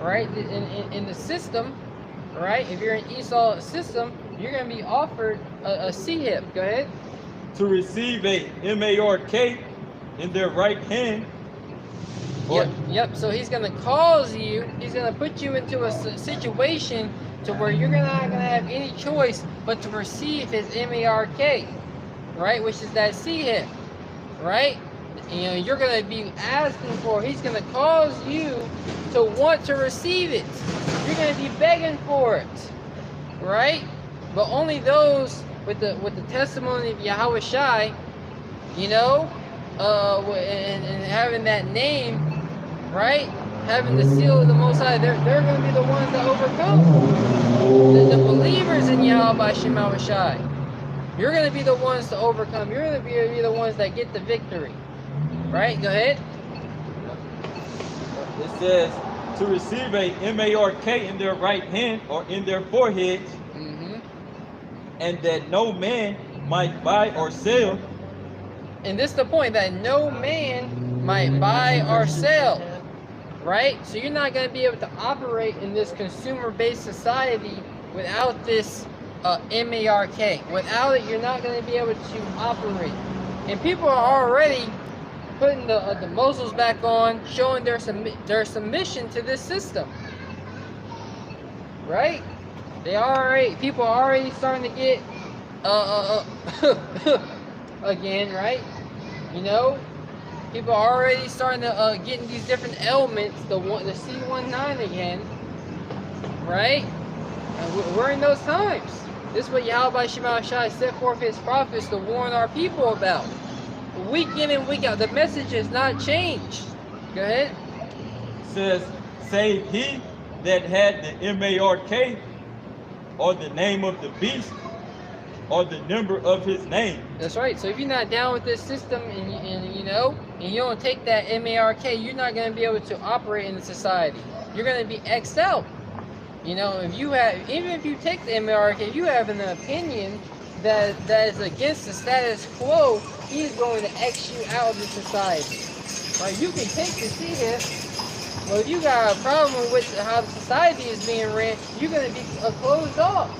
[SPEAKER 3] right? In the system, right? If you're in Esau's system, you're going to be offered a C-hip. Go ahead.
[SPEAKER 5] To receive a M-A-R-K in their right hand.
[SPEAKER 3] Yep. So he's going to cause you, he's going to put you into a situation to where you're not going to have any choice but to receive his M-A-R-K, right? Which is that C-hip, right? You know, you're going to be asking for, he's going to cause you to want to receive it. You're going to be begging for it, right? But only those with the testimony of Yahweh Shai, you know, and having that name, right? Having the seal of the Most High, they're going to be the ones that overcome. The believers in Yahweh Shemawah Shai, you're going to be the ones to overcome. You're going to be the ones that get the victory. Right? Go ahead.
[SPEAKER 5] It says, to receive a M-A-R-K in their right hand or in their foreheads, and that no man might buy or sell
[SPEAKER 3] And this is the point, that no man might buy or sell, right? So you're not going to be able to operate in this consumer-based society without this MARK. Without it, you're not going to be able to operate. And people are already putting the muzzles back on, showing their submission to this system, right? People are already starting to get again, right? You know, people are already starting to get in these different elements, the C19 again, right? And we're in those times. This is what Yahweh Shema Shai set forth his prophets to warn our people about. Week in and week out, the message has not changed. Go ahead.
[SPEAKER 5] It says, save he that had the MARK, or the name of the beast, or the number of his name.
[SPEAKER 3] That's right. So if you're not down with this system, and you don't take that MARK, you're not going to be able to operate in the society. You're going to be X'd out. You know, even if you take the MARK, if you have an opinion that is against the status quo, he's going to X you out of the society. Right? You can take the CS, but if you got a problem with how the society is being ran, you're going to be closed off.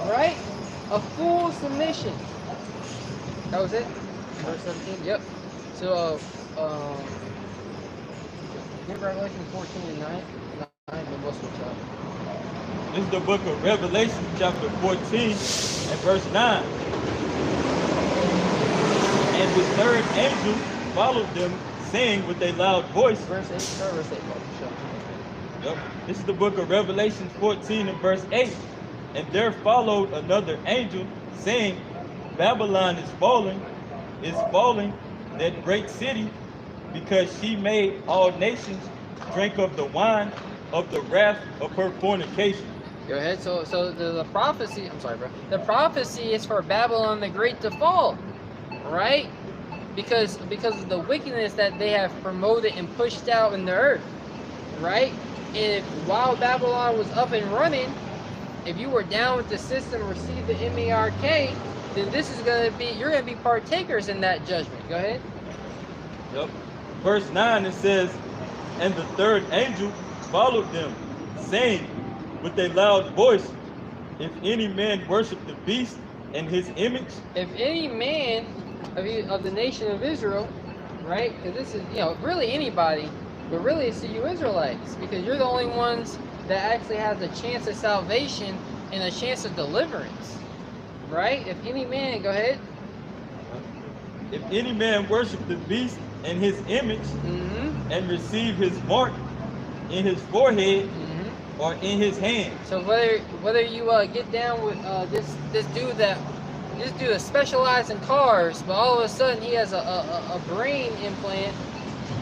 [SPEAKER 3] Right? A full submission. That was it? Verse 17? Yep. So, Revelation 14 and 9.
[SPEAKER 5] This is the book of Revelation, chapter 14 and verse 9. And the third angel followed them, saying with a loud voice.
[SPEAKER 3] Verse 8, verse 8.
[SPEAKER 5] Yep. This is the book of Revelation 14 and verse 8. And there followed another angel, saying, Babylon is falling, that great city, because she made all nations drink of the wine of the wrath of her fornication.
[SPEAKER 3] Go ahead. So the prophecy, I'm sorry, bro. The prophecy is for Babylon the Great to fall, right? Because of the wickedness that they have promoted and pushed out in the earth, right? And while Babylon was up and running, if you were down with the system, received the MARK, then this is going to be, you're going to be partakers in that judgment. Go ahead.
[SPEAKER 5] Yep. Verse 9, it says, and the third angel followed them, saying with a loud voice, if any man worship the beast and his image. If
[SPEAKER 3] any man of the nation of Israel, right? Because this is, really anybody, but really it's you Israelites, because you're the only ones that actually have the chance of salvation and a chance of deliverance, right? If any man, go ahead.
[SPEAKER 5] If any man worship the beast and his image, and receive his mark in his forehead or in his hand.
[SPEAKER 3] So whether you get down with this dude is specialized in cars, but all of a sudden he has a brain implant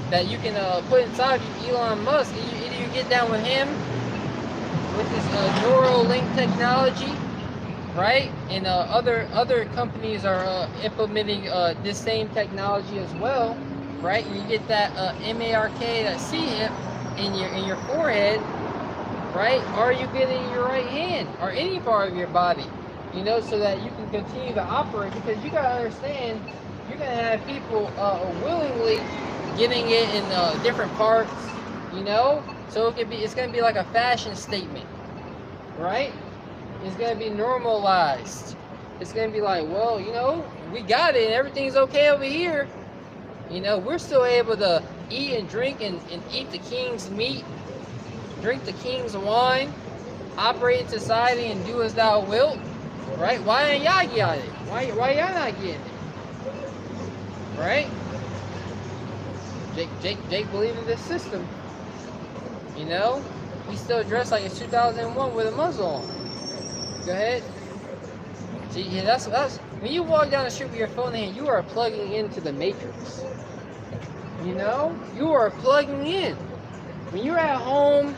[SPEAKER 3] that you can put inside you, Elon Musk. Either you get down with him with this Neuralink technology, right? And other companies are implementing this same technology as well, right? And you get that MARK, that C-hip in your forehead, right? Or you get it in your right hand or any part of your body, so that you can continue to operate. Because you gotta understand, you're gonna have people willingly getting it in different parts, So it's gonna be like a fashion statement, right? It's gonna be normalized. It's gonna be like, well, we got it and everything's okay over here. We're still able to eat and drink and eat the king's meat, drink the king's wine, operate in society and do as thou wilt, right? Why ain't y'all getting it? Why y'all not getting it? Right? Jake believe in this system. He still dressed like it's 2001 with a muzzle on. Go ahead. See, yeah, that's when you walk down the street with your phone in hand, you are plugging into the matrix. You are plugging in. When you're at home,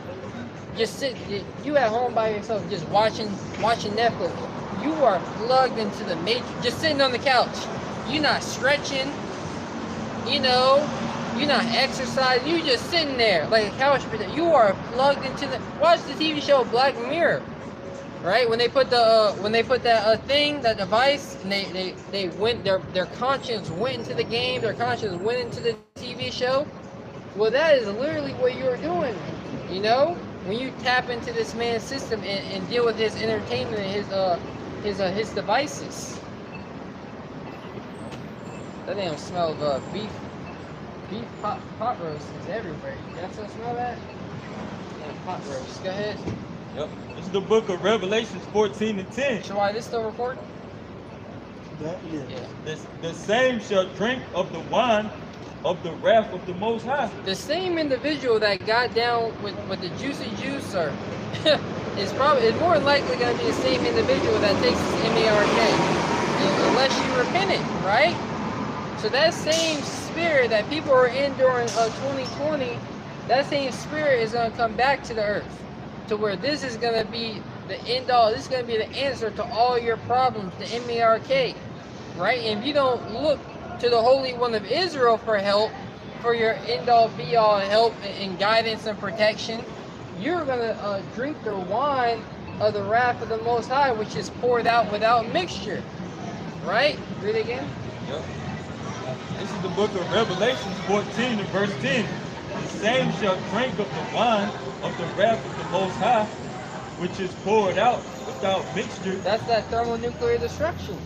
[SPEAKER 3] you at home by yourself, just watching Netflix. You are plugged into the matrix, just sitting on the couch. You're not stretching. You're not exercising. You're just sitting there like a couch potato. You are plugged into watch the TV show Black Mirror. right? When they put that thing, that device, and they went, their conscience went into the game, their conscience went into the TV show. Well, that is literally what you're doing, you know, when you tap into this man's system and deal with his entertainment and his devices. That damn smell of beef pot roast is everywhere. You guys still smell that? Yeah, pot roast. Go ahead.
[SPEAKER 5] Yep. This is the book of Revelations 14 and 10.
[SPEAKER 3] So why this still recording?
[SPEAKER 2] Yeah.
[SPEAKER 5] The same shall drink of the wine of the wrath of the Most High.
[SPEAKER 3] The same individual that got down with the juicy juice, or is more than likely going to be the same individual that takes this MARK, unless you repent it, right? So that same spirit that people are in during 2020, that same spirit is going to come back to the earth, to where this is going to be the end all. This is going to be the answer to all your problems, the MARK, right? And if you don't look to the Holy One of Israel for help, for your end-all be-all help and guidance and protection, you're going to drink the wine of the wrath of the Most High, which is poured out without mixture, right? Read it again.
[SPEAKER 5] Yep. This is the book of Revelations 14 and verse 10. The same shall drink of the wine of the wrath of the Most High, which is poured out without mixture.
[SPEAKER 3] That's that thermonuclear destruction.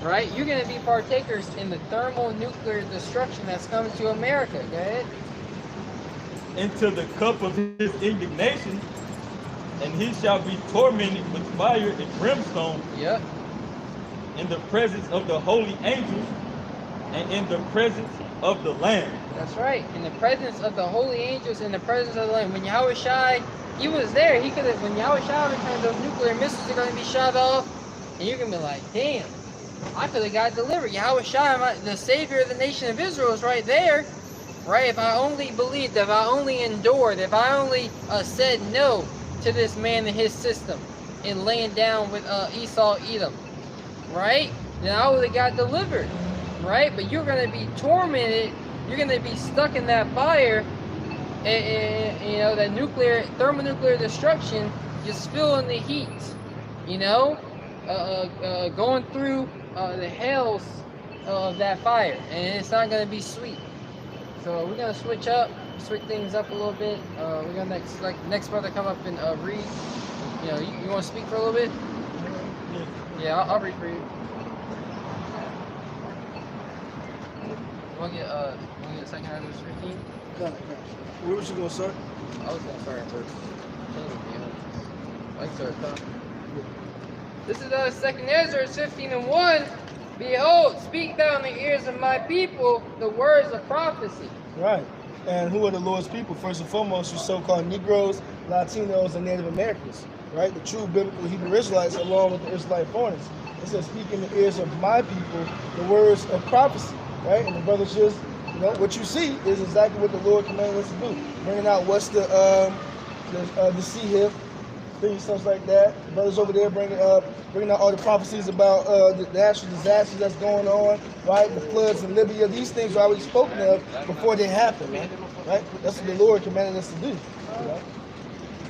[SPEAKER 3] Right? You're going to be partakers in the thermonuclear destruction that's coming to America. Go ahead.
[SPEAKER 5] Into the cup of his indignation, and he shall be tormented with fire and brimstone.
[SPEAKER 3] Yep.
[SPEAKER 5] In the presence of the holy angels, and in the presence of the Lamb.
[SPEAKER 3] That's right. In the presence of the holy angels, in the presence of the Lamb. When Yahweh Shai, he was there. He could have. When Yahweh Shai returned, those nuclear missiles are going to be shot off, and you're going to be like, damn. I could have got delivered. Yahweh Shai, the Savior of the nation of Israel, is right there. Right? If I only believed, if I only endured, if I only said no to this man and his system and laying down with Esau, Edom, right? Then I would have got delivered. Right? But you're going to be tormented. You're going to be stuck in that fire, and you know, that thermonuclear destruction, just feeling the heat, you know, going through the hells of that fire, and it's not going to be sweet. So we're going to switch things up a little bit. We're going to next brother come up and read. You know, you want to speak for a little bit? Yeah, I'll read for you. You want to get second out of verse 15?
[SPEAKER 2] No. Where was you going to start?
[SPEAKER 3] I was going to start at verse 10. I start top. This is second Ezra 15 and 1. Behold, speak thou in the ears of my people the words of prophecy.
[SPEAKER 2] Right. And who are the Lord's people? First and foremost, your so-called Negroes, Latinos, and Native Americans. Right? The true biblical Hebrew Israelites, along with the Israelite foreigners. It says, speak in the ears of my people the words of prophecy. Right? And the brothers just, you know, what you see is exactly what the Lord commanded us to do. Bringing out what's the sea hip, things, stuff like that. The brothers over there bringing out all the prophecies about the natural disasters that's going on, right? The floods in Libya. These things are already spoken of before they happen, man. Right? That's what the Lord commanded us to do. Right?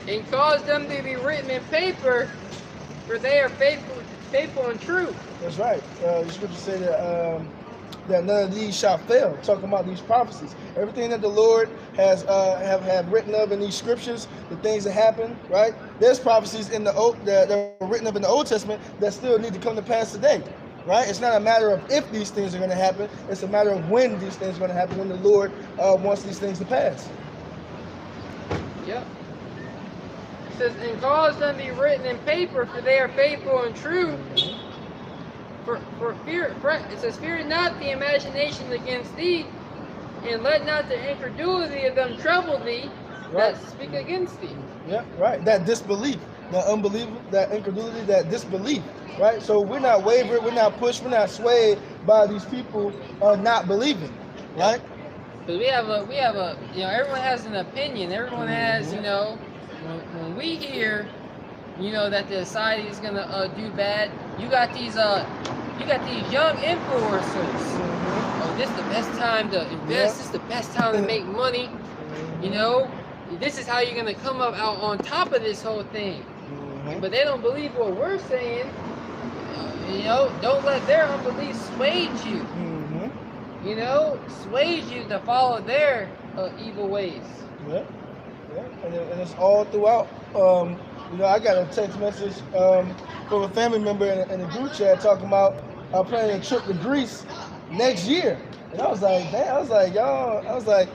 [SPEAKER 3] And cause them to be written in paper, for they are faithful and true.
[SPEAKER 2] That's right. The scriptures say that none of these shall fail. Talking about these prophecies, everything that the Lord has have written of in these scriptures, the things that happen, right? There's prophecies in the old that are written up in the Old Testament that still need to come to pass today, right? It's not a matter of if these things are going to happen; it's a matter of when these things are going to happen. When the Lord wants these things to pass.
[SPEAKER 3] Yep. It says, and cause them to be written in paper, for they are faithful and true. For fear, it says, fear not the imagination against thee, and let not the incredulity of them trouble thee that speak against thee.
[SPEAKER 2] Yeah, right. That disbelief, that unbelief, that incredulity, that disbelief, right? So we're not wavered, we're not pushed, we're not swayed by these people not believing, right?
[SPEAKER 3] Because we have a, you know, everyone has an opinion. Everyone has, you know, when we hear, you know, that the society is gonna do bad, you got these young influencers. Oh, this is the best time to invest. This is the best time to make money. You know, this is how you're gonna come up out on top of this whole thing. but they don't believe what we're saying. You know, don't let their unbelief sway you. You know, sway you to follow their evil ways.
[SPEAKER 6] Yeah, and it's all throughout. You know, I got a text message from a family member in a group chat talking about planning a trip to Greece next year, and I was like, damn, I was like, y'all, I was like,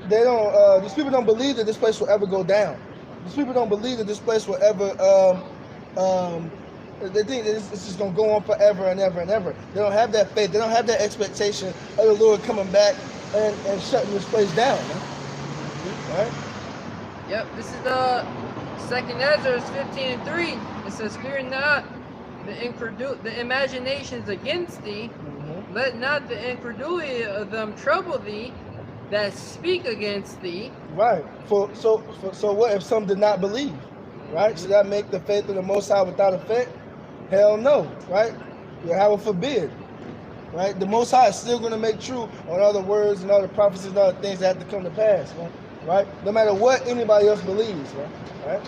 [SPEAKER 6] they don't. These people don't believe that this place will ever go down. These people don't believe that this place will ever. They think that it's just gonna go on forever and ever and ever. They don't have that faith. They don't have that expectation of the Lord coming back and shutting this place down. Man. Right?
[SPEAKER 3] Yep. This is the 2nd Ezra 15:3. It says, "Fear not the imaginations against thee. Let not the incredulity of them trouble thee that speak against thee."
[SPEAKER 6] Right. So what if some did not believe? Right? Should that make the faith of the Most High without effect? Hell no. Right? Yahweh forbid. Right? The Most High is still going to make true on all the words and all the prophecies and all the things that have to come to pass. Right? No matter what anybody else believes. Right?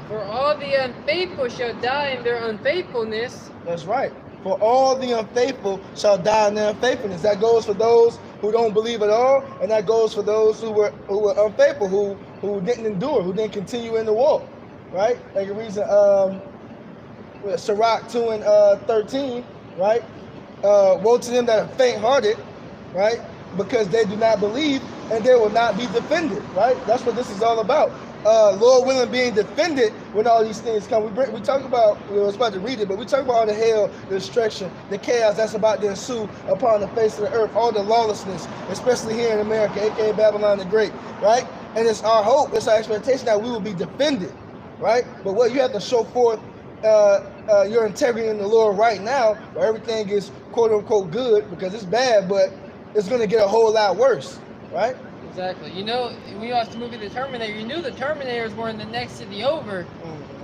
[SPEAKER 3] For all the unfaithful shall die in their unfaithfulness.
[SPEAKER 6] That's right. For all the unfaithful shall die in their unfaithfulness. That goes for those who don't believe at all, and that goes for those who were unfaithful, who didn't endure, who didn't continue in the walk. Right? Like a reason, Sirach 2 and 13. Right? Woe to them that are faint-hearted. Right? Because they do not believe, and they will not be defended. Right? That's what this is all about. Lord willing, being defended when all these things come. We talk about, we was about to read it, but we talk about all the hell, the destruction, the chaos that's about to ensue upon the face of the earth, all the lawlessness, especially here in America, aka Babylon the Great, right? And it's our hope, it's our expectation that we will be defended, right? But what you have to show forth your integrity in the Lord right now, where everything is quote unquote good, because it's bad, but it's going to get a whole lot worse, right?
[SPEAKER 3] Exactly. You know, when you watched the movie The Terminator, you knew the Terminators were in the next city over,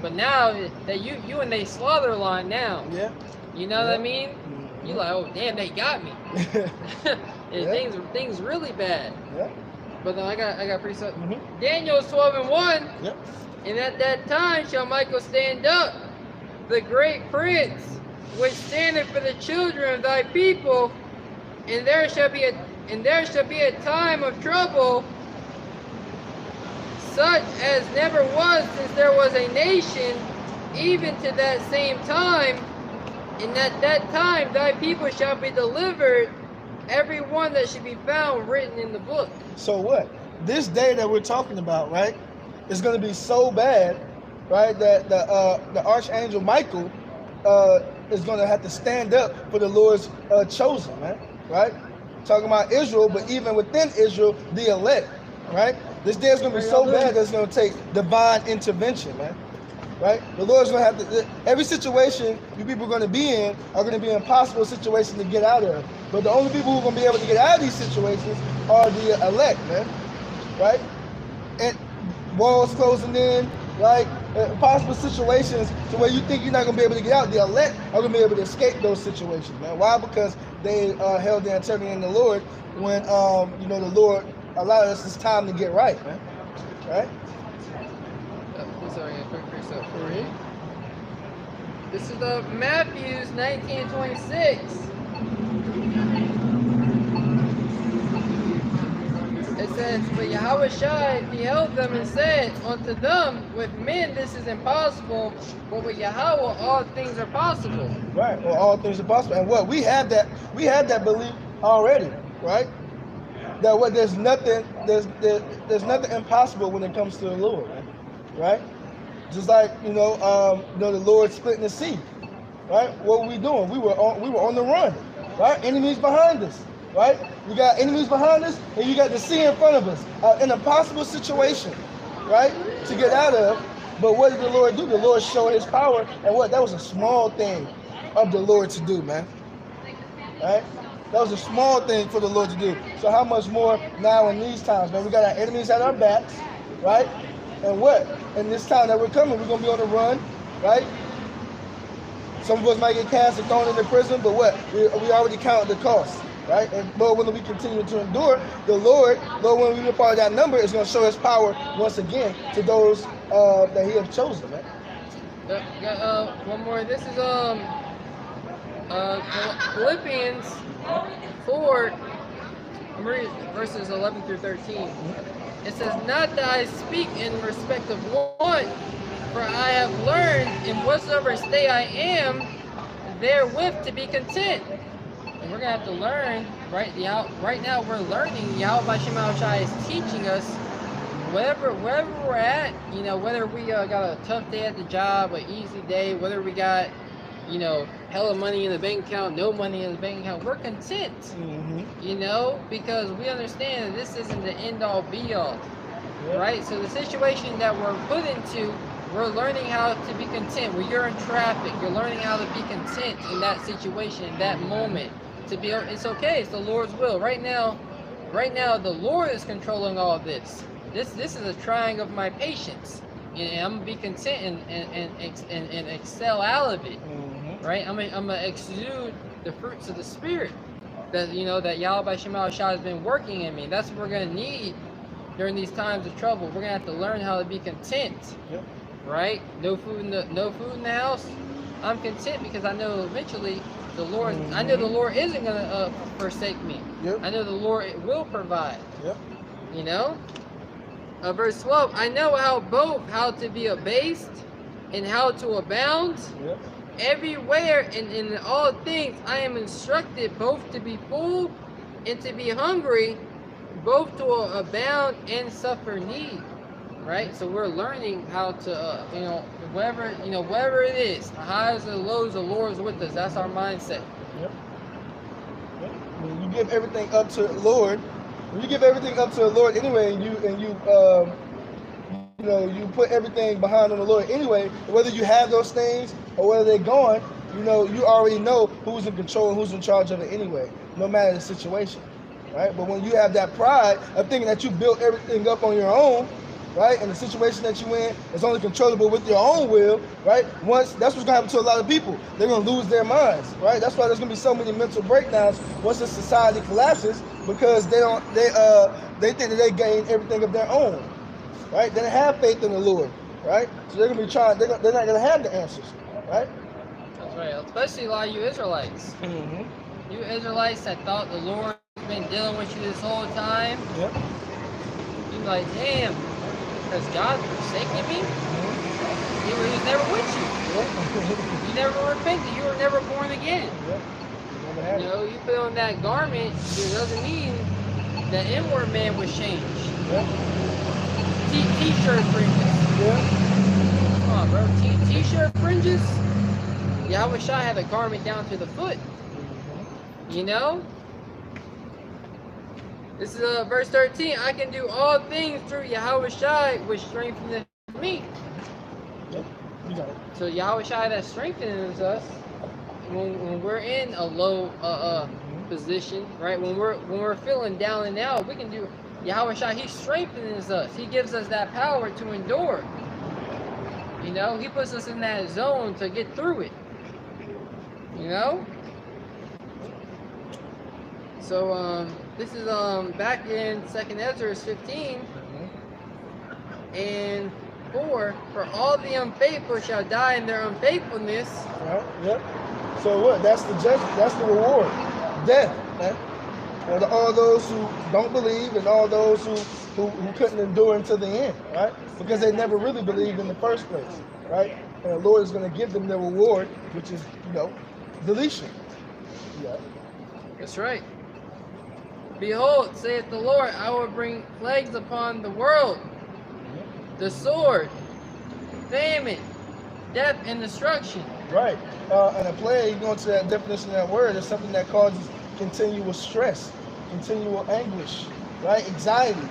[SPEAKER 3] but now that you in they slaughter line now. Yeah. You know what I mean? You like, oh damn, they got me. Things really bad. Yeah. But I got pretty something. Daniel 12:1. Yep. And at that time shall Michael stand up, the great prince, which standeth for the children of thy people, and there shall be a time of trouble, such as never was since there was a nation, even to that same time. And at that time thy people shall be delivered, every one that should be found written in the book.
[SPEAKER 6] So what? This day that we're talking about, right, is going to be so bad, right, that the archangel Michael is going to have to stand up for the Lord's chosen, man, right? Talking about Israel, but even within Israel, the elect, right? This day is going to be so bad that it's going to take divine intervention, man, right? The Lord's going to have to, every situation you people are going to be in are going to be impossible situations to get out of. But the only people who are going to be able to get out of these situations are the elect, man, right? And walls closing in, like impossible situations to where you think you're not going to be able to get out. The elect are going to be able to escape those situations, man. Why? Because they held their integrity in the Lord when, you know, the Lord allowed us this time to get right, man. Right?
[SPEAKER 3] Sorry, a quick precept for you. This is the Matthews 19:26. It says, but Yahweh beheld them and said unto them, with men this is impossible, but with Yahweh all things are possible.
[SPEAKER 6] Right, well, all things are possible. And what we have that belief already, right? That what there's nothing impossible when it comes to the Lord, right? Just like the Lord splitting the sea, right? What were we doing? We were on the run, right? Enemies behind us. Right? You got enemies behind us, and you got the sea in front of us. An impossible situation, right? To get out of. But what did the Lord do? The Lord showed his power, and what? That was a small thing of the Lord to do, man. Right? That was a small thing for the Lord to do. So how much more now in these times, man? We got our enemies at our backs, right? And what? In this time that we're coming, we're going to be on the run, right? Some of us might get cast and thrown into prison, but what? We already counted the cost. Right? And Lord, when we continue to endure, the Lord, when we be part of that number, is going to show his power once again to those that He has chosen, man.
[SPEAKER 3] One more. This is Philippians 4, I'm reading verses 11 through 13. It says, "Not that I speak in respect of want, for I have learned in whatsoever state I am, therewith to be content." And we're gonna have to learn right now. We're learning. Yahweh Shema Shai is teaching us. Wherever we're at, you know, whether we got a tough day at the job, an easy day, whether we got, you know, hella money in the bank account, no money in the bank account, we're content. You know, because we understand that this isn't the end all be all, right? So the situation that we're put into, we're learning how to be content. When you're in traffic, you're learning how to be content in that situation, in that moment. To be, it's okay. It's the Lord's will. Right now, the Lord is controlling all this. This is a trying of my patience, and I'm gonna be content and excel out of it, right? I'm gonna exude the fruits of the Spirit that, you know, that Yahweh Shema Shai has been working in me. That's what we're gonna need during these times of trouble. We're gonna have to learn how to be content, right? No food in the house. I'm content because I know eventually the Lord. I know the Lord isn't gonna forsake me. I know the Lord will provide. You know. Verse 12, "I know how to be abased and how to abound. Everywhere and in all things I am instructed both to be full and to be hungry, both to abound and suffer need." Right? So we're learning how to, you know, whatever it is, the highs and the lows, the Lord's with us. That's our mindset.
[SPEAKER 6] When you give everything up to the Lord, when you give everything up to the Lord anyway, and you put everything behind on the Lord anyway, whether you have those things or whether they're gone, you know, you already know who's in control and who's in charge of it anyway, no matter the situation, right? But when you have that pride of thinking that you built everything up on your own, right, and the situation that you in is only controllable with your own will, right? That's what's gonna happen to a lot of people. They're gonna lose their minds, right? That's why there's gonna be so many mental breakdowns once the society collapses, because they think that they gain everything of their own, right? They don't have faith in the Lord, right? So they're gonna be trying. They're not gonna have the answers, right?
[SPEAKER 3] That's right. Especially a lot of you Israelites. You Israelites that thought the Lord has been dealing with you this whole time. You're like, damn. Has God forsaken me? He was never with you. You never repented. You were never born again. You know, you put on that garment, it doesn't mean the inward man was changed. T-shirt fringes. Come on, bro. T-shirt fringes. Yahweh Shai had a garment down to the foot. You know? This is verse 13. "I can do all things through Yahweh Shai, which strengthens me." So Yahweh Shai that strengthens us when we're in a low position, right? When we're feeling down and out, we can do Yahweh Shai. He strengthens us. He gives us that power to endure. You know, He puts us in that zone to get through it. You know. So this is back in 2nd Ezra 15 and 4. "For all the unfaithful shall die in their unfaithfulness."
[SPEAKER 6] So what? That's the judgment. That's the reward. Death, man. For all those who don't believe and all those who couldn't endure until the end, right? Because they never really believed in the first place, right? And the Lord is going to give them their reward, which is, you know, deletion.
[SPEAKER 3] That's right. "Behold, saith the Lord, I will bring plagues upon the world, the sword, famine, death, and destruction."
[SPEAKER 6] Right. And a plague, going to that definition of that word, is something that causes continual stress, continual anguish, right? Anxiety,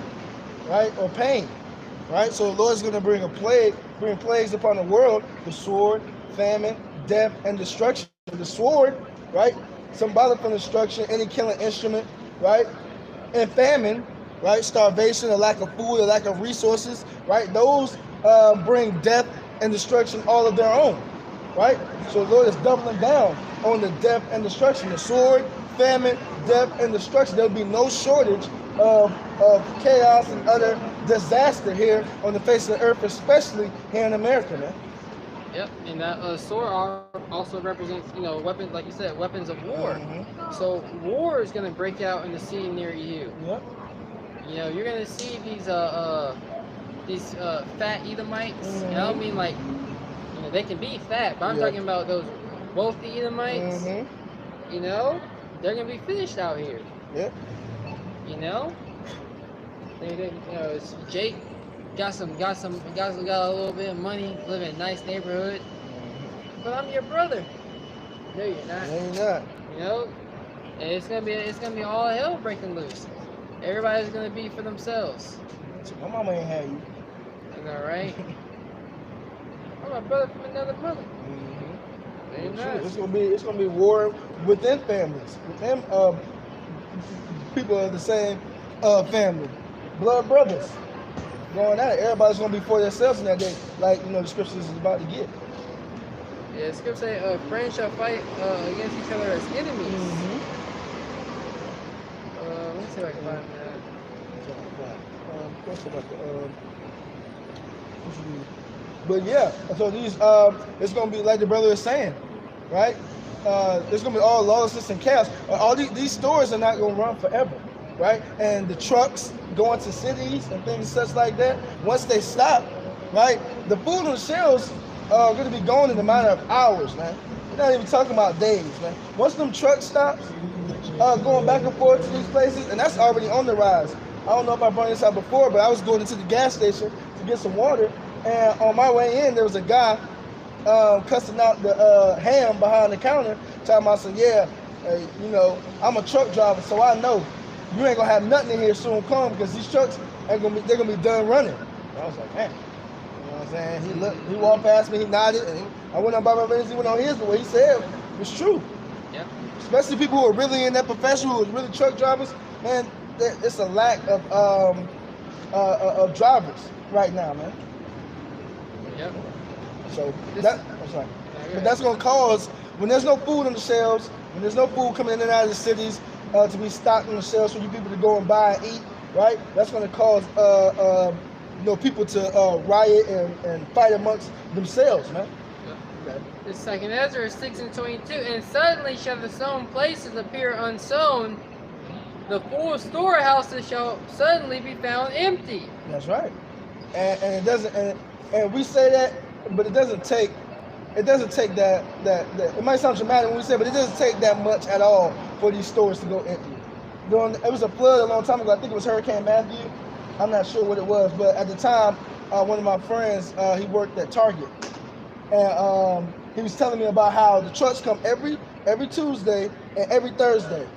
[SPEAKER 6] right? Or pain, right? So the Lord is going to bring plagues upon the world, the sword, famine, death, and destruction. The sword, right? Symbolic for destruction, any killing instrument, right? And famine, right? Starvation, a lack of food, a lack of resources, right? Those bring death and destruction all of their own, right? So the Lord is doubling down on the death and destruction. The sword, famine, death, and destruction. There'll be no shortage of chaos and utter disaster here on the face of the earth, especially here in America, man.
[SPEAKER 3] Yep, and that sword also represents, you know, weapons, like you said, weapons of war.
[SPEAKER 6] Mm-hmm.
[SPEAKER 3] So war is gonna break out in the sea near you.
[SPEAKER 6] Yep.
[SPEAKER 3] You know, you're gonna see these fat Edomites.
[SPEAKER 6] Mm-hmm.
[SPEAKER 3] And I don't mean like, you know, they can be fat, but I'm
[SPEAKER 6] Yeah.
[SPEAKER 3] talking about those wealthy Edomites.
[SPEAKER 6] Mm-hmm.
[SPEAKER 3] You know, they're gonna be finished out here.
[SPEAKER 6] Yep.
[SPEAKER 3] You know, you know, Jake got a little bit of money, live in a nice neighborhood, but I'm your brother. No, you're not.
[SPEAKER 6] No, you're not.
[SPEAKER 3] You know, and it's gonna be all hell breaking loose. Everybody's gonna be for themselves.
[SPEAKER 6] My mama ain't had you.
[SPEAKER 3] You know, right? I'm a brother from another mother.
[SPEAKER 6] Mm-hmm.
[SPEAKER 3] Ain't
[SPEAKER 6] Sure.
[SPEAKER 3] that?
[SPEAKER 6] It's gonna be war within families, within people of the same family, blood brothers. Going at it. Everybody's gonna be for themselves in that day, like the scriptures is about to get.
[SPEAKER 3] Yeah, scripture say, friends shall fight against each other as enemies.
[SPEAKER 6] Mm-hmm.
[SPEAKER 3] Let me see if I can find that.
[SPEAKER 6] But yeah, so these it's gonna be like the brother is saying, right? There's gonna be all lawlessness and chaos. All these stores are not gonna run forever, right? And the trucks going to cities and things such like that, once they stop, right, the food on the shelves are going to be gone in a matter of hours, man. We're not even talking about days, man. Once them trucks stop going back and forth to these places, and that's already on the rise. I don't know if I brought this out before, but I was going into the gas station to get some water, and on my way in, there was a guy cussing out the ham behind the counter, talking about, I'm a truck driver, so I know you ain't gonna have nothing in here soon come because these trucks they're gonna be done running. And I was like, man, you know what I'm saying? He walked past me, he nodded, and I went on by my business, he went on his, but what he said was true.
[SPEAKER 3] Yep.
[SPEAKER 6] Especially people who are really in that profession, who are really truck drivers, man, it's a lack of drivers right now, man.
[SPEAKER 3] Yep.
[SPEAKER 6] So but that's gonna cause, when there's no food on the shelves, when there's no food coming in and out of the cities, to be stocked on the shelves for you people to go and buy and eat, right? That's going to cause people to riot and fight amongst themselves, man.
[SPEAKER 3] Okay. It's Second Ezra 6:22, and suddenly shall the sown places appear unsown, the full storehouses shall suddenly be found empty.
[SPEAKER 6] That's right. And it doesn't, and we say that, but it doesn't take that it might sound dramatic when we say, but it doesn't take that much at all for these stores to go empty. It was a flood a long time ago. I think it was Hurricane Matthew. I'm not sure what it was, but at the time, one of my friends, he worked at Target, and he was telling me about how the trucks come every Tuesday and every Thursday.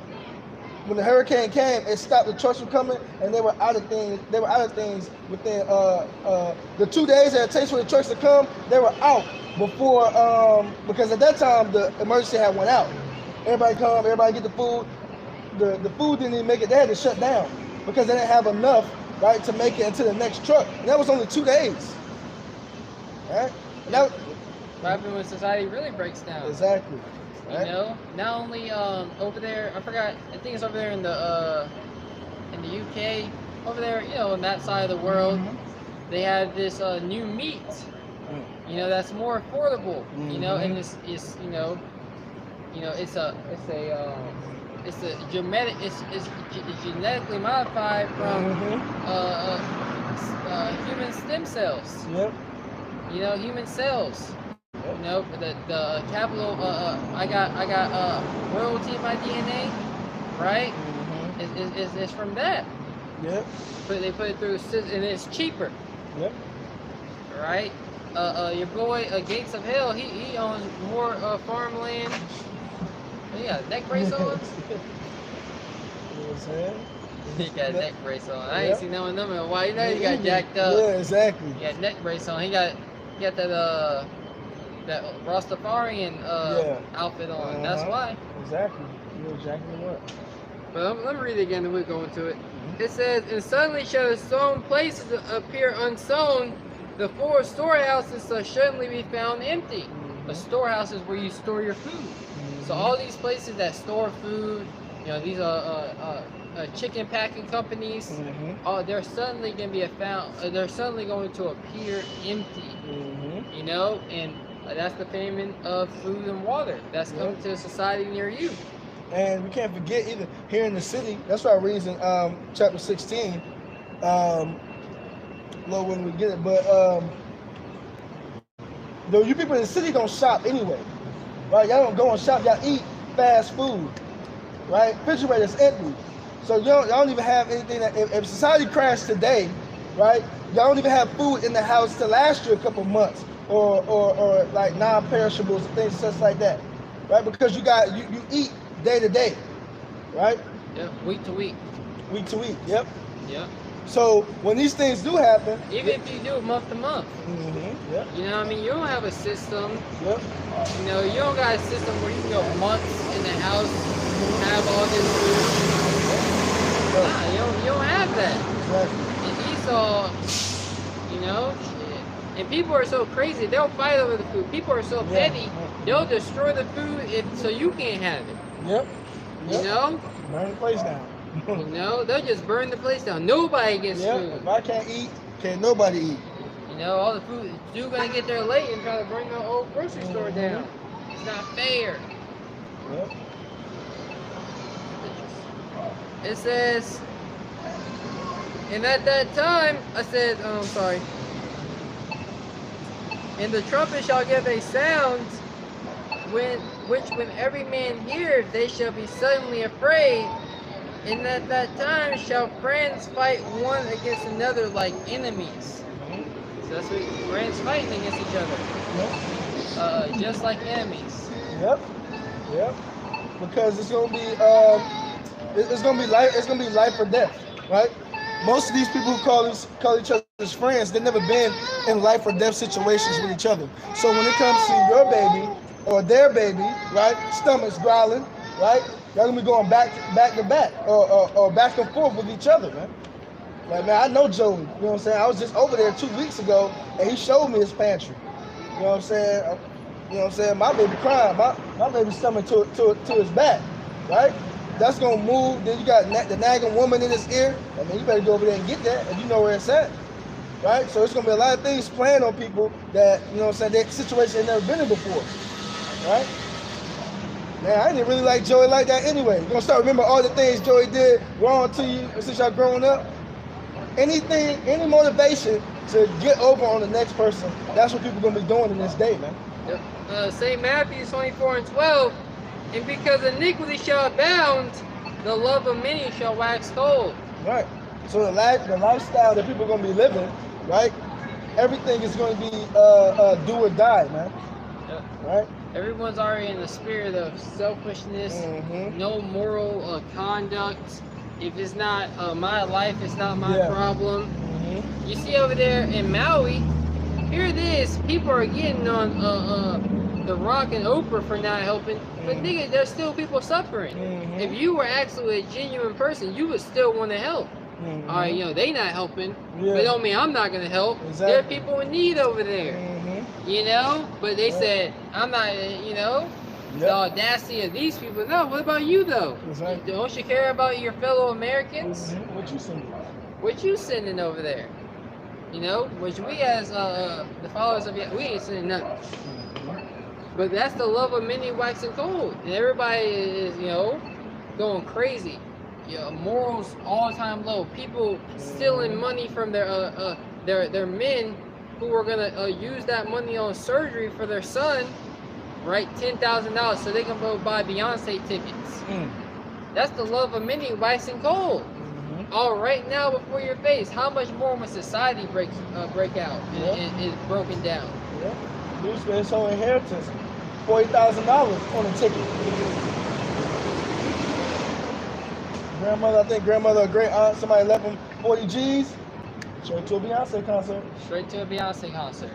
[SPEAKER 6] When the hurricane came, it stopped the trucks from coming, and they were out of things. They were out of things within the 2 days that it takes for the trucks to come. They were out before, because at that time the emergency had went out. Everybody come, everybody get the food. The food didn't even make it. They had to shut down because they didn't have enough, right, to make it into the next truck. And that was only 2 days. Right? And that,
[SPEAKER 3] What happens when society really breaks down?
[SPEAKER 6] exactly.
[SPEAKER 3] You know, not only over there, I think it's over there in the UK, over there, in that side of the world, they have this new meat, that's more affordable, and it's genetically modified from human stem cells.
[SPEAKER 6] Yep.
[SPEAKER 3] Human cells. The capital. I got royalty in my DNA, right? It's from that.
[SPEAKER 6] Yep.
[SPEAKER 3] But they put it through, and it's cheaper.
[SPEAKER 6] Yep.
[SPEAKER 3] Right. Your boy Gates of Hell. He owns more farmland. He got a neck brace on.
[SPEAKER 6] You know what I'm saying?
[SPEAKER 3] He got a neck brace on. I ain't seen no one of them in a while. He got jacked up.
[SPEAKER 6] Yeah, exactly.
[SPEAKER 3] He got neck brace on. He got that Rastafarian outfit on. That's why.
[SPEAKER 6] Exactly. You're exactly right.
[SPEAKER 3] But let me read it again and we'll go into it. It says, and suddenly shall the sown places appear unsown, the four storehouses shall suddenly be found empty. A storehouse is where you store your food. So all these places that store food, these chicken packing companies.
[SPEAKER 2] Mm-hmm.
[SPEAKER 3] They're suddenly going to be they're suddenly going to appear empty.
[SPEAKER 2] Mm-hmm.
[SPEAKER 3] You know, and that's the famine of food and water that's coming to a society near you.
[SPEAKER 6] And we can't forget either here in the city. That's why I read in chapter 16. Lord, when we get it, but though you people in the city don't shop anyway, right? Y'all don't go and shop. Y'all eat fast food, right? Refrigerator's empty, so y'all don't even have anything. That if society crashed today, right? Y'all don't even have food in the house to last you a couple months, or like non-perishables and things such like that, right? Because you eat day to day, right?
[SPEAKER 3] Yep, week to week.
[SPEAKER 6] Week to week. Yep.
[SPEAKER 3] Yep.
[SPEAKER 6] So when these things do happen,
[SPEAKER 3] even if you do it month to month,
[SPEAKER 6] yep.
[SPEAKER 3] You know what I mean? You don't have a system.
[SPEAKER 6] Yep.
[SPEAKER 3] You know, you don't got a system where you can go months in the house, have all this food.
[SPEAKER 6] Yep.
[SPEAKER 3] Nah, you don't have that.
[SPEAKER 6] Exactly.
[SPEAKER 3] And Esau, you know, and people are so crazy. They'll fight over the food. People are so petty. They'll destroy the food so you can't have it.
[SPEAKER 6] Yep.
[SPEAKER 3] You know?
[SPEAKER 6] Burn the place down.
[SPEAKER 3] You know, they'll just burn the place down. Nobody gets food.
[SPEAKER 6] If I can't eat, can't nobody eat.
[SPEAKER 3] You know, all the food, you're gonna get there late and try to bring the old grocery store down. It's not fair.
[SPEAKER 6] Yep.
[SPEAKER 3] It says, and at that time, I said, I'm sorry. And the trumpet shall give a sound, which when every man hears, they shall be suddenly afraid. And at that time shall friends fight one against another like enemies. So that's what friends fighting against each other.
[SPEAKER 6] Yep.
[SPEAKER 3] Just like enemies.
[SPEAKER 6] Yep. Yep. Because it's gonna be life or death, right? Most of these people who call each other's friends, they've never been in life or death situations with each other. So when it comes to your baby or their baby, right, stomachs growling, right, y'all gonna be going back to back or back and forth with each other, man. Like, man, I know Joey, you know what I'm saying? I was just over there 2 weeks ago and he showed me his pantry. You know what I'm saying? You know what I'm saying? My baby crying, my baby's stomach to his back, right? That's gonna move. Then you got the nagging woman in his ear. I mean, you better go over there and get that if you know where it's at, right? So it's gonna be a lot of things playing on people that, you know what I'm saying, that situation they've never been in before, right? Man, I didn't really like Joey like that anyway. You're gonna start remember all the things Joey did wrong to you since y'all growing up. Anything, any motivation to get over on the next person, that's what people gonna be doing in this day, man.
[SPEAKER 3] St. Matthew 24:12, and because iniquity shall abound, the love of many shall wax cold.
[SPEAKER 6] Right. So the lifestyle that people are gonna be living, right? Everything is gonna be do or die, man.
[SPEAKER 3] Yep.
[SPEAKER 6] Right.
[SPEAKER 3] Everyone's already in the spirit of selfishness, no moral conduct. If it's not my life, it's not my problem. You see over there in Maui, here it is. People are getting on The Rock and Oprah for not helping, but nigga, there's still people suffering. If you were actually a genuine person, you would still want to help. All right, you know, they not helping, but it don't mean I'm not gonna help.
[SPEAKER 6] Exactly.
[SPEAKER 3] There are people in need over there. You know, but they said I'm not. You know, the audacity of these people. No, what about you though?
[SPEAKER 6] Exactly.
[SPEAKER 3] Don't you care about your fellow Americans?
[SPEAKER 6] What you sending?
[SPEAKER 3] What you sending over there? You know, which we as the followers of we ain't sending nothing. But that's the love of many waxing cold, and everybody is, you know, going crazy. You know, morals all time low. People stealing money from their men who are gonna use that money on surgery for their son, right? $10,000 so they can go buy Beyonce tickets. That's the love of many waxing cold. All right now before your face. How much more when society break out and is broken down?
[SPEAKER 6] Dude spent his whole inheritance, $40,000 on a ticket. I think grandmother or great aunt, somebody left him 40 G's. Straight to a Beyonce concert.
[SPEAKER 3] Straight to a Beyonce concert.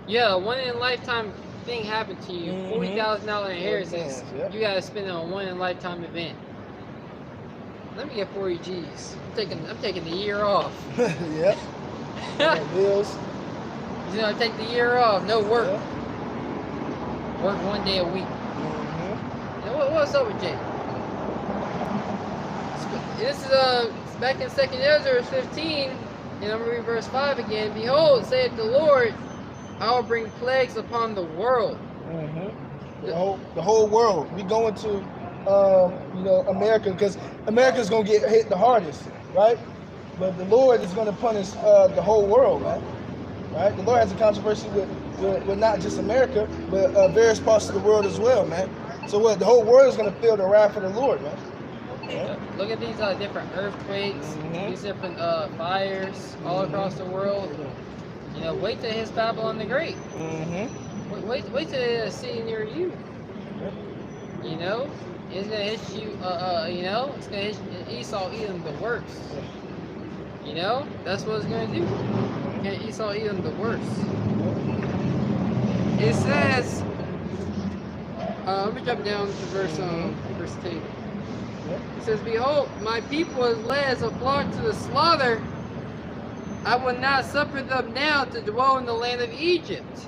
[SPEAKER 3] Yeah, a one in a lifetime thing happened to you. $40,000 inheritance. You gotta spend it on a one in a lifetime event. Let me get 40 G's. I'm taking the year off.
[SPEAKER 6] Yep. Bills.
[SPEAKER 3] You know, take the year off. No work. Work 1 day a week. You know, what's up with Jay? this is back in 2nd Ezra 15, and I'm going to read verse 5 again. Behold, saith the Lord, I will bring plagues upon the world.
[SPEAKER 6] The whole world. We going to, you know, America, because America's going to get hit the hardest, right? But the Lord is going to punish the whole world, man. Right? The Lord has a controversy with not just America, but various parts of the world as well, man. So what? The whole world is going to feel the wrath of the Lord, man. Yeah.
[SPEAKER 3] Look at these different earthquakes, these different fires all across the world. You know, wait till his Babylon the Great. Wait till the city near you. You know, it's gonna hit you. You know, it's gonna hit Esau, Edom the worst. You know, that's what it's gonna do. It's gonna Esau, Edom the worst. It says. Let me jump down to verse 10. It says, behold, my people is led as a flock to the slaughter. I will not suffer them now to dwell in the land of Egypt.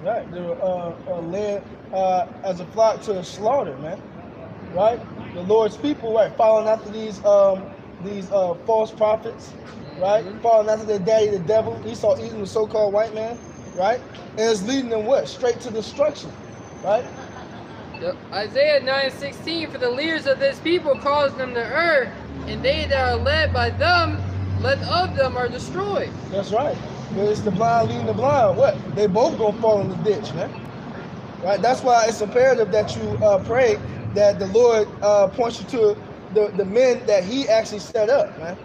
[SPEAKER 6] Right, they were led as a flock to the slaughter, man. Right, the Lord's people, right, following after these false prophets, right, following after their daddy, the devil. Esau, Edom, the so-called white man, right, and it's leading them what? Straight to destruction, right.
[SPEAKER 3] Isaiah 9:16, for the leaders of this people cause them to err, and they that are led of them are destroyed.
[SPEAKER 6] That's right. But it's the blind leading the blind. What? They both gonna fall in the ditch, man. Right? That's why it's imperative that you pray that the Lord points you to the men that he actually set up, man.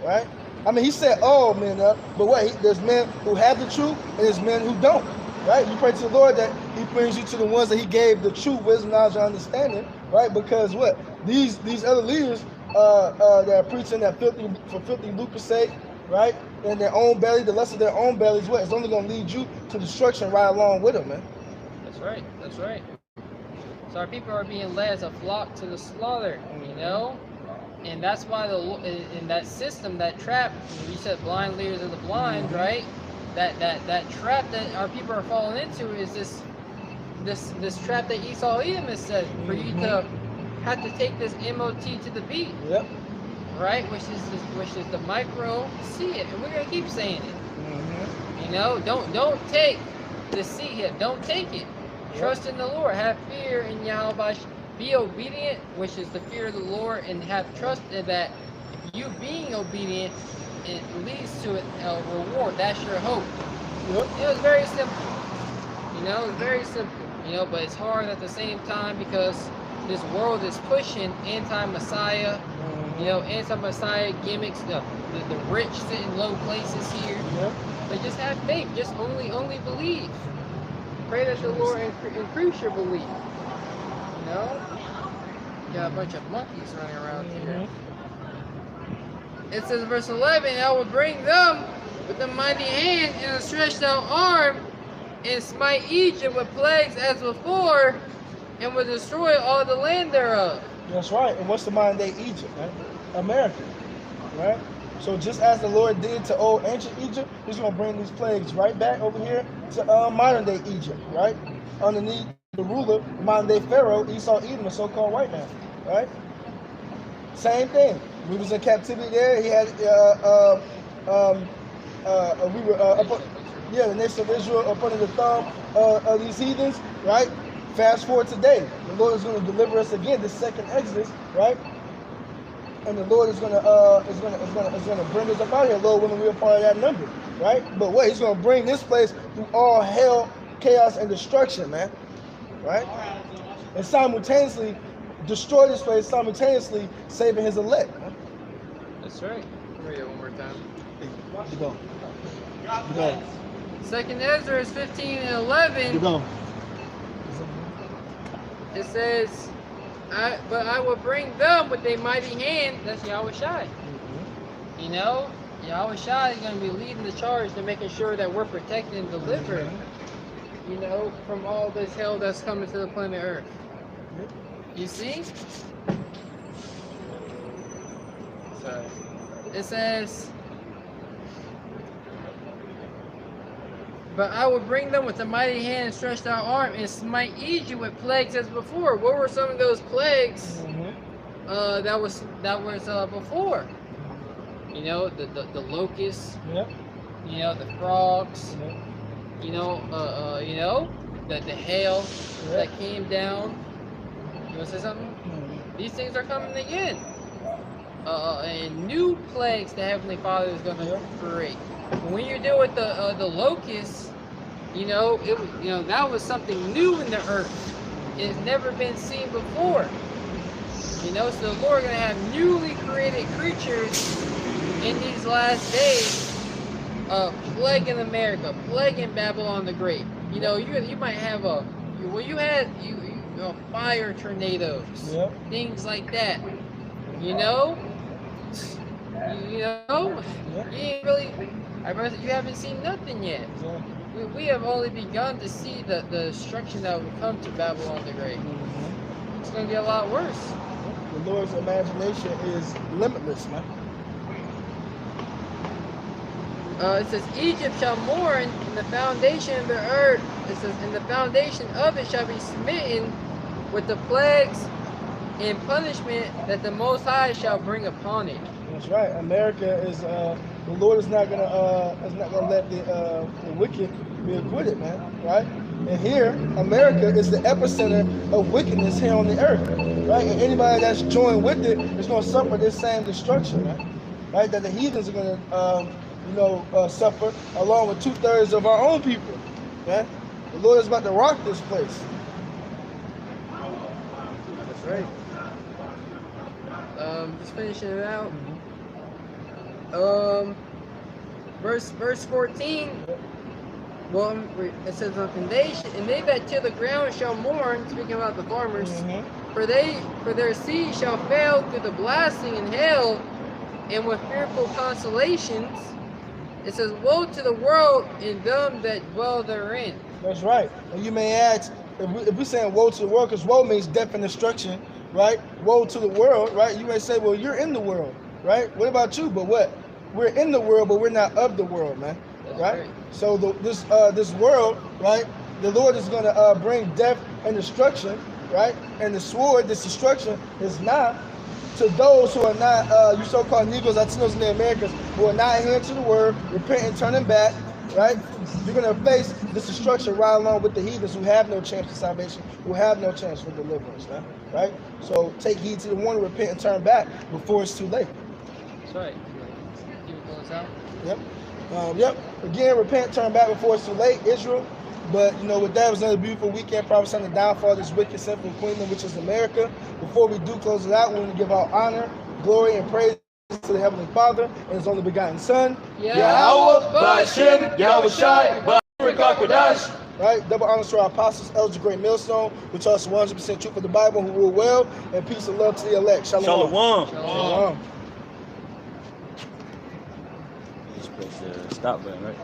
[SPEAKER 6] Right? I mean, he set all men up, but what? There's men who have the truth, and there's men who don't. Right? You pray to the Lord that he brings you to the ones that he gave the true wisdom, knowledge, and understanding. Right? Because what? These other leaders that are preaching that for filthy lucre's sake, right? In their own belly, the lust of their own bellies, what? It's only going to lead you to destruction right along with them, man.
[SPEAKER 3] That's right. That's right. So our people are being led as a flock to the slaughter, you know? And that's why in that system, that trap, you said blind leaders of the blind, right? That trap that our people are falling into is this trap that Esau Edom has said, for you to have to take this MOT to the B.
[SPEAKER 6] Yep.
[SPEAKER 3] Right, which is the micro see it, and we're gonna keep saying it. You know, don't take the see hip, don't take it. Trust in the Lord, have fear in Yahweh, be obedient, which is the fear of the Lord, and have trust in that you being obedient, it leads to a reward. That's your hope.
[SPEAKER 6] Yep.
[SPEAKER 3] It was very simple. You know, it's very simple. You know, but it's hard at the same time because this world is pushing anti-Messiah. You know, anti-Messiah gimmicks, the rich sit in low places here. But just have faith. Just only believe. Pray that the Lord increase your belief. You know? Got a bunch of monkeys running around here. It says, verse 11, I will bring them with a mighty hand and a stretched out arm, and smite Egypt with plagues as before, and will destroy all the land thereof.
[SPEAKER 6] That's right. And what's the modern day Egypt, right? America, right? So just as the Lord did to old ancient Egypt, he's going to bring these plagues right back over here to modern day Egypt, right? Underneath the ruler, modern day Pharaoh, Esau Edom, the so-called white man, right? Same thing. We was in captivity there. He had, we were, the nation of Israel up under the thumb of these heathens, right? Fast forward today, the Lord is going to deliver us again, this second Exodus, right? And the Lord is going to bring us up out here, Lord, when we're a part of that number, right? But what? He's going to bring this place through all hell, chaos, and destruction, man, right? And simultaneously destroy this place, simultaneously saving his elect. Man.
[SPEAKER 3] That's right. Read it one more time.
[SPEAKER 6] You go. You go.
[SPEAKER 3] 2nd Ezra is 15 and 11.
[SPEAKER 6] You go.
[SPEAKER 3] It says, but I will bring them with a mighty hand. That's Yahweh Shai. You know, Yahweh Shai is going to be leading the charge to making sure that we're protected and delivered, you know, from all this hell that's coming to the planet Earth. You see? Sorry. It says, but I will bring them with a mighty hand and stretched out arm and smite Egypt with plagues as before. What were some of those plagues that was before. You know, the locusts.
[SPEAKER 6] Yep.
[SPEAKER 3] You know, the frogs.
[SPEAKER 6] Yep.
[SPEAKER 3] You know, the hail that came down. You want to say something?
[SPEAKER 6] Mm-hmm.
[SPEAKER 3] These things are coming again. And new plagues the Heavenly Father is going to create. When you deal with the locusts, you know, that was something new in the earth. It's never been seen before. You know, so the Lord going to have newly created creatures in these last days. Plaguing America, plaguing Babylon the Great. You know, you might have fire tornadoes, things like that. You know, you ain't really. You haven't seen nothing yet. We have only begun to see the destruction that will come to Babylon the Great. It's gonna get a lot worse.
[SPEAKER 6] The Lord's imagination is limitless, man.
[SPEAKER 3] It says, Egypt shall mourn in the foundation of the earth. It says, and the foundation of it shall be smitten with the plagues and punishment that the Most High shall bring upon it.
[SPEAKER 6] That's right. America is the Lord is not gonna let the wicked be acquitted, man. Right? And here, America is the epicenter of wickedness here on the earth, right? And anybody that's joined with it is gonna suffer this same destruction, right? Right? That the heathens are gonna suffer along with 2/3 of our own people. Okay? The Lord is about to rock this place.
[SPEAKER 3] That's right. Just finishing it out. Verse 14. Well, it says, and they that till the ground shall mourn, speaking about the farmers, for their seed shall fail through the blasting and hail, and with fearful consolations. It says, woe to the world and them that dwell therein.
[SPEAKER 6] That's right. And you may ask, if we're saying woe to the world, because woe means death and destruction, right? Woe to the world, right? You may say, well, you're in the world, right? What about you? But what? We're in the world, but we're not of the world, man.
[SPEAKER 3] That's
[SPEAKER 6] right? So this world, right? The Lord is going to bring death and destruction, right? And the sword, this destruction, is not to those who are not, you so-called Negroes, Latinos in the Americas, who are not adhering to the word, repenting, turning back, right? You're going to face this destruction right along with the heathens who have no chance for salvation, who have no chance for deliverance, right? So take heed to the warning, repent and turn back before it's too late.
[SPEAKER 3] That's right. Keep it close out.
[SPEAKER 6] Yep. Again, repent, turn back before it's too late, Israel. But, with that, it was another beautiful weekend prophesying the downfall of this wicked, sinful kingdom, which is America. Before we do close it out, we want to give our honor, glory, and praise to the Heavenly Father and His only begotten Son,
[SPEAKER 3] Yahweh,
[SPEAKER 6] Ba'Shem, Yahweh Shai, Ba'Rikakadash. Right? Double honors to our apostles, elders, great millstone, which are 100% truth of the Bible, who rule well, and peace and love to the elect. Shalom.
[SPEAKER 5] Shalom.
[SPEAKER 6] Shalom.
[SPEAKER 5] Just press the stop button, right?